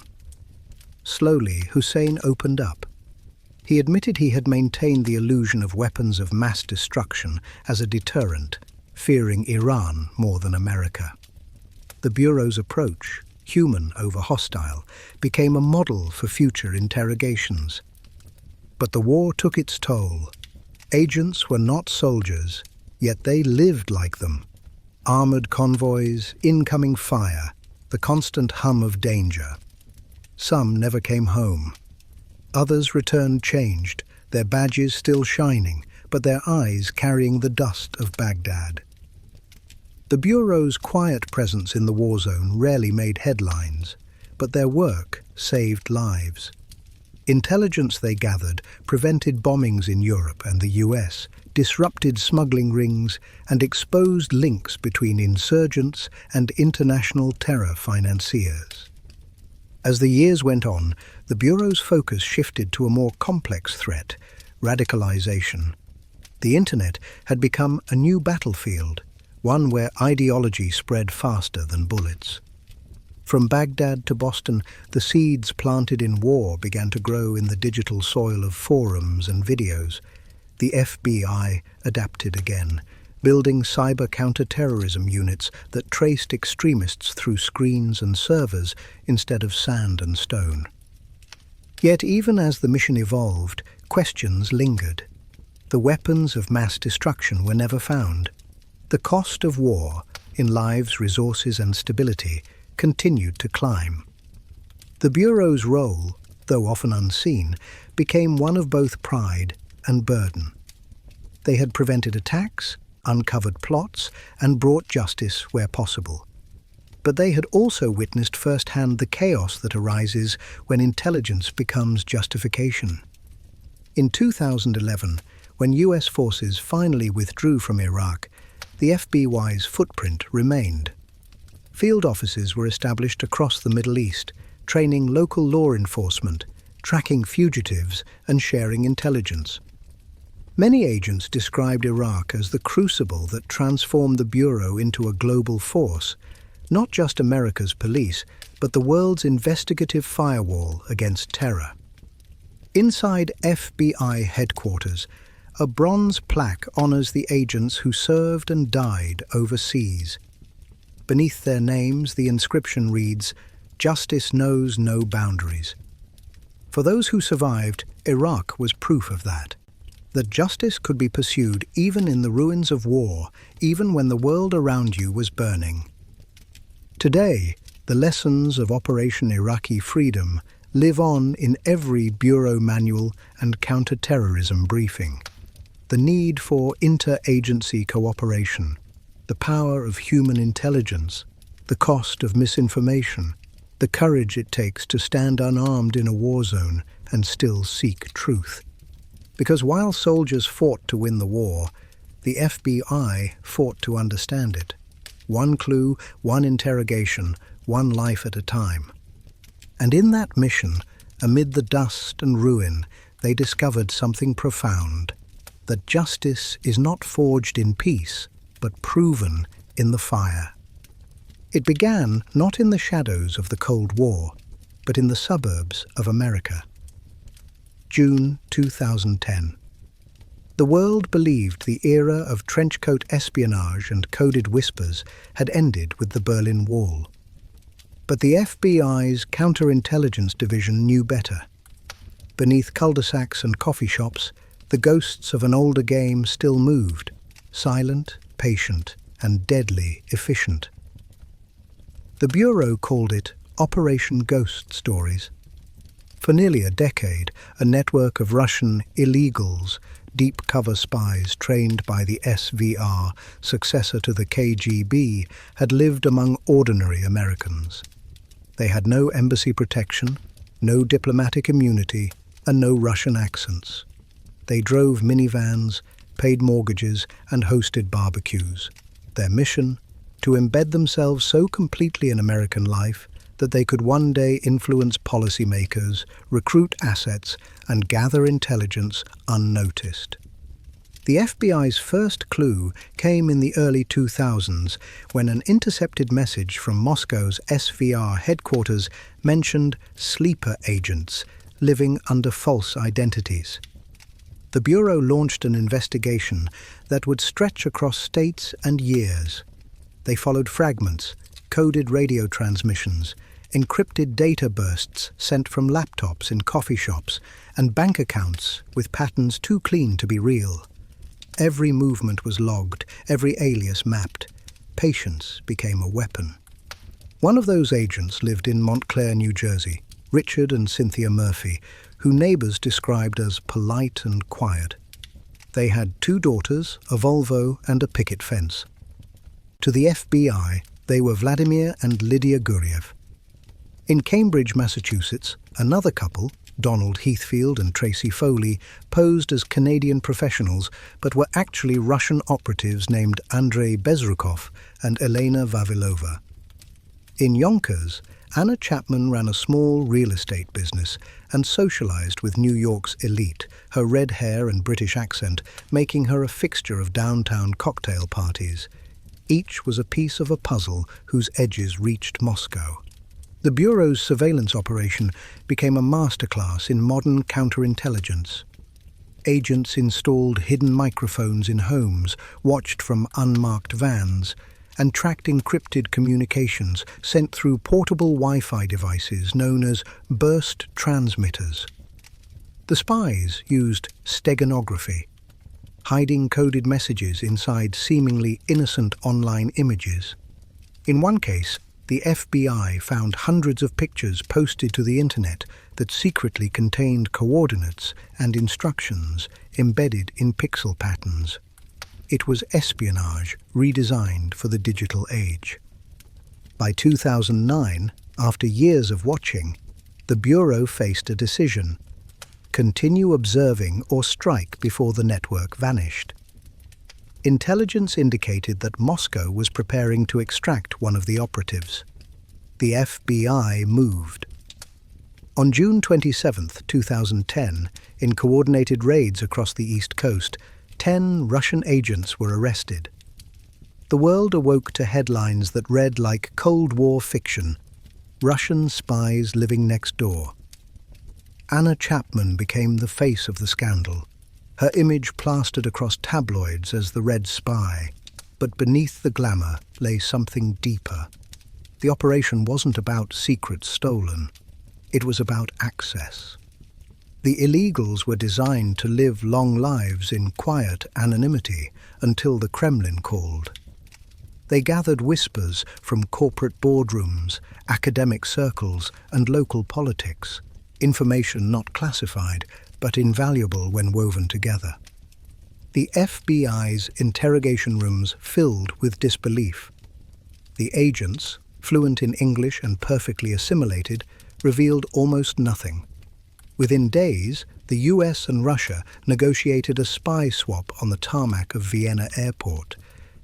Slowly, Hussein opened up. He admitted he had maintained the illusion of weapons of mass destruction as a deterrent, fearing Iran more than America. The Bureau's approach, human over hostile, became a model for future interrogations. But the war took its toll. Agents were not soldiers, yet they lived like them. Armored convoys, incoming fire, the constant hum of danger. Some never came home. Others returned changed, their badges still shining, but their eyes carrying the dust of Baghdad. The Bureau's quiet presence in the war zone rarely made headlines, but their work saved lives. Intelligence they gathered prevented bombings in Europe and the US, disrupted smuggling rings, and exposed links between insurgents and international terror financiers. As the years went on, the Bureau's focus shifted to a more complex threat, radicalization. The Internet had become a new battlefield, one where ideology spread faster than bullets. From Baghdad to Boston, the seeds planted in war began to grow in the digital soil of forums and videos. The FBI adapted again, building cyber counter-terrorism units that traced extremists through screens and servers instead of sand and stone. Yet even as the mission evolved, questions lingered. The weapons of mass destruction were never found. The cost of war, in lives, resources and stability, continued to climb. The Bureau's role, though often unseen, became one of both pride and burden. They had prevented attacks, uncovered plots, and brought justice where possible. But they had also witnessed firsthand the chaos that arises when intelligence becomes justification. In 2011, when US forces finally withdrew from Iraq, the FBI's footprint remained. Field offices were established across the Middle East, training local law enforcement, tracking fugitives, and sharing intelligence. Many agents described Iraq as the crucible that transformed the Bureau into a global force, not just America's police, but the world's investigative firewall against terror. Inside FBI headquarters, a bronze plaque honors the agents who served and died overseas. Beneath their names, the inscription reads, "Justice knows no boundaries." For those who survived, Iraq was proof of that justice could be pursued even in the ruins of war, even when the world around you was burning. Today, the lessons of Operation Iraqi Freedom live on in every Bureau manual and counter-terrorism briefing. The need for inter-agency cooperation, the power of human intelligence, the cost of misinformation, the courage it takes to stand unarmed in a war zone and still seek truth. Because while soldiers fought to win the war, the FBI fought to understand it. One clue, one interrogation, one life at a time. And in that mission, amid the dust and ruin, they discovered something profound, that justice is not forged in peace, but proven in the fire. It began not in the shadows of the Cold War, but in the suburbs of America. June 2010. The world believed the era of trenchcoat espionage and coded whispers had ended with the Berlin Wall. But the FBI's counterintelligence division knew better. Beneath cul-de-sacs and coffee shops, the ghosts of an older game still moved, silent, patient, and deadly efficient. The Bureau called it Operation Ghost Stories. For nearly a decade, a network of Russian illegals, deep-cover spies trained by the SVR, successor to the KGB, had lived among ordinary Americans. They had no embassy protection, no diplomatic immunity, and no Russian accents. They drove minivans, paid mortgages, and hosted barbecues. Their mission? To embed themselves so completely in American life that they could one day influence policymakers, recruit assets, and gather intelligence unnoticed. The FBI's first clue came in the early 2000s when an intercepted message from Moscow's SVR headquarters mentioned sleeper agents living under false identities. The Bureau launched an investigation that would stretch across states and years. They followed fragments, coded radio transmissions, encrypted data bursts sent from laptops in coffee shops, and bank accounts with patterns too clean to be real. Every movement was logged, every alias mapped. Patience became a weapon. One of those agents lived in Montclair, New Jersey, Richard and Cynthia Murphy, who neighbors described as polite and quiet. They had 2 daughters, a Volvo, and a picket fence. To the FBI, they were Vladimir and Lydia Guriev. In Cambridge, Massachusetts, another couple, Donald Heathfield and Tracy Foley, posed as Canadian professionals but were actually Russian operatives named Andrei Bezrukov and Elena Vavilova. In Yonkers, Anna Chapman ran a small real estate business and socialized with New York's elite, her red hair and British accent making her a fixture of downtown cocktail parties. Each was a piece of a puzzle whose edges reached Moscow. The Bureau's surveillance operation became a masterclass in modern counterintelligence. Agents installed hidden microphones in homes, watched from unmarked vans, and tracked encrypted communications sent through portable Wi-Fi devices known as burst transmitters. The spies used steganography, hiding coded messages inside seemingly innocent online images. In one case, the FBI found hundreds of pictures posted to the internet that secretly contained coordinates and instructions embedded in pixel patterns. It was espionage redesigned for the digital age. By 2009, after years of watching, the Bureau faced a decision: continue observing or strike before the network vanished. Intelligence indicated that Moscow was preparing to extract one of the operatives. The FBI moved. On June 27, 2010, in coordinated raids across the East Coast, 10 Russian agents were arrested. The world awoke to headlines that read like Cold War fiction: Russian spies living next door. Anna Chapman became the face of the scandal, her image plastered across tabloids as the Red Spy. But beneath the glamour lay something deeper. The operation wasn't about secrets stolen. It was about access. The illegals were designed to live long lives in quiet anonymity until the Kremlin called. They gathered whispers from corporate boardrooms, academic circles, and local politics, information not classified, but invaluable when woven together. The FBI's interrogation rooms filled with disbelief. The agents, fluent in English and perfectly assimilated, revealed almost nothing. Within days, the US and Russia negotiated a spy swap on the tarmac of Vienna airport.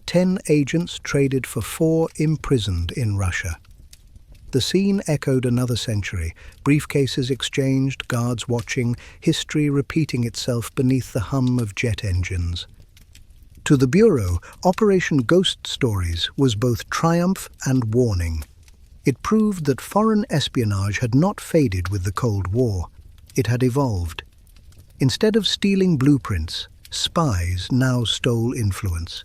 10 agents traded for 4 imprisoned in Russia. The scene echoed another century, briefcases exchanged, guards watching, history repeating itself beneath the hum of jet engines. To the Bureau, Operation Ghost Stories was both triumph and warning. It proved that foreign espionage had not faded with the Cold War. It had evolved. Instead of stealing blueprints, spies now stole influence.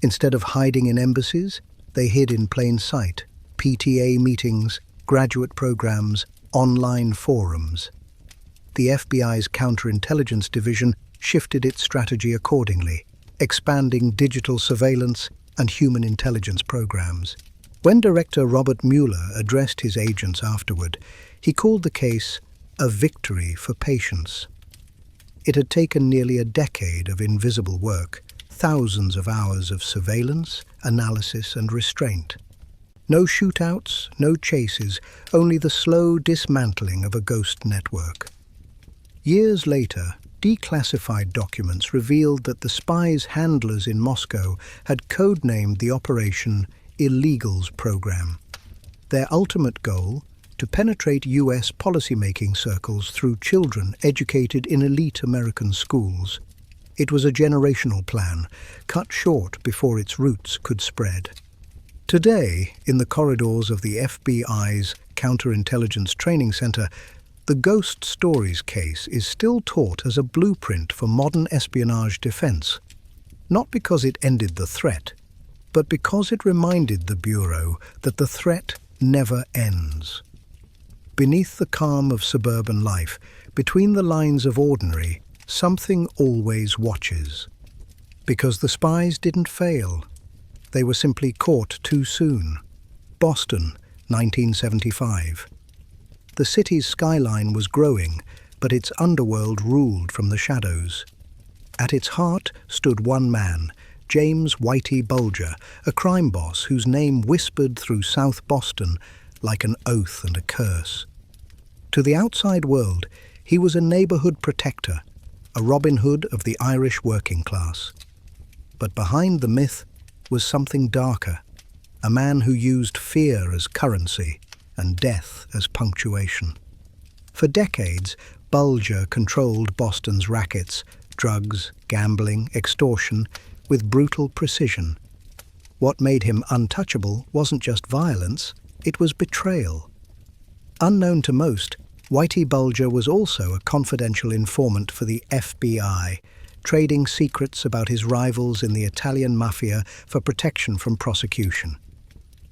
Instead of hiding in embassies, they hid in plain sight: PTA meetings, graduate programs, online forums. The FBI's counterintelligence division shifted its strategy accordingly, expanding digital surveillance and human intelligence programs. When Director Robert Mueller addressed his agents afterward, he called the case a victory for patience. It had taken nearly a decade of invisible work, thousands of hours of surveillance, analysis, and restraint. No shootouts, no chases, only the slow dismantling of a ghost network. Years later, declassified documents revealed that the spies' handlers in Moscow had codenamed the operation Illegals Program. Their ultimate goal: to penetrate U.S. policymaking circles through children educated in elite American schools. It was a generational plan, cut short before its roots could spread. Today, in the corridors of the FBI's Counterintelligence Training Center, the Ghost Stories case is still taught as a blueprint for modern espionage defense, not because it ended the threat, but because it reminded the Bureau that the threat never ends. Beneath the calm of suburban life, between the lines of ordinary, something always watches. Because the spies didn't fail. They were simply caught too soon. Boston, 1975. The city's skyline was growing, but its underworld ruled from the shadows. At its heart stood one man, James Whitey Bulger, a crime boss whose name whispered through South Boston like an oath and a curse. To the outside world, he was a neighborhood protector, a Robin Hood of the Irish working class. But behind the myth was something darker, a man who used fear as currency and death as punctuation. For decades, Bulger controlled Boston's rackets, drugs, gambling, extortion, with brutal precision. What made him untouchable wasn't just violence, it was betrayal. Unknown to most, Whitey Bulger was also a confidential informant for the FBI, trading secrets about his rivals in the Italian mafia for protection from prosecution.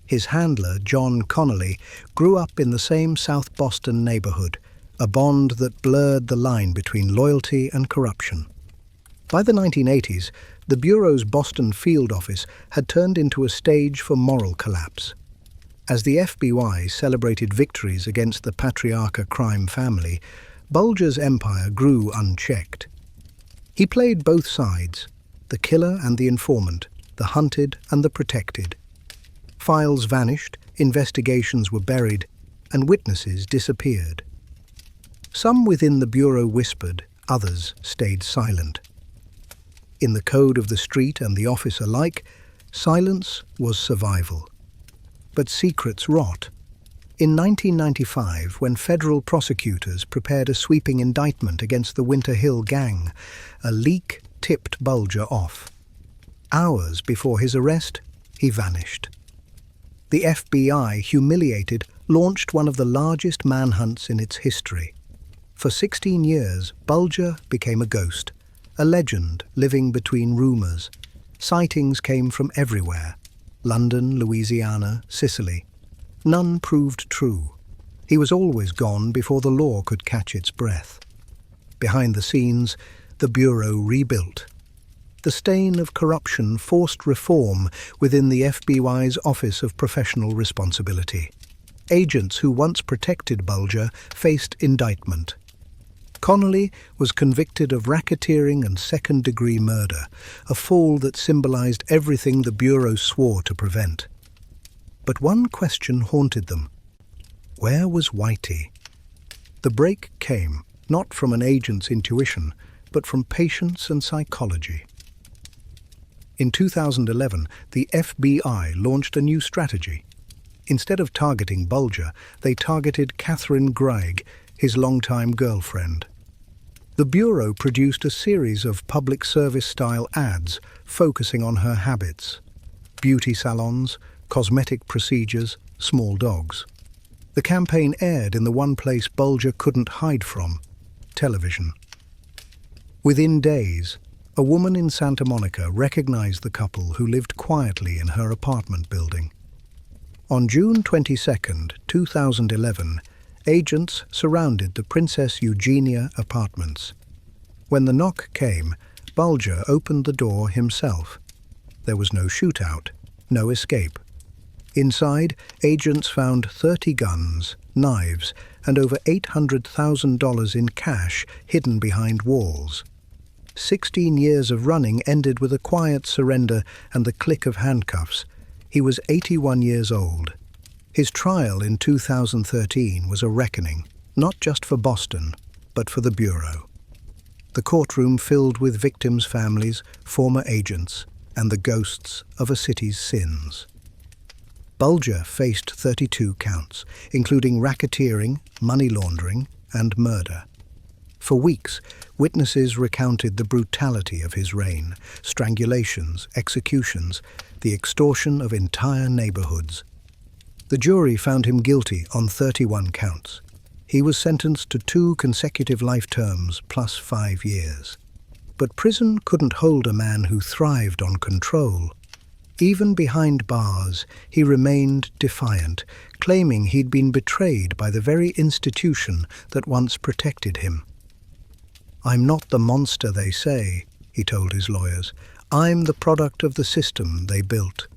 His handler, John Connolly, grew up in the same South Boston neighborhood, a bond that blurred the line between loyalty and corruption. By the 1980s, the Bureau's Boston field office had turned into a stage for moral collapse. As the FBI celebrated victories against the patriarcha crime family, Bulger's empire grew unchecked. He played both sides, the killer and the informant, the hunted and the protected. Files vanished, investigations were buried, and witnesses disappeared. Some within the Bureau whispered, others stayed silent. In the code of the street and the office alike, silence was survival. But secrets rot. In 1995, when federal prosecutors prepared a sweeping indictment against the Winter Hill Gang, a leak tipped Bulger off. Hours before his arrest, he vanished. The FBI, humiliated, launched one of the largest manhunts in its history. For 16 years, Bulger became a ghost, a legend living between rumors. Sightings came from everywhere: London, Louisiana, Sicily. None proved true. He was always gone before the law could catch its breath. Behind the scenes, the Bureau rebuilt. The stain of corruption forced reform within the FBI's Office of Professional Responsibility. Agents who once protected Bulger faced indictment. Connolly was convicted of racketeering and second-degree murder, a fall that symbolized everything the Bureau swore to prevent. But one question haunted them. Where was Whitey? The break came, not from an agent's intuition, but from patience and psychology. In 2011, the FBI launched a new strategy. Instead of targeting Bulger, they targeted Catherine Greig, his longtime girlfriend. The Bureau produced a series of public service-style ads focusing on her habits: beauty salons, cosmetic procedures, small dogs. The campaign aired in the one place Bulger couldn't hide from: television. Within days, a woman in Santa Monica recognized the couple who lived quietly in her apartment building. On June 22, 2011, agents surrounded the Princess Eugenia apartments. When the knock came, Bulger opened the door himself. There was no shootout, no escape. Inside, agents found 30 guns, knives, and over $800,000 in cash hidden behind walls. 16 years of running ended with a quiet surrender and the click of handcuffs. He was 81 years old. His trial in 2013 was a reckoning, not just for Boston, but for the Bureau. The courtroom filled with victims' families, former agents, and the ghosts of a city's sins. Bulger faced 32 counts, including racketeering, money laundering, and murder. For weeks, witnesses recounted the brutality of his reign: strangulations, executions, the extortion of entire neighborhoods. The jury found him guilty on 31 counts. He was sentenced to 2 consecutive life terms plus 5 years. But prison couldn't hold a man who thrived on control. Even behind bars, he remained defiant, claiming he'd been betrayed by the very institution that once protected him. "I'm not the monster they say," he told his lawyers. "I'm the product of the system they built."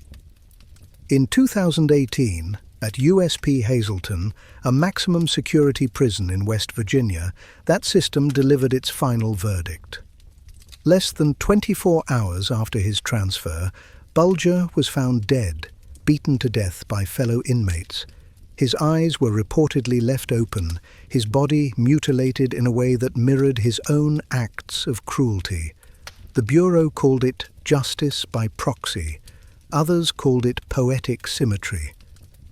In 2018, at USP Hazleton, a maximum security prison in West Virginia, that system delivered its final verdict. Less than 24 hours after his transfer, Bulger was found dead, beaten to death by fellow inmates. His eyes were reportedly left open, his body mutilated in a way that mirrored his own acts of cruelty. The Bureau called it justice by proxy. Others called it poetic symmetry.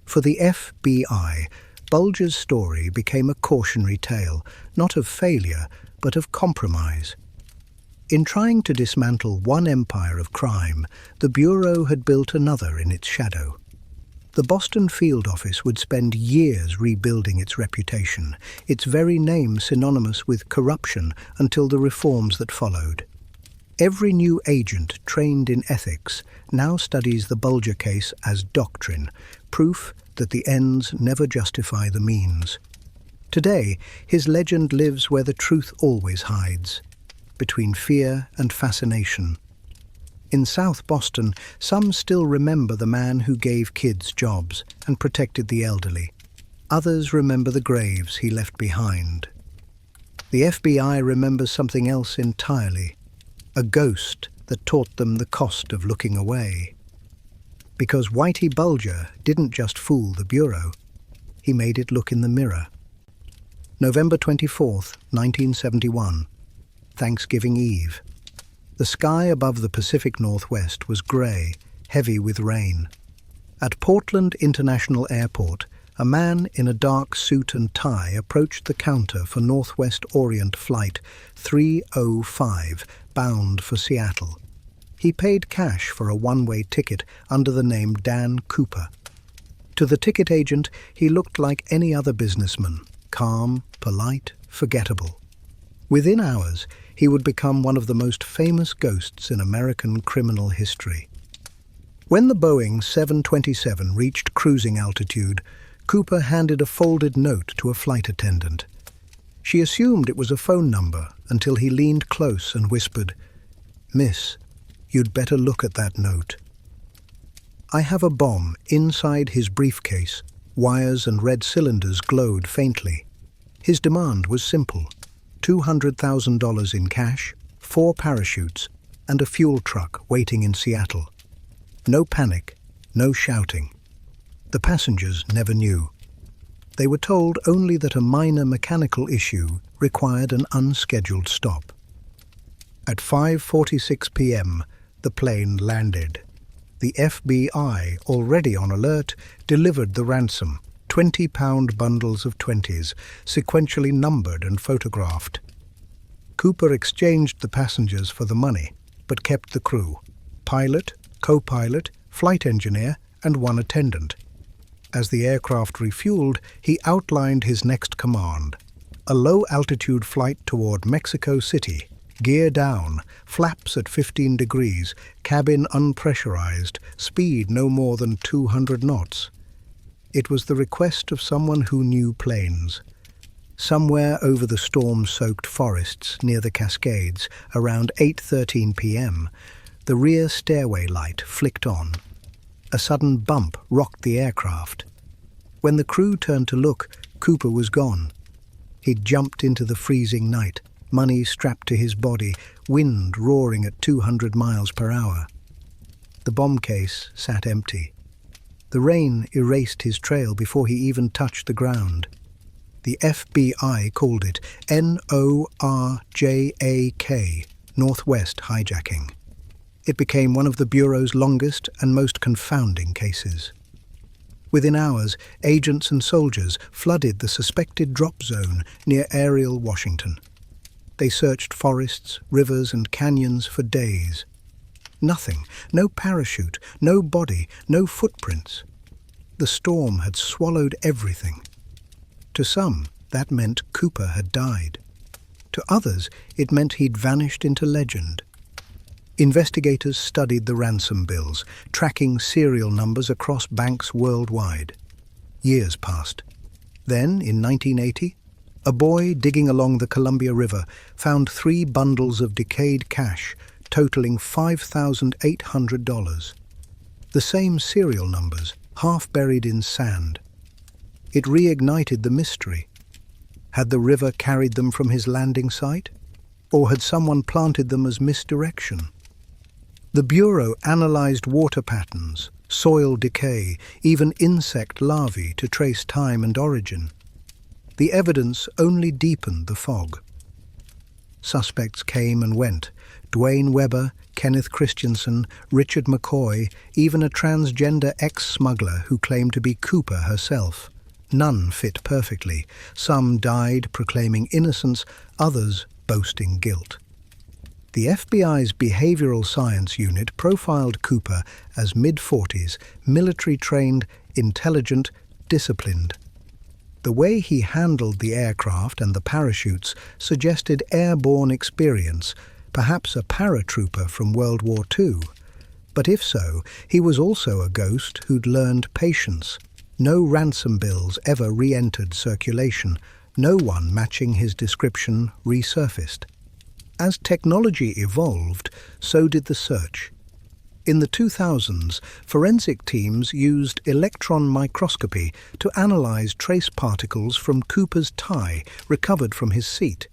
For the FBI, Bulger's story became a cautionary tale, not of failure, but of compromise. In trying to dismantle one empire of crime, the Bureau had built another in its shadow. The Boston field office would spend years rebuilding its reputation, its very name synonymous with corruption, until the reforms that followed. Every new agent trained in ethics now studies the Bulger case as doctrine, proof that the ends never justify the means. Today, his legend lives where the truth always hides, between fear and fascination. In South Boston, some still remember the man who gave kids jobs and protected the elderly. Others remember the graves he left behind. The FBI remembers something else entirely: a ghost that taught them the cost of looking away. Because Whitey Bulger didn't just fool the Bureau, he made it look in the mirror. November 24, 1971. Thanksgiving Eve. The sky above the Pacific Northwest was grey, heavy with rain. At Portland International Airport, a man in a dark suit and tie approached the counter for Northwest Orient Flight 305, bound for Seattle. He paid cash for a one-way ticket under the name Dan Cooper. To the ticket agent, he looked like any other businessman: calm, polite, forgettable. Within hours, he would become one of the most famous ghosts in American criminal history. When the Boeing 727 reached cruising altitude, Cooper handed a folded note to a flight attendant. She assumed it was a phone number until he leaned close and whispered, "Miss, you'd better look at that note." "I have a bomb inside his briefcase." Wires and red cylinders glowed faintly. His demand was simple: $200,000 in cash, 4 parachutes, and a fuel truck waiting in Seattle. No panic, no shouting. The passengers never knew. They were told only that a minor mechanical issue required an unscheduled stop. At 5:46 p.m., the plane landed. The FBI, already on alert, delivered the ransom: 20-pound bundles of 20s, sequentially numbered and photographed. Cooper exchanged the passengers for the money, but kept the crew: pilot, co-pilot, flight engineer, and one attendant. As the aircraft refueled, he outlined his next command: a low-altitude flight toward Mexico City, gear down, flaps at 15 degrees, cabin unpressurized, speed no more than 200 knots. It was the request of someone who knew planes. Somewhere over the storm-soaked forests near the Cascades, around 8:13 p.m., the rear stairway light flicked on. A sudden bump rocked the aircraft. When the crew turned to look, Cooper was gone. He'd jumped into the freezing night, money strapped to his body, wind roaring at 200 miles per hour. The bomb case sat empty. The rain erased his trail before he even touched the ground. The FBI called it NORJAK, Northwest hijacking. It became one of the Bureau's longest and most confounding cases. Within hours, agents and soldiers flooded the suspected drop zone near Ariel, Washington. They searched forests, rivers, and canyons for days. Nothing, no parachute, no body, no footprints. The storm had swallowed everything. To some, that meant Cooper had died. To others, it meant he'd vanished into legend. Investigators studied the ransom bills, tracking serial numbers across banks worldwide. Years passed. Then, in 1980, a boy digging along the Columbia River found 3 bundles of decayed cash totaling $5,800. The same serial numbers, half buried in sand. It reignited the mystery. Had the river carried them from his landing site? Or had someone planted them as misdirection? The Bureau analyzed water patterns, soil decay, even insect larvae to trace time and origin. The evidence only deepened the fog. Suspects came and went: Dwayne Webber, Kenneth Christensen, Richard McCoy, even a transgender ex-smuggler who claimed to be Cooper herself. None fit perfectly. Some died proclaiming innocence, others boasting guilt. The FBI's Behavioral Science Unit profiled Cooper as mid-40s, military-trained, intelligent, disciplined. The way he handled the aircraft and the parachutes suggested airborne experience, perhaps a paratrooper from World War II. But if so, he was also a ghost who'd learned patience. No ransom bills ever re-entered circulation. No one matching his description resurfaced. As technology evolved, so did the search. In the 2000s, forensic teams used electron microscopy to analyze trace particles from Cooper's tie recovered from his seat.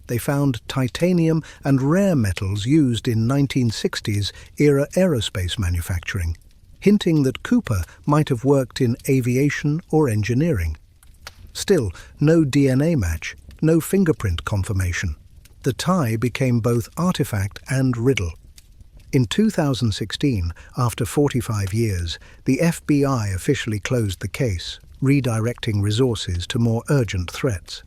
They found titanium and rare metals used in 1960s-era aerospace manufacturing, hinting that Cooper might have worked in aviation or engineering. Still, no DNA match, no fingerprint confirmation. The tie became both artifact and riddle. In 2016, after 45 years, the FBI officially closed the case, redirecting resources to more urgent threats.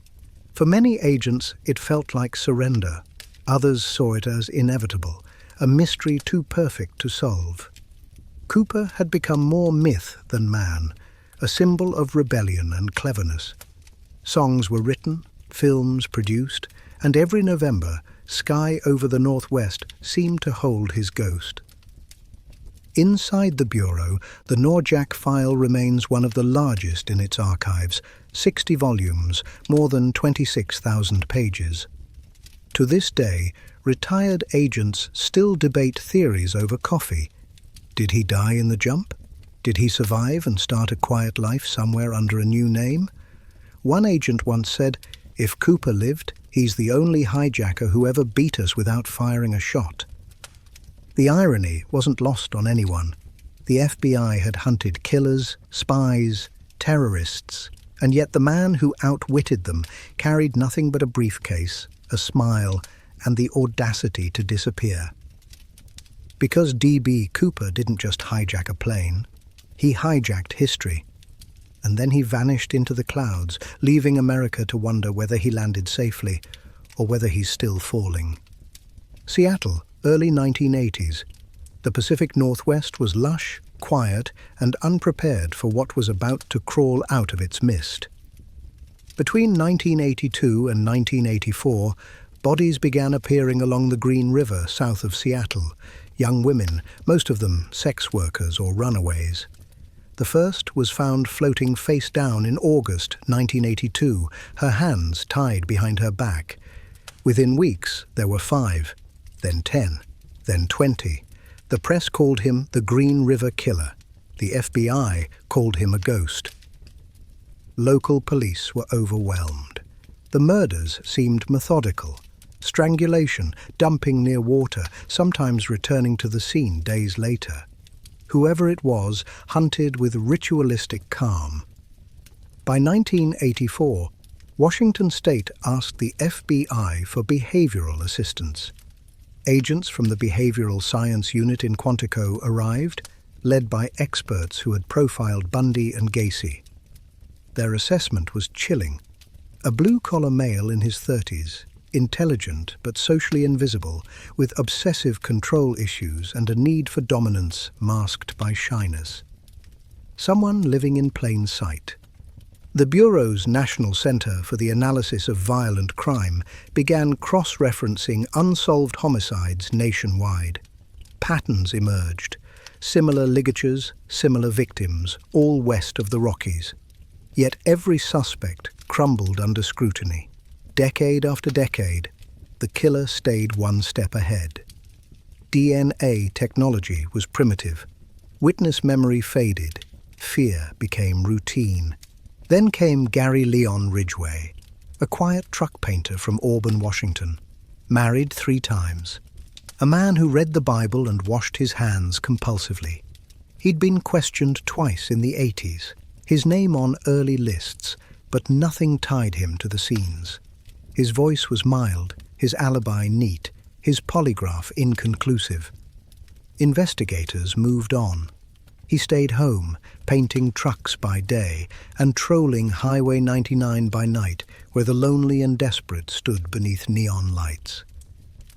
For many agents, it felt like surrender. Others saw it as inevitable, a mystery too perfect to solve. Cooper had become more myth than man, a symbol of rebellion and cleverness. Songs were written, films produced, and every November, sky over the Northwest seemed to hold his ghost. Inside the Bureau, the NORJAK file remains one of the largest in its archives, 60 volumes, more than 26,000 pages. To this day, retired agents still debate theories over coffee. Did he die in the jump? Did he survive and start a quiet life somewhere under a new name? One agent once said, "If Cooper lived, he's the only hijacker who ever beat us without firing a shot." The irony wasn't lost on anyone. The FBI had hunted killers, spies, terrorists, and yet the man who outwitted them carried nothing but a briefcase, a smile, and the audacity to disappear. Because D.B. Cooper didn't just hijack a plane, he hijacked history. And then he vanished into the clouds, leaving America to wonder whether he landed safely or whether he's still falling. Seattle, early 1980s. The Pacific Northwest was lush, quiet, and unprepared for what was about to crawl out of its mist. Between 1982 and 1984, bodies began appearing along the Green River south of Seattle, young women, most of them sex workers or runaways. The first was found floating face down in August 1982, her hands tied behind her back. Within weeks, there were 5, then 10, then 20. The press called him the Green River Killer. The FBI called him a ghost. Local police were overwhelmed. The murders seemed methodical. Strangulation, dumping near water, sometimes returning to the scene days later. Whoever it was hunted with ritualistic calm. By 1984, Washington State asked the FBI for behavioral assistance. Agents from the Behavioral Science Unit in Quantico arrived, led by experts who had profiled Bundy and Gacy. Their assessment was chilling. A blue-collar male in his 30s, intelligent but socially invisible, with obsessive control issues and a need for dominance masked by shyness. Someone living in plain sight. The Bureau's National Center for the Analysis of Violent Crime began cross-referencing unsolved homicides nationwide. Patterns emerged. Similar ligatures, similar victims, all west of the Rockies. Yet every suspect crumbled under scrutiny. Decade after decade, the killer stayed one step ahead. DNA technology was primitive. Witness memory faded. Fear became routine. Then came Gary Leon Ridgway, a quiet truck painter from Auburn, Washington, married 3 times. A man who read the Bible and washed his hands compulsively. He'd been questioned twice in the 80s, his name on early lists, but nothing tied him to the scenes. His voice was mild, his alibi neat, his polygraph inconclusive. Investigators moved on. He stayed home, painting trucks by day and trolling Highway 99 by night, where the lonely and desperate stood beneath neon lights.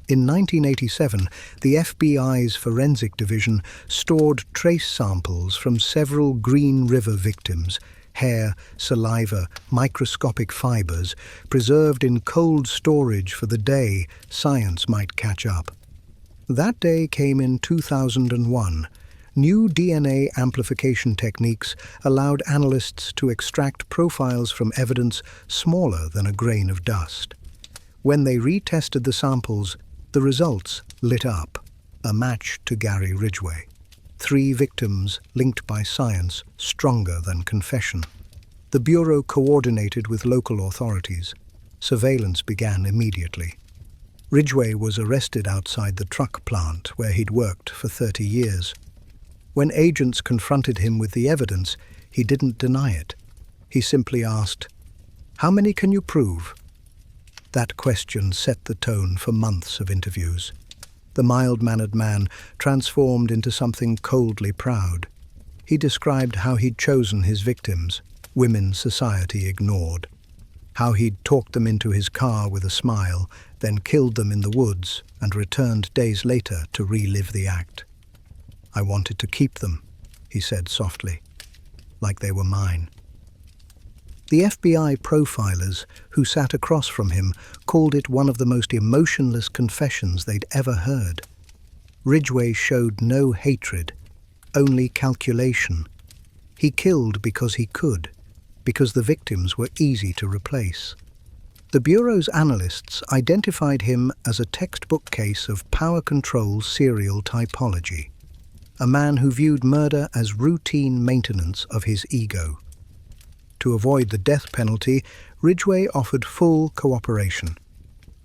In 1987, the FBI's Forensic Division stored trace samples from several Green River victims, hair, saliva, microscopic fibers, preserved in cold storage for the day science might catch up. That day came in 2001. New DNA amplification techniques allowed analysts to extract profiles from evidence smaller than a grain of dust. When they retested the samples, the results lit up, a match to Gary Ridgway. 3 victims linked by science, stronger than confession. The Bureau coordinated with local authorities. Surveillance began immediately. Ridgway was arrested outside the truck plant where he'd worked for 30 years. When agents confronted him with the evidence, he didn't deny it. He simply asked, "How many can you prove?" That question set the tone for months of interviews. The mild-mannered man transformed into something coldly proud. He described how he'd chosen his victims, women society ignored. How he'd talked them into his car with a smile, then killed them in the woods and returned days later to relive the act. "I wanted to keep them," he said softly, "like they were mine." The FBI profilers who sat across from him called it one of the most emotionless confessions they'd ever heard. Ridgway showed no hatred, only calculation. He killed because he could, because the victims were easy to replace. The Bureau's analysts identified him as a textbook case of power control serial typology, a man who viewed murder as routine maintenance of his ego. To avoid the death penalty, Ridgway offered full cooperation.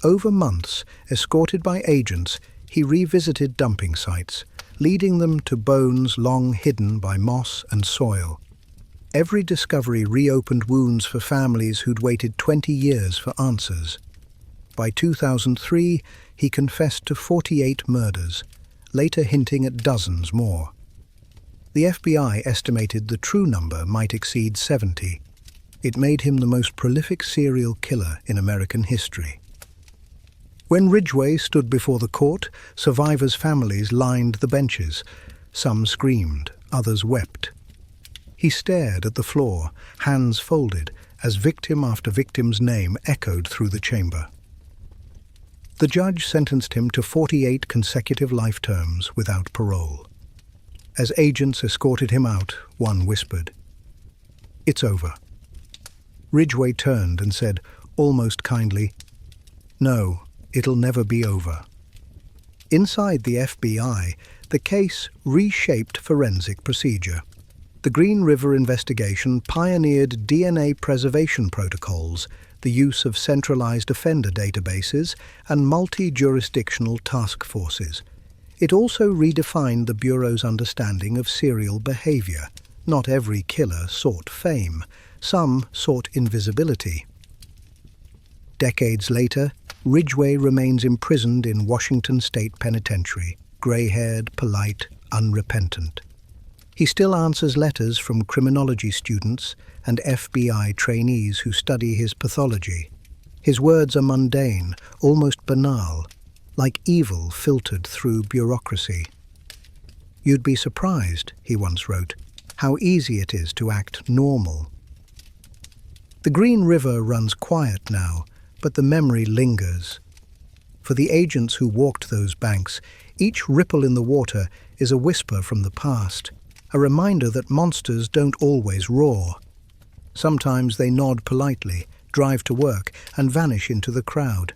Over months, escorted by agents, he revisited dumping sites, leading them to bones long hidden by moss and soil. Every discovery reopened wounds for families who'd waited 20 years for answers. By 2003, he confessed to 48 murders, later hinting at dozens more. The FBI estimated the true number might exceed 70. It made him the most prolific serial killer in American history. When Ridgway stood before the court, survivors' families lined the benches. Some screamed, others wept. He stared at the floor, hands folded, as victim after victim's name echoed through the chamber. The judge sentenced him to 48 consecutive life terms without parole. As agents escorted him out, one whispered, "It's over." Ridgway turned and said, almost kindly, "No, it'll never be over." Inside the FBI, the case reshaped forensic procedure. The Green River investigation pioneered DNA preservation protocols, the use of centralized offender databases, and multi-jurisdictional task forces. It also redefined the Bureau's understanding of serial behavior. Not every killer sought fame. Some sought invisibility. Decades later, Ridgway remains imprisoned in Washington State Penitentiary, gray-haired, polite, unrepentant. He still answers letters from criminology students and FBI trainees who study his pathology. His words are mundane, almost banal, like evil filtered through bureaucracy. "You'd be surprised," he once wrote, "how easy it is to act normal." The Green River runs quiet now, but the memory lingers. For the agents who walked those banks, each ripple in the water is a whisper from the past, a reminder that monsters don't always roar. Sometimes they nod politely, drive to work, and vanish into the crowd.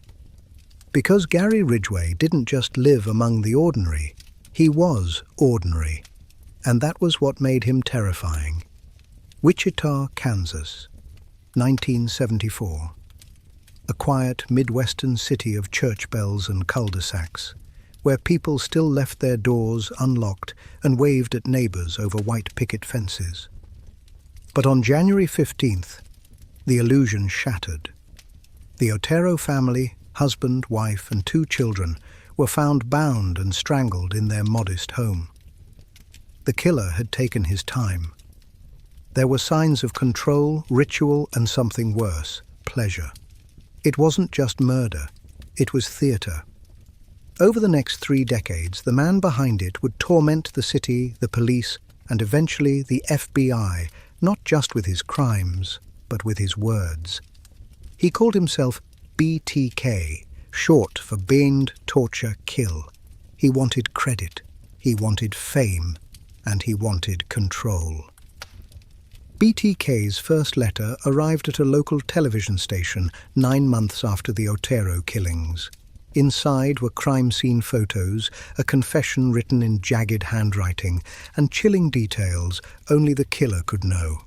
Because Gary Ridgway didn't just live among the ordinary, he was ordinary, and that was what made him terrifying. Wichita, Kansas, 1974. A quiet Midwestern city of church bells and cul-de-sacs, where people still left their doors unlocked and waved at neighbors over white picket fences. But on January 15th, the illusion shattered. The Otero family, husband, wife, and 2 children, were found bound and strangled in their modest home. The killer had taken his time. There were signs of control, ritual, and something worse, pleasure. It wasn't just murder, it was theater. Over the next 3 decades, the man behind it would torment the city, the police, and eventually the FBI, not just with his crimes, but with his words. He called himself BTK, short for Bind, Torture, Kill. He wanted credit, he wanted fame, and he wanted control. BTK's first letter arrived at a local television station 9 months after the Otero killings. Inside were crime scene photos, a confession written in jagged handwriting, and chilling details only the killer could know.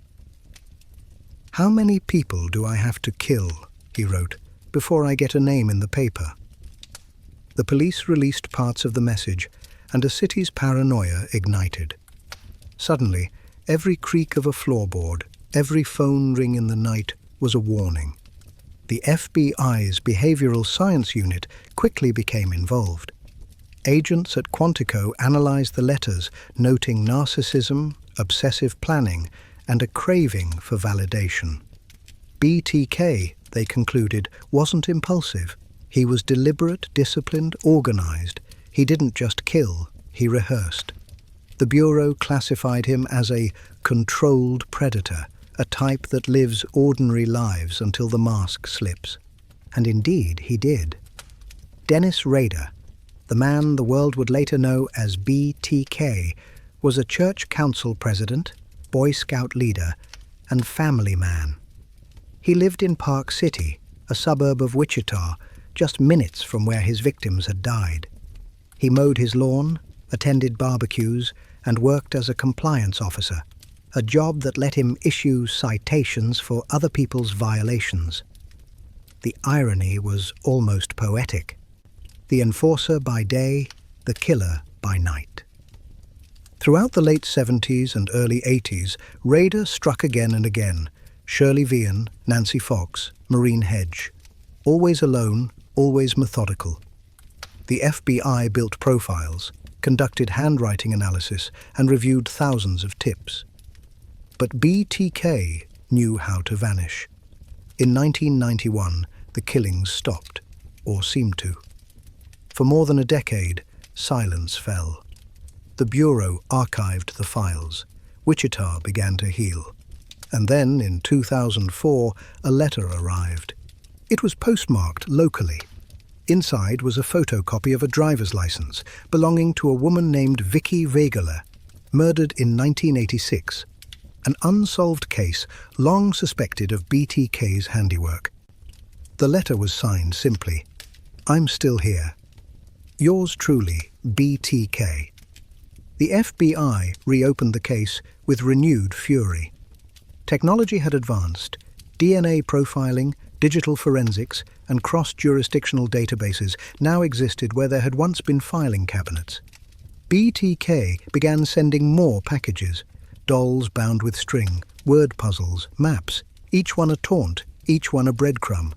"How many people do I have to kill," he wrote, "before I get a name in the paper?" The police released parts of the message, and a city's paranoia ignited. Suddenly, every creak of a floorboard, every phone ring in the night was a warning. The FBI's Behavioral Science Unit quickly became involved. Agents at Quantico analyzed the letters, noting narcissism, obsessive planning, and a craving for validation. BTK, they concluded, wasn't impulsive. He was deliberate, disciplined, organized. He didn't just kill, he rehearsed. The Bureau classified him as a controlled predator, a type that lives ordinary lives until the mask slips. And indeed, he did. Dennis Rader, the man the world would later know as BTK, was a church council president, Boy Scout leader, and family man. He lived in Park City, a suburb of Wichita, just minutes from where his victims had died. He mowed his lawn, attended barbecues, and worked as a compliance officer, a job that let him issue citations for other people's violations. The irony was almost poetic. The enforcer by day, the killer by night. Throughout the late 70s and early 80s, Rader struck again and again. Shirley Vian, Nancy Fox, Maureen Hedge. Always alone, always methodical. The FBI built profiles, conducted handwriting analysis, and reviewed thousands of tips. But BTK knew how to vanish. In 1991, the killings stopped, or seemed to. For more than a decade, silence fell. The Bureau archived the files. Wichita began to heal. And then, in 2004, a letter arrived. It was postmarked locally. Inside was a photocopy of a driver's license belonging to a woman named Vicky Wegeler, murdered in 1986. An unsolved case long suspected of BTK's handiwork. The letter was signed simply, "I'm still here. Yours truly, BTK." The FBI reopened the case with renewed fury. Technology had advanced. DNA profiling, digital forensics, and cross-jurisdictional databases now existed where there had once been filing cabinets. BTK began sending more packages, dolls bound with string, word puzzles, maps, each one a taunt, each one a breadcrumb.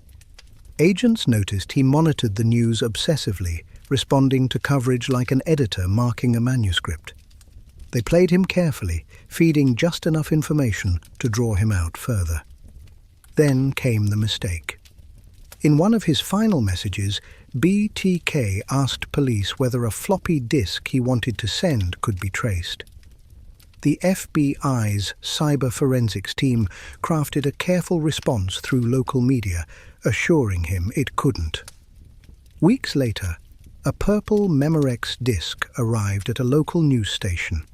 Agents noticed he monitored the news obsessively, responding to coverage like an editor marking a manuscript. They played him carefully, feeding just enough information to draw him out further. Then came the mistake. In one of his final messages, BTK asked police whether a floppy disk he wanted to send could be traced. The FBI's cyber forensics team crafted a careful response through local media, assuring him it couldn't. Weeks later, a purple Memorex disk arrived at a local news station.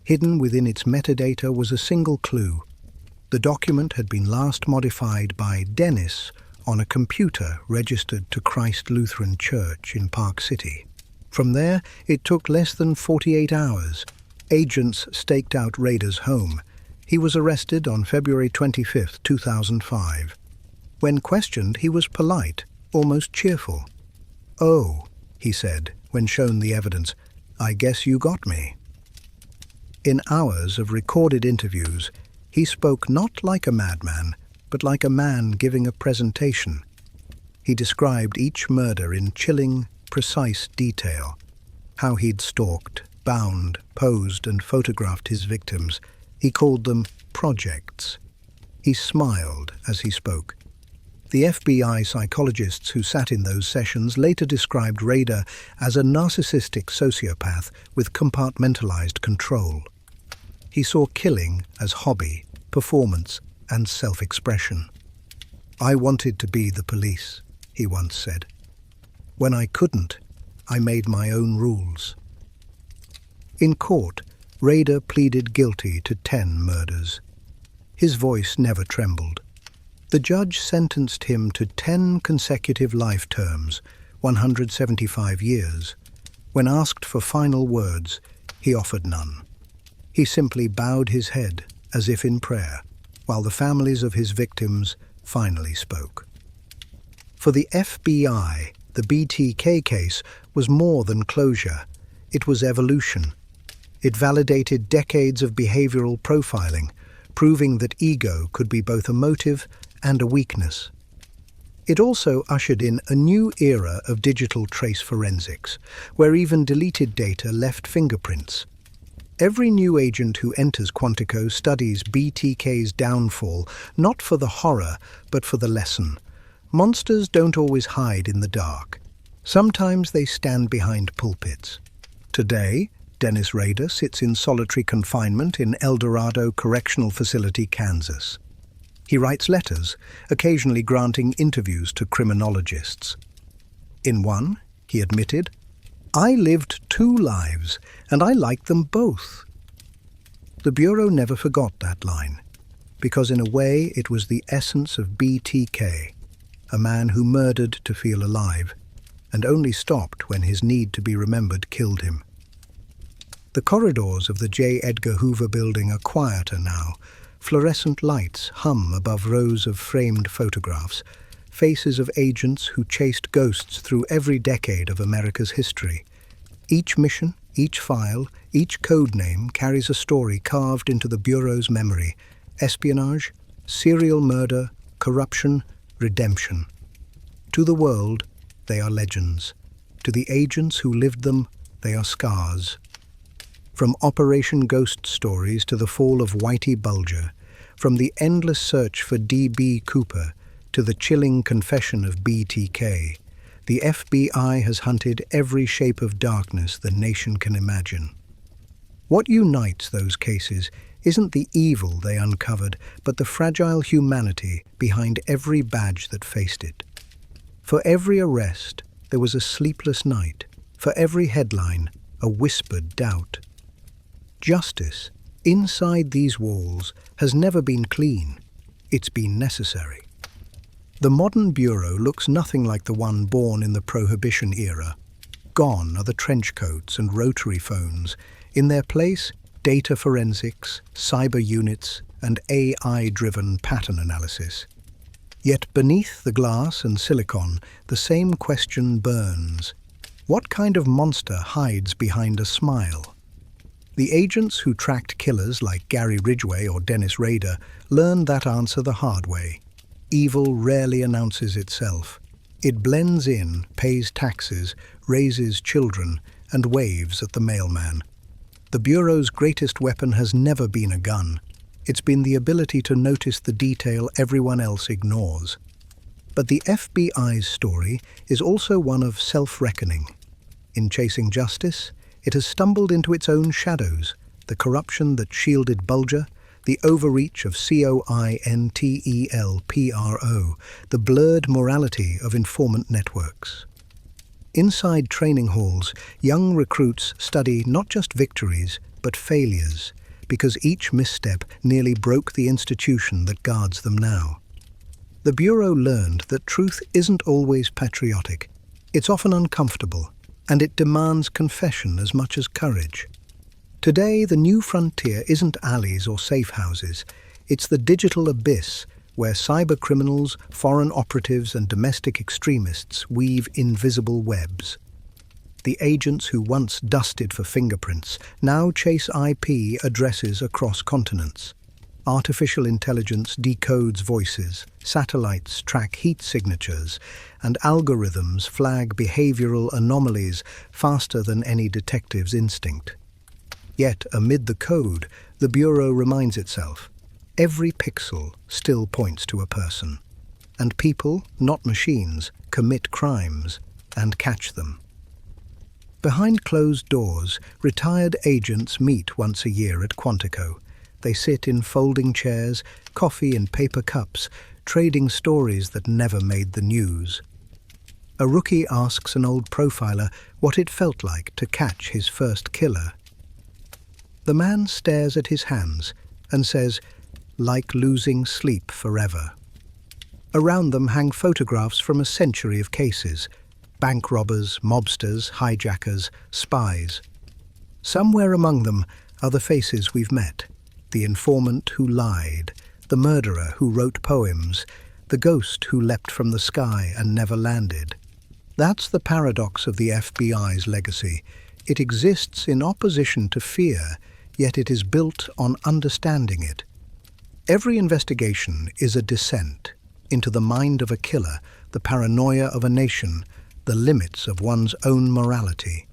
Hidden within its metadata was a single clue. The document had been last modified by Dennis on a computer registered to Christ Lutheran Church in Park City. From there, it took less than 48 hours. Agents staked out Rader's home. He was arrested on February 25, 2005. When questioned, he was polite, almost cheerful. "Oh," he said, when shown the evidence, "I guess you got me." In hours of recorded interviews, he spoke not like a madman, but like a man giving a presentation. He described each murder in chilling, precise detail. How he'd stalked, bound, posed, and photographed his victims. He called them projects. He smiled as he spoke. The FBI psychologists who sat in those sessions later described Rader as a narcissistic sociopath with compartmentalized control. He saw killing as hobby, performance, and self-expression. "I wanted to be the police," he once said. "When I couldn't, I made my own rules." In court, Rader pleaded guilty to 10 murders. His voice never trembled. The judge sentenced him to 10 consecutive life terms, 175 years. When asked for final words, he offered none. He simply bowed his head, as if in prayer, while the families of his victims finally spoke. For the FBI, the BTK case was more than closure. It was evolution. It validated decades of behavioral profiling, proving that ego could be both a motive and a weakness. It also ushered in a new era of digital trace forensics, where even deleted data left fingerprints. Every new agent who enters Quantico studies BTK's downfall, not for the horror, but for the lesson. Monsters don't always hide in the dark. Sometimes they stand behind pulpits. Today, Dennis Rader sits in solitary confinement in El Dorado Correctional Facility, Kansas. He writes letters, occasionally granting interviews to criminologists. In one, he admitted, "I lived 2 lives, and I liked them both." The Bureau never forgot that line, because in a way it was the essence of BTK, a man who murdered to feel alive, and only stopped when his need to be remembered killed him. The corridors of the J. Edgar Hoover building are quieter now. Fluorescent lights hum above rows of framed photographs, faces of agents who chased ghosts through every decade of America's history. Each mission, each file, each code name carries a story carved into the Bureau's memory. Espionage, serial murder, corruption, redemption. To the world, they are legends. To the agents who lived them, they are scars. From Operation Ghost Stories to the fall of Whitey Bulger, from the endless search for D.B. Cooper to the chilling confession of BTK, The FBI has hunted every shape of darkness the nation can imagine. What unites those cases isn't the evil they uncovered, but the fragile humanity behind every badge that faced it. For every arrest, there was a sleepless night. For every headline, a whispered doubt. Justice, inside these walls, has never been clean. It's been necessary. The modern bureau looks nothing like the one born in the Prohibition era. Gone are the trench coats and rotary phones. In their place, data forensics, cyber units, and AI-driven pattern analysis. Yet beneath the glass and silicon, the same question burns. What kind of monster hides behind a smile? The agents who tracked killers like Gary Ridgway or Dennis Rader learned that answer the hard way. Evil rarely announces itself. It blends in, pays taxes, raises children, and waves at the mailman. The Bureau's greatest weapon has never been a gun. It's been the ability to notice the detail everyone else ignores. But the FBI's story is also one of self-reckoning. In chasing justice, it has stumbled into its own shadows, the corruption that shielded Bulger, the overreach of COINTELPRO, the blurred morality of informant networks. Inside training halls, young recruits study not just victories, but failures, because each misstep nearly broke the institution that guards them now. The Bureau learned that truth isn't always patriotic. It's often uncomfortable, and it demands confession as much as courage. Today, the new frontier isn't alleys or safe houses. It's the digital abyss where cybercriminals, foreign operatives, and domestic extremists weave invisible webs. The agents who once dusted for fingerprints now chase IP addresses across continents. Artificial intelligence decodes voices, satellites track heat signatures, and algorithms flag behavioral anomalies faster than any detective's instinct. Yet, amid the code, the Bureau reminds itself, every pixel still points to a person. And people, not machines, commit crimes and catch them. Behind closed doors, retired agents meet once a year at Quantico. They sit in folding chairs, coffee in paper cups, trading stories that never made the news. A rookie asks an old profiler what it felt like to catch his first killer. The man stares at his hands and says, "Like losing sleep forever." Around them hang photographs from a century of cases: bank robbers, mobsters, hijackers, spies. Somewhere among them are the faces we've met: the informant who lied, the murderer who wrote poems, the ghost who leapt from the sky and never landed. That's the paradox of the FBI's legacy. It exists in opposition to fear, yet it is built on understanding it. Every investigation is a descent into the mind of a killer, the paranoia of a nation, the limits of one's own morality.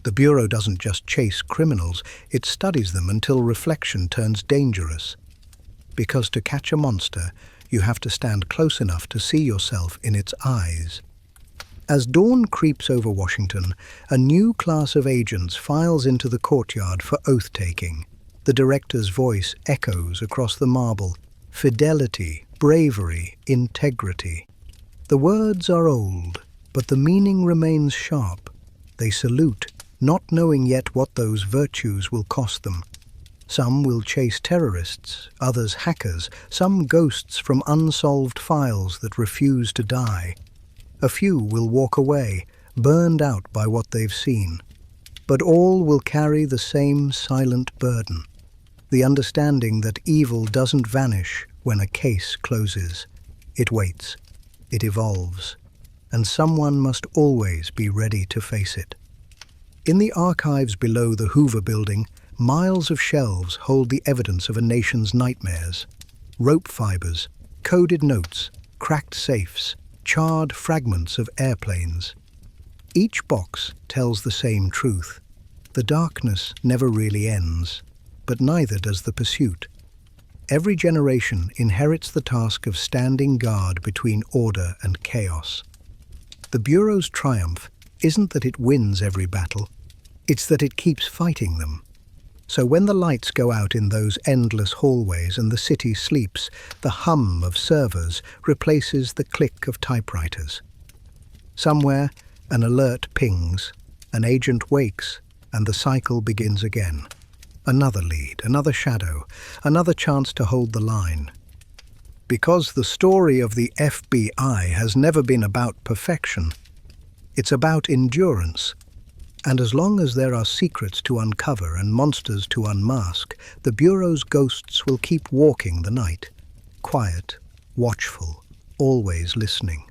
The Bureau doesn't just chase criminals, it studies them until reflection turns dangerous. Because to catch a monster, you have to stand close enough to see yourself in its eyes. As dawn creeps over Washington, a new class of agents files into the courtyard for oath-taking. The director's voice echoes across the marble: fidelity, bravery, integrity. The words are old, but the meaning remains sharp. They salute, not knowing yet what those virtues will cost them. Some will chase terrorists, others hackers, some ghosts from unsolved files that refuse to die. A few will walk away, burned out by what they've seen. But all will carry the same silent burden: the understanding that evil doesn't vanish when a case closes. It waits, it evolves, and someone must always be ready to face it. In the archives below the Hoover Building, miles of shelves hold the evidence of a nation's nightmares: rope fibers, coded notes, cracked safes, charred fragments of airplanes. Each box tells the same truth: the darkness never really ends, but neither does the pursuit. Every generation inherits the task of standing guard between order and chaos. The Bureau's triumph isn't that it wins every battle, it's that it keeps fighting them. So when the lights go out in those endless hallways and the city sleeps, the hum of servers replaces the click of typewriters. Somewhere, an alert pings, an agent wakes, and the cycle begins again. Another lead, another shadow, another chance to hold the line. Because the story of the FBI has never been about perfection, it's about endurance. And as long as there are secrets to uncover and monsters to unmask, the Bureau's ghosts will keep walking the night, quiet, watchful, always listening.